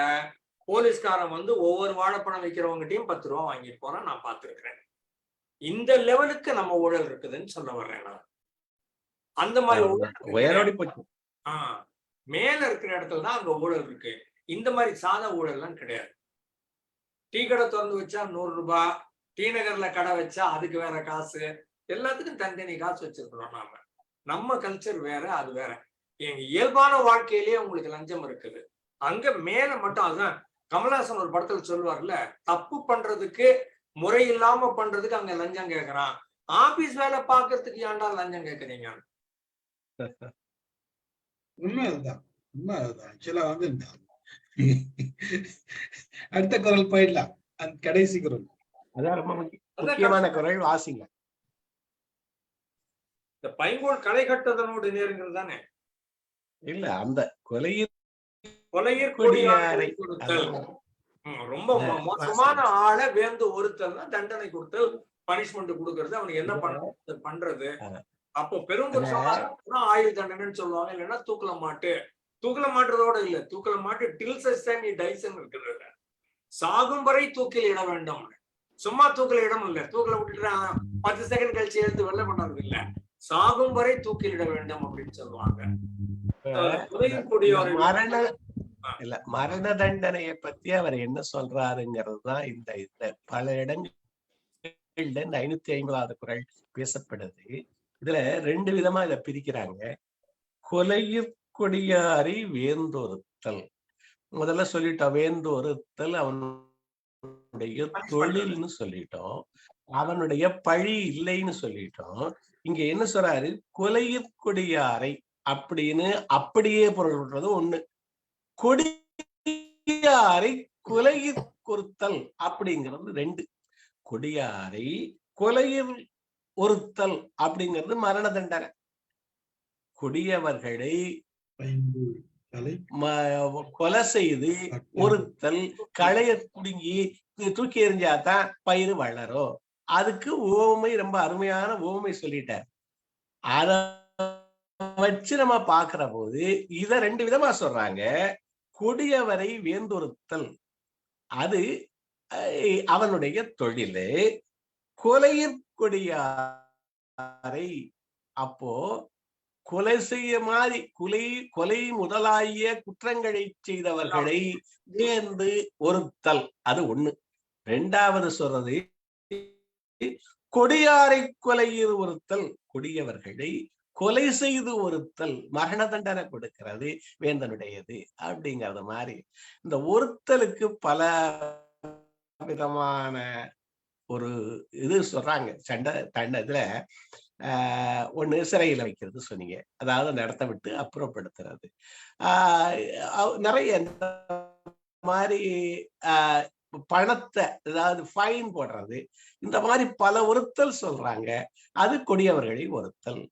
போலீஸ்காரன் வந்து ஒவ்வொரு வாழைப்பழம் விக்கிறவங்ககிட்டயும் 10 ரூபா வாங்கிட்டு போறான், நான் பாத்துருக்கிறேன். இந்த லெவலுக்கு நம்ம ஊழல் இருக்குதுன்னு சொல்ல வர்றேன் நான். அந்த மாதிரி உயரோடி போச்சு. மேல இருக்கிற இடத்துல தான் அங்க ஊழல் இருக்கு, இந்த மாதிரி சாதா ஊழல்லாம் கிடையாது. டீ கடை திறந்து வச்சா 100 ரூபாய், டி நகர்ல கடை வச்சா அதுக்கு வேற காசு, எல்லாத்துக்கும் தனித்தனி காசு வச்சிருக்கிறோம் நாம. நம்ம கல்ச்சர் வேற, அது வேற. எங்க இயல்பான வாழ்க்கையிலேயே உங்களுக்கு லஞ்சம் இருக்குது, அங்க மேல மட்டும். அதுதான் கமலஹாசன் ஒரு படத்துல சொல்லுவார்ல, தப்பு பண்றதுக்கு முறை இல்லாம பண்றதுக்கு அங்க லஞ்சம் கேட்கறான், ஆபீஸ் வேலை பாக்குறதுக்கு ஏன்டா லஞ்சம் கேட்கறீங்க? உண்மைதான். ஆக்சுவலா வந்து அடுத்த குரல் போயிடலாம், அந்த கடைசி குரல். அதான் ரொம்ப முக்கியமான குரல், வாசிங்க. இந்த பைங்கோல் களை கட்டதனோடு நேருங்கிறது தானே? இல்ல, அந்த கொலையில் ரொம்ப மோசமான ஆளை வேந்து ஒருத்தல் தான் தண்டனை கொடுத்தல், பனிஷ்மெண்ட் கொடுக்கறது, அவனுக்கு என்ன பண்றது. அப்போ பெருங்குற்றம் ஆயுள் தண்டனைன்னு சொல்லுவாங்க, இல்லைன்னா தூக்கல மாட்டு தூக்கில மாட்டுறதோட இல்ல, தூக்கில மாட்டு டில் சச் டைம் ஹி டைஸ் இருக்கிறது. சாகும் வரை தூக்கில் இட வேண்டும். சும்மா தூக்கில இடம் இல்ல, தூக்கில விட்டுட்டு 10 செகண்ட் கழிச்சு எடுத்து வெள்ள பண்ணது இல்ல, சாகும் வரை தூக்கில் இட வேண்டும் அப்படின்னு சொல்லுவாங்க. மரண தண்டனையை பத்தி அவர் என்ன சொல்றாருங்கிறது தான் இந்த பல இடங்கள்ல இந்த 550வது குறள் பேசப்படுது. இதுல 2 விதமா இதை பிரிக்கிறாங்க. கொலையிற்கொடியாரை வேந்தொருத்தல், முதல்ல சொல்லிட்டோம், வேந்தொருத்தல் அவனுடைய தொழில்னு சொல்லிட்டோம், அவனுடைய பழி இல்லைன்னு சொல்லிட்டோம். இங்க என்ன சொல்றாரு, கொலையிற்கொடியாரை அப்படின்னு அப்படியே பொருள் விடுறது ஒண்ணு, கொடியாரை கொலையில் பொறுத்தல் அப்படிங்கிறது 2. கொடியாரை கொலையில் ஒருத்தல் அப்படிங்கிறது மரண தண்டனை. கொடியவர்களை கொலை செய்து ஒருத்தல், களைய குடுங்கி தூக்கி எறிஞ்சாதான் பயிர் வளரும். அதுக்கு ஓமை, ரொம்ப அருமையான ஓமை சொல்லிட்டார். அத வச்சு நம்ம பாக்குற போது இத 2 விதமா சொல்றாங்க. கொடியவரை வேந்தொருத்தல் அது அவனுடைய தொழில், கொலையிற்கொடியாரை அப்போ கொலை செய்ய மாதிரி கொலை முதலாகிய குற்றங்களை செய்தவர்களை வேந்து ஒருத்தல், அது ஒண்ணு. 2வது சொல்றது கொடியாரை கொலையில் ஒருத்தல், கொடியவர்களை கொலை செய்து ஒருத்தல், மரண தண்டனை கொடுக்கிறது வேந்தனுடையது அப்படிங்கறது மாதிரி. இந்த ஒருத்தலுக்கு பல விதமான ஒரு இது சொல்றாங்க. இதுல ஒண்ணு சிறையில வைக்கிறது சொன்னீங்க, அதாவது அந்த இடத்த விட்டு அப்புறப்படுத்துறது, நிறைய மாதிரி பணத்தை அதாவது ஃபைன் போடுறது, இந்த மாதிரி பல ஒருத்தல் சொல்றாங்க. அது கொடியவர்களை ஒருத்தல்,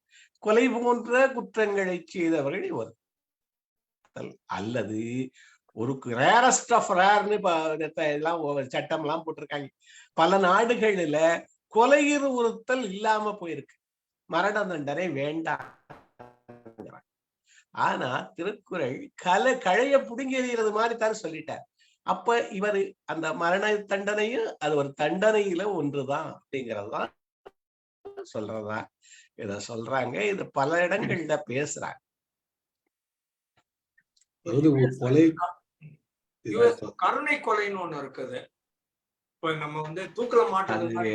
கொலை போன்ற குற்றங்களை செய்தவர்களை ஒருத்தல், அல்லது ஒரு ரேரஸ்ட் ஆஃப் ரேர்னு எல்லாம் சட்டம் எல்லாம் போட்டிருக்காங்க. பல நாடுகளில கொலையிறு ஒருத்தல் இல்லாம போயிருக்கு, மரண தண்டனை வேண்டாம். ஆனா திருக்குறள் கழைய புடுங்கி எறிகிறது மாதிரி தான் சொல்லிட்டார். அப்ப இவர் அந்த மரண தண்டனையும் அது ஒரு தண்டனையில ஒன்றுதான் அப்படிங்கறதுதான் சொல்றதா இத சொல்றாங்க. இது பல இடங்கள்ல பேசுறாங்க. கருணை கொலைன்னு ஒண்ணு இருக்குது. இப்ப நம்ம தூக்கில மாட்டுறது,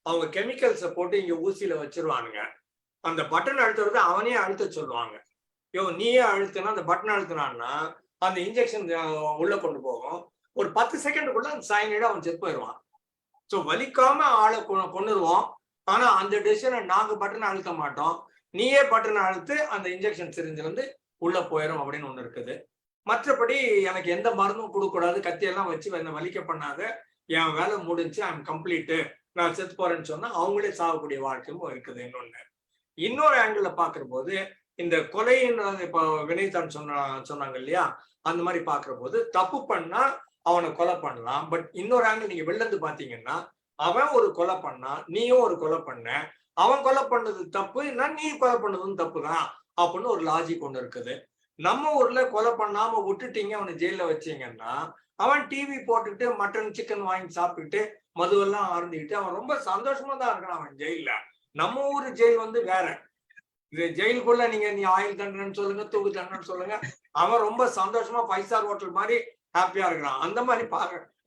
அவங்க கெமிக்கல்ஸ போட்டு இங்க ஊசியில வச்சிருவானுங்க. அந்த பட்டன் அழுத்துறது அவனே அழுத்த சொல்லுவாங்க. நீயே அழுத்தினா அந்த பட்டன் அழுத்தினான்னா அந்த இன்ஜெக்ஷன் உள்ள கொண்டு போகும். ஒரு 10 செகண்டுக்குள்ள அந்த சைனைடு அவன் செத்து போயிடுவான். ஸோ வலிக்காம ஆளை கொண்டுருவோம். ஆனா அந்த டெசிஷனை நாங்க பட்டனை அழுத்த மாட்டோம், நீயே பட்டனை அழுத்து அந்த இன்ஜெக்ஷன் சிரிஞ்சிலிருந்து உள்ள போயிடும் அப்படின்னு ஒண்ணு இருக்குது. மற்றபடி எனக்கு எந்த மருந்தும் கொடுக்கக்கூடாது, கத்தியெல்லாம் வச்சு என்ன வலிக்க பண்ணாத, என் வேலை முடிஞ்சு ஐம் கம்ப்ளீட்டு, நான் செத்து போறேன்னு சொன்னா அவங்களே சாகக்கூடிய வாழ்க்கையும் இருக்குது. இன்னொரு ஆங்கிள் பாக்குற போது இந்த கொலைன்னு இப்ப வினைத்தான் சொன்னாங்க இல்லையா, அந்த மாதிரி பாக்குற போது தப்பு பண்ணா அவனை கொலை பண்ணலாம். பட் இன்னொரு ஆங்கிள் நீங்க வெளில இருந்து பாத்தீங்கன்னா, அவன் ஒரு கொலை பண்ணா, நீயும் ஒரு கொலை பண்ண, அவன் கொலை பண்ணது தப்பு, நீ கொலை பண்ணதும் தப்பு தான் அப்படின்னு ஒரு லாஜிக் ஒண்ணு இருக்குது. நம்ம ஊர்ல கொலை பண்ணாம விட்டுட்டீங்க, அவனை ஜெயில வச்சீங்கன்னா அவன் டிவி போட்டுக்கிட்டு மட்டன் சிக்கன் வாங்கி சாப்பிட்டுட்டு மதுவெல்லாம் ஆரம்பிக்கிட்டு அவன் ரொம்ப சந்தோஷமா தான் இருக்கான் அவன் ஜெயில. நம்ம ஊர் ஜெயில் வேற. இது ஜெயிலுக்குள்ள நீ ஆயுள் தண்டனைன்னு சொல்லுங்க, தூக்கு தண்டனைன்னு சொல்லுங்க, அவன் ரொம்ப சந்தோஷமா 5 ஸ்டார் ஹோட்டல் மாதிரி ஹாப்பியா இருக்கிறான். அந்த மாதிரி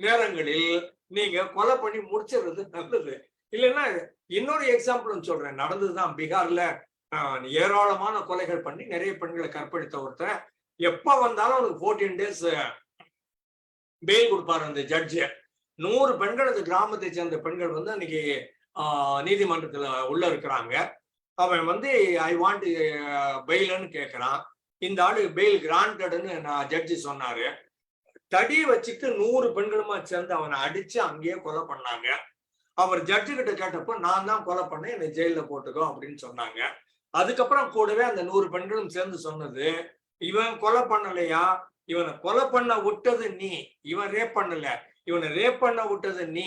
நேரங்களில் நீங்க கொலை பண்ணி முடிச்சிடுறது நல்லது. இல்லைன்னா இன்னொரு எக்ஸாம்பிள் சொல்றேன், நடந்ததுதான். பீகார்ல ஏராளமான கொலைகள் பண்ணி நிறைய பெண்களை கற்பழித்த ஒருத்தன் எப்ப வந்தாலும் அவனுக்கு 14 days பெயில் கொடுப்பாரு அந்த ஜட்ஜு. 100 பெண்கள், அந்த கிராமத்தை சேர்ந்த பெண்கள் அன்னைக்கு நீதிமன்றத்துல உள்ள இருக்கிறாங்க. அவன் ஐ வாண்ட் பெயில்னு கேட்கிறான். இந்த ஆளு பெயில் கிராண்டட்னு நான் ஜட்ஜி சொன்னாரு. தடி வச்சுட்டு 100 பெண்களுமா சேர்ந்து அவனை அடிச்சு அங்கேயே கொலை பண்ணாங்க. அவர் ஜட்ஜு கிட்ட கேட்டப்போ, நான் தான் கொலை பண்ணேன், என்னை ஜெயில போட்டுக்கோ அப்படின்னு சொன்னாங்க. அதுக்கப்புறம் கூடவே அந்த 100 பெண்களும் சேர்ந்து சொன்னது, இவன் கொலை பண்ணலையா, இவனை கொலை பண்ண விட்டது நீ, இவன் ரேப் பண்ணல, இவனை ரேப் பண்ண விட்டது நீ,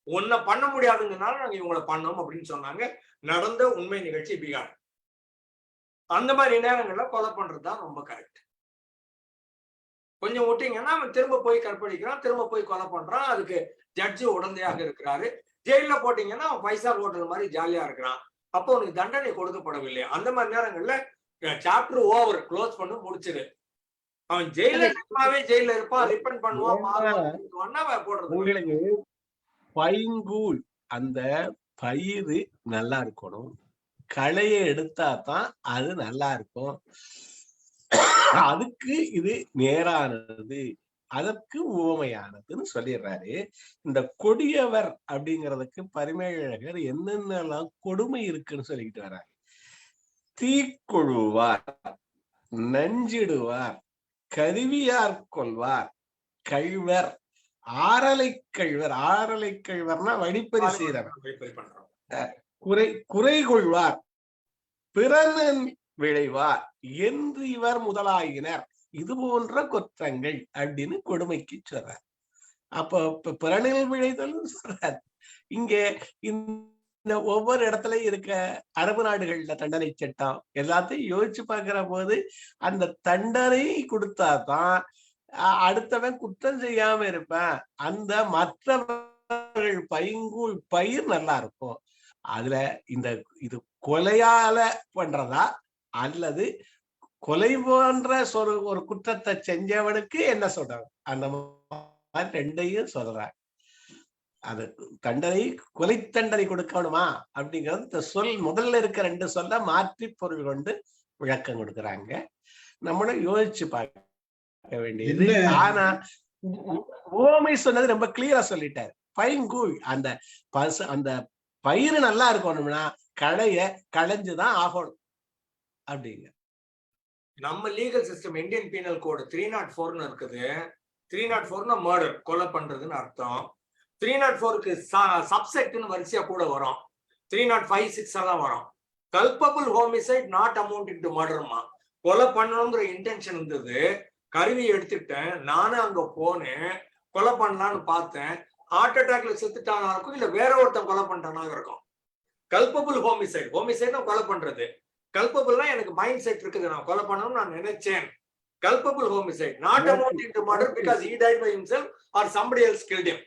உன்னை பண்ண முடியாதுங்கனால நாங்க இவங்களை பண்ணோம் அப்படின்னு சொன்னாங்க. நடந்த உண்மை நிகழ்ச்சி பீகார். அந்த மாதிரி நேரங்கள்ல கொலை பண்றதுதான் ரொம்ப கரெக்ட். கொஞ்சம் விட்டீங்கன்னா அவன் திரும்ப போய் கற்பழிக்கிறான், திரும்ப போய் கொலை பண்றான். அதுக்கு ஜட்ஜு உடந்தையாக இருக்கிறாரு. ஜெயில போட்டீங்கன்னா அவன் 5 ஸ்டார் ஹோட்டல் மாதிரி ஜாலியா இருக்கிறான். அப்போ உனக்கு தண்டனை கொடுக்கப்படவில்லை. அந்த மாதிரி நேரங்கள்ல சாப்டர் ஓவர், க்ளோஸ் பண்ணி முடிச்சிரு. அவன் ஜெயில இருப்பான், ரிப்பன் பண்ணுவான், போடுறது. உங்களுக்கு பைங்கூழ் அந்த பயிறு நல்லா இருக்கணும், களையை எடுத்தா தான் அது நல்லா இருக்கும். அதுக்கு இது நேரானது, அதற்கு உவமையானதுன்னு சொல்லிடுறாரு. இந்த கொடியவர் அப்படிங்கிறதுக்கு பரிமேழகர் என்னென்னலாம் கொடுமை இருக்குன்னு சொல்லிக்கிட்டு வர்றாரு. தீக்கொழுவார், நஞ்சிடுவார், கருவியார் கொள்வார், கழ்வர், ஆரலை கழ்வர். ஆரலை கழ்வர்னா வழிப்பறி செய்யறவர். குறை கொள்வார், பிறனன் விளைவார் என்று இவர் முதலாயினர். இது போன்ற குற்றங்கள் அப்படின்னு கொடுமைக்கு சொல்றார். அப்ப பிறனில் விளைதல் சொல்றார். இங்க இந்த ஒவ்வொரு இடத்துலயும் இருக்க அரபு நாடுகள்ல தண்டனை சட்டம் எல்லாத்தையும் யோசிச்சு பார்க்கிற போது அந்த தண்டனை கொடுத்தாதான் அடுத்தவன் குற்றம் செய்யாம இருப்பேன். அந்த மற்றவர்கள் பைங்கூழ் பயிர் நல்லா இருக்கும். அதுல இது கொலையால பண்றதா அல்லது கொலை போன்ற ஒரு குற்றத்தை செஞ்சவனுக்கு என்ன சொல்றாங்க, அந்த மாதிரி ரெண்டையும் சொல்றாங்க. அது தண்டனை, கொலை தண்டனை கொடுக்கணுமா அப்படிங்கிறது இந்த சொல் முதல்ல இருக்க 2 சொல்ல மாற்றி பொருள் கொண்டு விளக்கம் கொடுக்குறாங்க. நம்மளும் யோசிச்சு பார்க்க வேண்டியது. ஆனா ஓமை சொன்னது ரொம்ப கிளியரா சொல்லிட்டாரு. பைங்கூழ் அந்த பயிறு நல்லா இருக்கணும்னா களைஞ்சுதான் ஆகணும் அப்படிங்க. நம்ம லீகல் சிஸ்டம் இந்தியன் பீனல் கோடு 304 இருக்குது. 304 மர்டர், கொலை பண்றதுன்னு அர்த்தம். 304க்கு சப்செக்ட்னு வரிசையா கூட வரும். 305, 6 எல்லாம் வரும். Culpable homicide not amounting to மர்டர்மா. கொலை பண்ணணுங்கிற இன்டென்ஷன் இருந்தது, கருவி எடுத்துட்டேன், நானும் அங்க போனேன், கொலை பண்ணலான்னு பார்த்தேன், ஹார்ட் அட்டாக்ல செத்துட்டானா இருக்கும், இல்ல வேற ஒருத்தன் கொலை பண்ணிட்டானா இருக்கும். கல்பபிள் ஹோமிசைட், ஹோமிசைட் கொலை பண்றது. கல்பபிள்னா எனக்கு மைண்ட் செட் இருக்குது, நான் கொலை பண்ணணும்னு நான் நினைச்சேன். Culpable homicide not amounting to murder because he died by himself or somebody else killed him.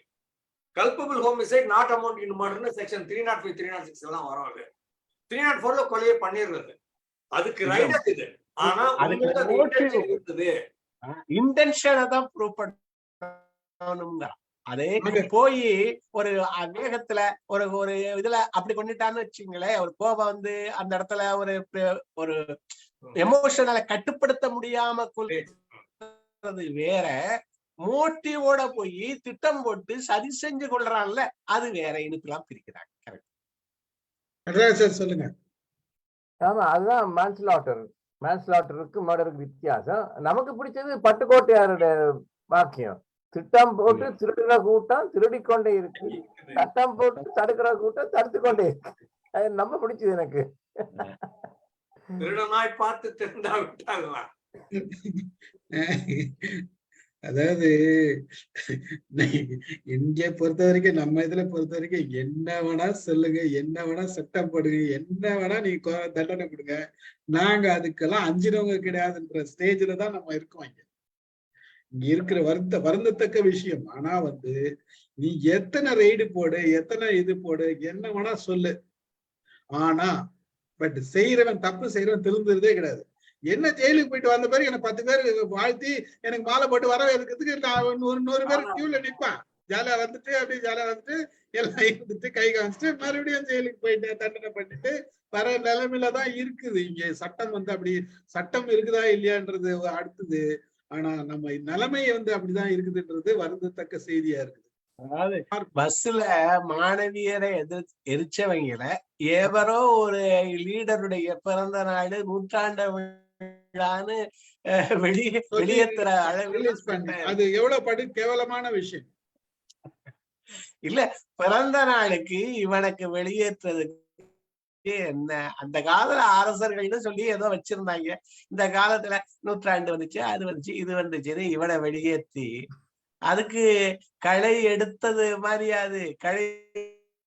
Culpable homicide not amounting to மர்டர்னு செக்ஷன் 305, 306 எல்லாம் வரும். அது 304ல கொலையை பண்ணிடுறது, அதுக்கு ரைட் இது. ஆனா இருக்குது இன்டென்ஷனை தான் ப்ரூவ் பண்ணணும்ங்க. அதே போய் ஒரு வேகத்துல ஒரு இதுல அப்படி கொண்டுட்டான்னு வச்சுங்களேன், ஒரு கோபம் வந்து அந்த இடத்துல ஒரு எமோஷனலை கட்டுப்படுத்த முடியாம கொள்றது வேற, மோட்டிவோட போய் திட்டம் போட்டு சதி செஞ்சு கொள்றான்ல அது வேற. இனிப்புலாம் பிரிக்கிறாங்க. கரெக்ட் சொல்லுங்க. ஆமா, அதுதான் மேன்ஸ்லாட்டருக்கு மர்டருக்கு வித்தியாசம். நமக்கு பிடிச்சது பட்டுக்கோட்டையாருடைய வாக்கியம், திட்டம் போட்டு திருடுற கூட்டம் திருடிக்கொண்டே இருக்கு, சட்டம் போட்டு தடுக்கிற கூட்டம் தடுத்து கொண்டே இருக்கு. அது நம்ம பிடிச்சது எனக்கு. பார்த்து தெரிந்தா விட்டாங்களா? அதாவது இந்திய பொறுத்த வரைக்கும், நம்ம இதுல பொறுத்த வரைக்கும் என்ன வேணா சொல்லுங்க, என்ன வேணா சட்டம் போடுங்க, என்ன வேணா நீங்க தண்டனை கொடுங்க, நாங்க அதுக்கெல்லாம் அஞ்சினவங்க கிடையாதுன்ற ஸ்டேஜ்ல தான் நம்ம இருக்கோம். இங்க இருக்கிற வருந்தத்தக்க விஷயம். ஆனா நீ எத்தனை ரெய்டு போடு, எத்தனை இது போடு, என்ன வேணா சொல்லு, ஆனா பட் செய்யறவன், தப்பு செய்யறவன் திருந்துறதே கிடையாது. என்ன ஜெயிலுக்கு போயிட்டு வந்த பிறகு எனக்கு 10 பேர் வாழ்த்தி எனக்கு மாலை போட்டு வரவேற்கிறதுக்கு நான் 100 பேர் கியூல நிற்பான். ஜாலியா வந்துட்டு அப்படியே ஜாலியா வந்துட்டு எல்லாம் இருந்துட்டு கை காமிச்சிட்டு மறுபடியும் ஜெயிலுக்கு போயிட்டு தண்டனை பண்ணிட்டு வர நிலைமையில தான் இருக்குது. இங்க சட்டம் அப்படி சட்டம் இருக்குதா இல்லையான்றது அடுத்தது. ஆனா நம்ம நிலைமை அப்படிதான் இருக்குதுன்றது வருந்தத்தக்க செய்தியா இருக்குது. அதாவது பஸ்ல மாணவியரை எரிச்சவங்களை எவரோ ஒரு லீடருடைய பிறந்த நாடு, நூற்றாண்டு விழான்னு வெளியேற்றுற அளவில் அது எவ்வளவு கேவலமான விஷயம் இல்ல. பிறந்த நாளுக்கு இவனுக்கு வெளியேற்றுறதுக்கு என்ன, அந்த காலத்துல அரசர்கள்னு சொல்லி ஏதோ வச்சிருந்தாங்க. இந்த காலத்துல நூற்றாண்டு வந்துச்சு, அது வந்துச்சு, இது வந்துச்சுன்னு இவனை வெளியேற்றி அதுக்கு களை எடுத்தது மாதிரியாது, களை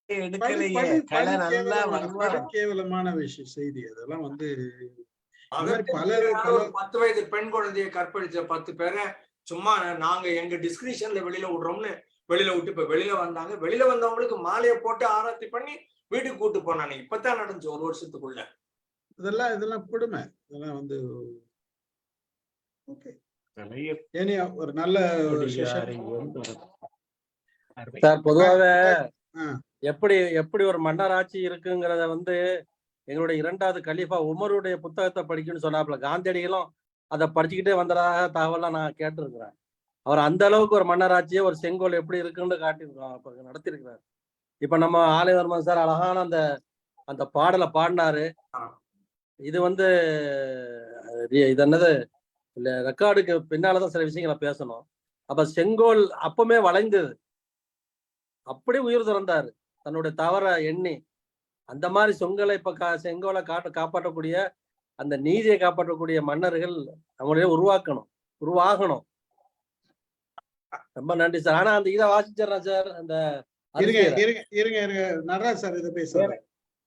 எடுக்கலையே, களை நல்லா கேவலமான விஷயம் செய்தி. அதெல்லாம் 10 வயது பெண் குழந்தையை கற்பழிச்ச 10 பேரை சும்மா நாங்க எங்க டிஸ்கிரிப்ஷன்ல வெளியில விடுறோம்னு வெளியில விட்டு இப்ப வெளியில வந்தாங்க. வெளியில வந்தவங்களுக்கு மாலையை போட்டு ஆராய்ச்சி பண்ணி வீட்டுக்கு கூட்டு போனாங்க. இப்பதான் நடந்துச்சு 1 வருஷத்துக்குள்ள. இதெல்லாம் கொடுமை. இதெல்லாம் வந்து ஓகே. ஒரு நல்ல சார் பொதுவாகவே எப்படி ஒரு மன்னராட்சி இருக்குங்கிறத வந்து எங்களுடைய 2வது கலீஃபா உமருடைய புத்தகத்தை படிக்கணும்னு சொன்னாப்புல. காந்தியடிகளும் அதை படிச்சுக்கிட்டே வந்ததாக தகவலாம் நான் கேட்டிருக்கிறேன். அவர் அந்த அளவுக்கு ஒரு மன்னராட்சியை ஒரு செங்கோல் எப்படி இருக்குன்னு காட்டியிருக்கோம், நடத்திருக்கிறார். இப்ப நம்ம ஆலைவர்மன் சார் அழகான அந்த பாடலை பாடினாரு. இது வந்து இது என்னது ரெக்கார்டுக்கு பின்னாலதான் சில விஷயங்களை பேசணும். அப்ப செங்கோல் அப்பமே வளைந்தது, அப்படி உயிர் துறந்தாரு தன்னுடைய தவற எண்ணி. அந்த மாதிரி செங்கோலை காப்பாற்றக்கூடிய அந்த நீதியை காப்பாற்றக்கூடிய மன்னர்கள் அவங்களே உருவாகணும். ரொம்ப நன்றி சார். ஆனா அந்த இதை வாசிச்சிடறேன் சார். அந்த இருங்க நடராஜ் சார் இதை பேசுறாங்க.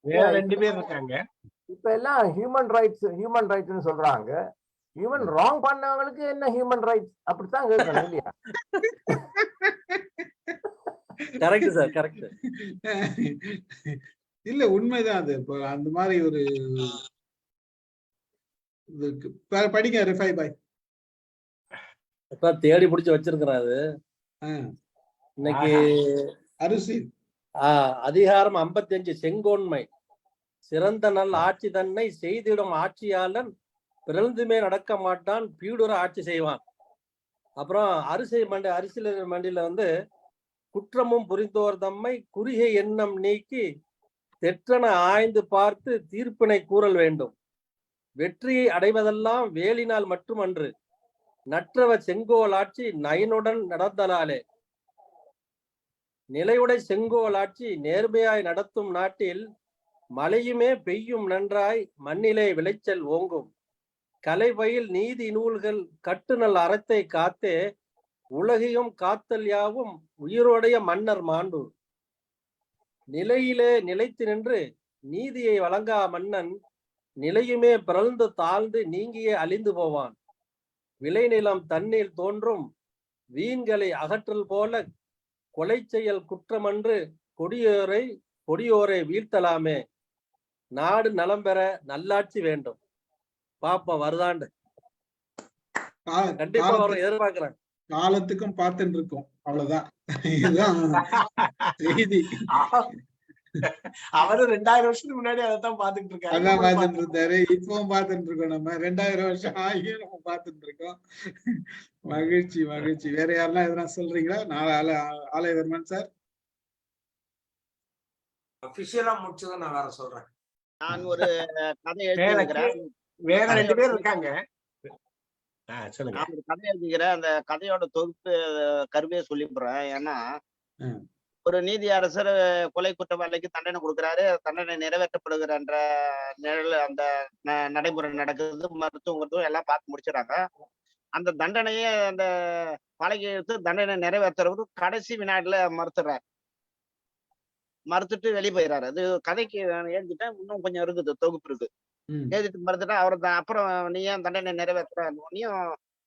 வேற 2 பேர் இருக்காங்க. இப்ப எல்லாம் ஹியூமன் ரைட்ஸ்னு சொல்றாங்க. ஹியூமன் ராங் பண்ணவங்களுக்கு என்ன ஹியூமன் ரைட்ஸ்? அப்படித்தான் கேட்கணும் இல்லையா? Correct sir, correct. இல்ல உண்மைதான் அது. இப்போ அந்த மாதிரி ஒரு படிங்க ரிஃபை பாய். இப்ப தேடி பிடிச்சு வச்சிருக்கிறாரு இன்னைக்கு. அரிசி அதிகாரம் 55 செங்கோன்மை. சிறந்த நல் ஆட்சி தன்னை செய்திடும் ஆட்சியாளன் பிறந்துமே நடக்க மாட்டான், பீடுற ஆட்சி செய்வான். அப்புறம் அரசியல் மண்டியில வந்து குற்றமும் புரிந்தோர் தம்மை குறுகிய எண்ணம் நீக்கி தெற்றன ஆய்ந்து பார்த்து தீர்ப்பினை கூறல் வேண்டும். வெற்றியை அடைவதெல்லாம் வேலினால் மட்டுமன்று, நற்றவ செங்கோல் ஆட்சி நயனுடன் நடந்தலாலே. நிலையுடை செங்கோல் ஆட்சி நேர்மையாய் நடத்தும் நாட்டில் மழையுமே பெய்யும் நன்றாய், மண்ணிலே விளைச்சல் ஓங்கும். கலைபயில் நீதி நூல்கள் கட்டுநல் அறத்தை காத்தே, உலகையும் காத்தல் யாவும் உயிரோடைய மன்னர் மாண்பு. நிலையிலே நிலைத்து நின்று நீதியை வழங்கா மன்னன், நிலையுமே பிறழ்ந்து தாழ்ந்து நீங்கியே அழிந்து போவான். விளைநிலம் தண்ணீர் தோன்றும் வீண்களை அகற்றல் போல, கொலை செயல் குற்றமன்று கொடியோரை வீழ்த்தலாமே. நாடு நலம் பெற நல்லாட்சி வேண்டும். பாப்பா வருதாண்டு கண்டிப்பா வரும், எதிர்பார்க்கிறேன். காலத்துக்கும் பார்த்துட்டு இருக்கோம், அவ்வளவுதான். இதுதான் செய்தி. அவரு 2000 வருஷத்துக்கு முன்னாடி அதான் பாத்துட்டு இருக்காரு. அதான் பாத்துட்டு இருந்தாரு, இப்பவும் பாத்துட்டு இருக்கோம். நம்ம 2000 வருஷம் ஆகியும் நம்ம பாத்துட்டு இருக்கோம். மகிழ்ச்சி. வேற யாரெல்லாம் எதனா சொல்றீங்களா? ஆலைவர்மன் சார் அபிஷியலா முடிச்சதை நான் வேற சொல்றேன். நான் ஒரு கதை எழுதிக்கிறேன். வேற 2 பேர் இருக்காங்க. சொல்லுங்க. நான் ஒரு கதை எழுதிக்கிறேன். அந்த கதையோட தொகுப்பு கருவே சொல்லிடுறேன். ஏன்னா ஒரு நீதி அரசர் கொலை குற்றவாளிக்கு தண்டனை கொடுக்கிறாரு. தண்டனை நிறைவேற்றப்படுகிற நிழல் அந்த நடைமுறை நடக்குது. மருத்துவம் எல்லாம் பார்த்து முடிச்சிடறாங்க. அந்த தண்டனையே அந்த பழகி எடுத்து தண்டனை நிறைவேற்றுறவரு கடைசி வினாடில மறுத்துட்டு வெளியே போயிடறாரு. அது கதைக்கு எழுதிட்டேன். இன்னும் கொஞ்சம் இருக்குது, தொகுப்பு இருக்கு. எழுதிட்டு மறுத்துட்டா அவரு அப்புறம் நீ ஏன் தண்டனை நிறைவேற்றுறையும்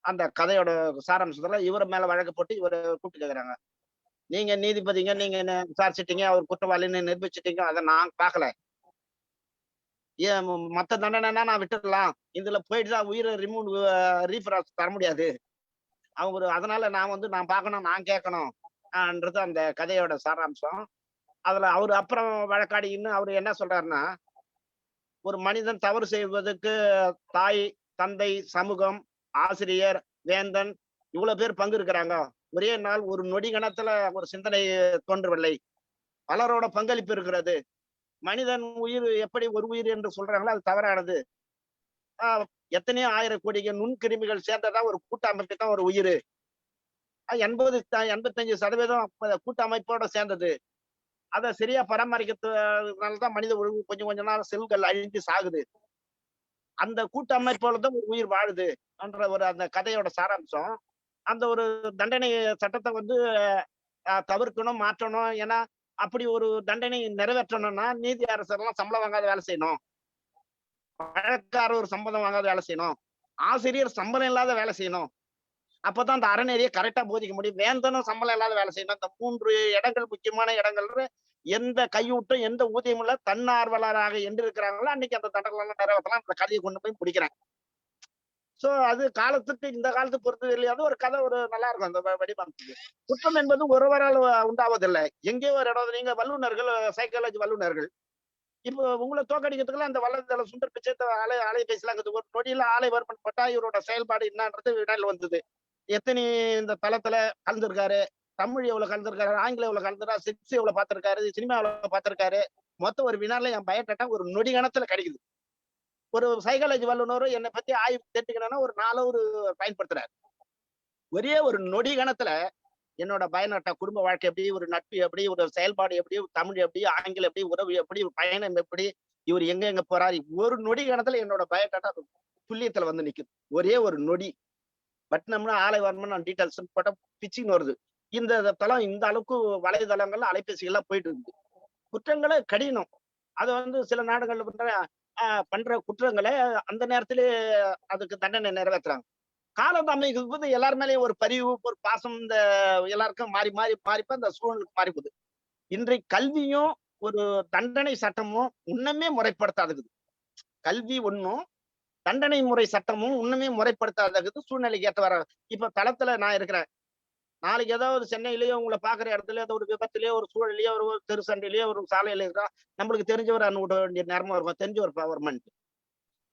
அந்த கதையோட சாராம்சத்துல இவரை மேல வழக்கு போட்டு இவரை கூப்பிட்டு கேக்குறாங்க. நீங்க நீதிபதிங்க, நீங்க என்ன விசாரிச்சிட்டீங்க, அவர் குற்றவாளின்னு நிரூபிச்சிட்டீங்க, அதை நான் பார்க்கல. ஏன் மத்த தண்டனைனா நான் விட்டுடலாம், இதுல போயிட்டுதான் உயிரை ரீஃபரன்ஸ் தர முடியாது அவங்க. அதனால நான் பார்க்கணும், நான் கேட்கணும்ன்றது அந்த கதையோட சாராம்சம். அதுல அவரு அப்புறம் வழக்காடி இன்னும் அவரு என்ன சொல்றாருன்னா, ஒரு மனிதன் தவறு செய்வதற்கு தாய், தந்தை, சமூகம், ஆசிரியர், வேந்தன் இவ்வளவு பேர் பங்கு இருக்கிறாங்க. ஒரே நாள் ஒரு நொடி கணத்துல ஒரு சிந்தனை தோன்றவில்லை. பலரோட பங்களிப்பு இருக்கிறது. மனிதன் உயிர் எப்படி ஒரு உயிர் என்று சொல்றாங்களோ அது தவறானது. எத்தனையோ 1000 கோடி நுண்கிருமிகள் சேர்ந்ததா ஒரு கூட்டமைப்பு தான் ஒரு உயிர். 85% கூட்டமைப்போட சேர்ந்தது. அதை சரியா பராமரிக்கிறதுனாலதான் மனித உணவு கொஞ்சம் நாள் செல்கள் அழிஞ்சு சாகுது. அந்த கூட்டமைப்போலதான் ஒரு உயிர் வாழுது என்ற ஒரு அந்த கதையோட சாராம்சம். அந்த ஒரு தண்டனை சட்டத்தை தவிர்க்கணும், மாற்றணும். ஏன்னா அப்படி ஒரு தண்டனை நிறைவேற்றணும்னா நீதி அரசர்லாம் சம்பளம் வாங்காத வேலை செய்யணும், வழக்காரர் ஒரு சம்பளம் வாங்காத வேலை செய்யணும், ஆசிரியர் சம்பளம் இல்லாத வேலை செய்யணும். அப்பதான் அந்த அறநெறியை கரெக்டா போதிக்க முடியும். வேந்தனும் சம்பளம் இல்லாத வேலை செய்யணும். அந்த 3 இடங்கள் முக்கியமான இடங்கள் எந்த கையூட்டும் எந்த ஊதியம் இல்ல தன்னார்வலராக என்று இருக்கிறாங்களோ அன்னைக்கு அந்த தண்டனை எல்லாம் நிறைவேற்றலாம். அந்த கதையை கொண்டு போய் முடிக்கிறாங்க. சோ அது காலத்துக்கு இந்த காலத்து பொறுத்து இல்லையாவது ஒரு கதை ஒரு நல்லா இருக்கும். அந்த வடிவமைப்பு குற்றம் என்பது ஒருவரால் உண்டாவதில்லை. எங்கேயோ ஒரு இடம் நீங்க வல்லுநர்கள் சைக்காலஜி வல்லுநர்கள் இப்போ உங்களை தோக்கடிக்கிறதுக்குள்ள அந்த வல்லதள சுந்தர் பிச்சை ஆலை பேசலாம். ஒரு நொடியில ஆலை வர்மன் பட்டா இவரோட செயல்பாடு என்னன்றது விடையில் வந்தது. எத்தனை இந்த தளத்துல கலந்துருக்காரு, தமிழ் எவ்வளவு கலந்துருக்காரு, ஆங்கிலம் எவ்வளவு கலந்துருக்காரு, செக்ஸ் எவ்வளவு பார்த்திருக்காரு, சினிமா எவ்வளவு பார்த்திருக்காரு, மொத்தம் ஒரு வினால என் பயோடேட்டா ஒரு நொடி கணத்துல கிடைக்குது. ஒரு சைக்காலஜி வல்லுநரும் என்னை பத்தி ஆய்வு தெரிஞ்சுக்கணும்னா ஒரு 4 hour பயன்படுத்துறாரு. ஒரே ஒரு நொடி கணத்துல என்னோட பயனட்ட குடும்ப வாழ்க்கை எப்படி, ஒரு நட்பு எப்படி, ஒரு செயல்பாடு எப்படி, தமிழ் எப்படி, ஆங்கிலம் எப்படி, உறவு எப்படி, பயணம் எப்படி, இவர் எங்க போறாரு, ஒரு நொடி கணத்துல என்னோட பயோடாட்டா துல்லியத்துல வந்து நிக்குது. ஒரே ஒரு நொடி. பட் நம்ம ஆலைவர்மன் டீட்டெயில்ஸ் போட்ட பிச்சிங் வருது. இந்த தளம் இந்த அளவுக்கு வலைதளங்கள்ல அலைபேசிகள்லாம் போயிட்டு இருக்குது. குற்றங்களை கடினம். அதை வந்து சில நாடுகள்ல பண்ற குற்றங்களை அந்த நேரத்திலே அதுக்கு தண்டனை நிறைவேற்றுறாங்க. காலம் அமைக்கும் போது எல்லார் மேலேயும் ஒரு பரிவு ஒரு பாசம் இந்த எல்லாருக்கும் மாறி மாறி மாறிப்ப அந்த சூழலுக்கு மாறி போகுது. இன்றைக்கு கல்வியும் ஒரு தண்டனை சட்டமும் இன்னுமே முறைப்படுத்தாதுக்குது. கல்வி ஒன்றும் தண்டனை முறை சட்டமும் இன்னுமே முறைப்படுத்தாதது சூழ்நிலைக்கு ஏற்ற வர. இப்ப தளத்துல நான் இருக்கிறேன். நாளைக்கு ஏதாவது சென்னையிலேயோ உங்களை பாக்குற இடத்துல ஏதோ ஒரு விபத்துலயோ ஒரு சூழலையோ ஒரு தெரு சண்டையிலயோ ஒரு சாலையில இருக்கா நம்மளுக்கு தெரிஞ்சவர் அனுப்பிட வேண்டிய நேரமா இருக்கும். தெரிஞ்ச ஒரு கவர்மெண்ட்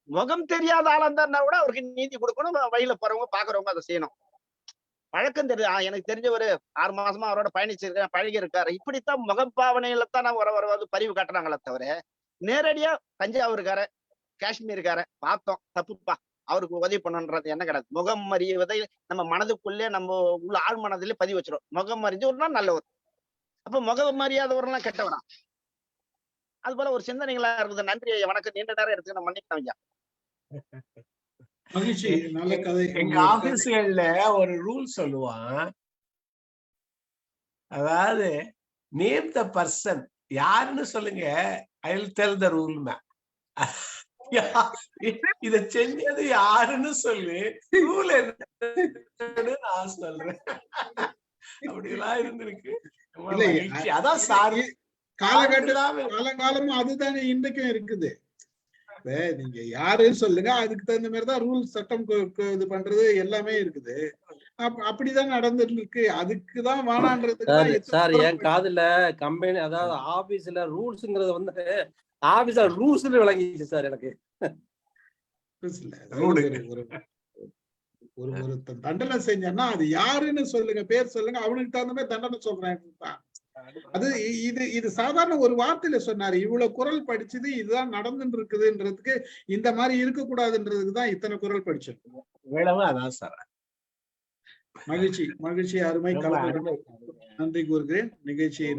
முகம் தெரியாத ஆளா இருந்தா கூட அவருக்கு நீதி கொடுக்கணும். வழியில போறவங்க பாக்குறவங்க அதை செய்யணும். பழக்கம் தெரியுது. எனக்கு தெரிஞ்சவர் 6 மாசமா அவரோட பயணிச்சிருக்கேன், பழகி இருக்காரு. இப்படித்தான் முகப்பாவனையில தான் நான் வர பதிவு காட்டுறாங்களே தவிர நேரடியா தஞ்சாவூருக்கார காஷ்மீருக்கார பார்த்தோம் தப்புப்பா அவருக்கு உதவி பண்ணணுன்றது என்ன கிடையாது. முகம் அறிவதை நம்ம மனதுக்குள்ளே நம்ம உள்ள ஆழ் மனதிலே பதிவு வச்சிடும். முகம் அறிஞ்சவர்னா நல்லவர். அப்ப முகம் அறியாதவர்லாம் கெட்டவரா? அது போல ஒரு சிந்தனைகளா இருக்குது. நன்றி ஐயா, வணக்கம். நீண்ட நேரம் எடுத்து நான் மன்னிப்பேன் ஐயா. மகிழ்ச்சி. நல்ல கதை. எங்க ஆபீஸ்கள்ல ஒரு ரூல் சொல்லுவான். அதாவது நேம் த பர்சன் யாருன்னு சொல்லுங்க, I will tell the rule ma'am. இத செஞ்சது யாருன்னு சொல்லு, ரூல் என்னன்னு நான் சொல்றேன். அப்படிலாம் இருந்திருக்கு. அதான் சார் காலங்காலமா அதுதானே இன்றைக்கும் இருக்குது. நீங்க யாருன்னு சொல்லுங்க, அதுக்கு தகுந்த மாதிரிதான் ரூல் சட்டம் இது பண்றது எல்லாமே இருக்குது. அப்படிதான் நடந்துட்டு இருக்கு. அதுக்குதான் வேணான்றதுக்கு சார் என் காதுல கம்பெனி அதாவது ஆபீஸ்ல ரூல்ஸ்ங்கிறது வந்து ஆபீஸ்ல ரூல்ஸ்னு விளங்கிச்சு சார் எனக்கு. ஒரு தண்டனை செஞ்சா அது யாருன்னு சொல்லுங்க, பேர் சொல்லுங்க, அவனுக்கு தகுந்த மாதிரி தண்டனை சொல்றேன். அது இது சாதாரண ஒரு வார்த்தையில சொன்னாரு. இவ்வளவு குரல் படிச்சது இதுதான் நடந்துட்டு இருக்குதுன்றதுக்கு, இந்த மாதிரி இருக்கக்கூடாதுன்றதுக்கு தான் இத்தனை குரல் படிச்சிருக்கோம். மகிழ்ச்சி மகிழ்ச்சி. அருமை. நன்றி கூறுகிறேன். நிகழ்ச்சியை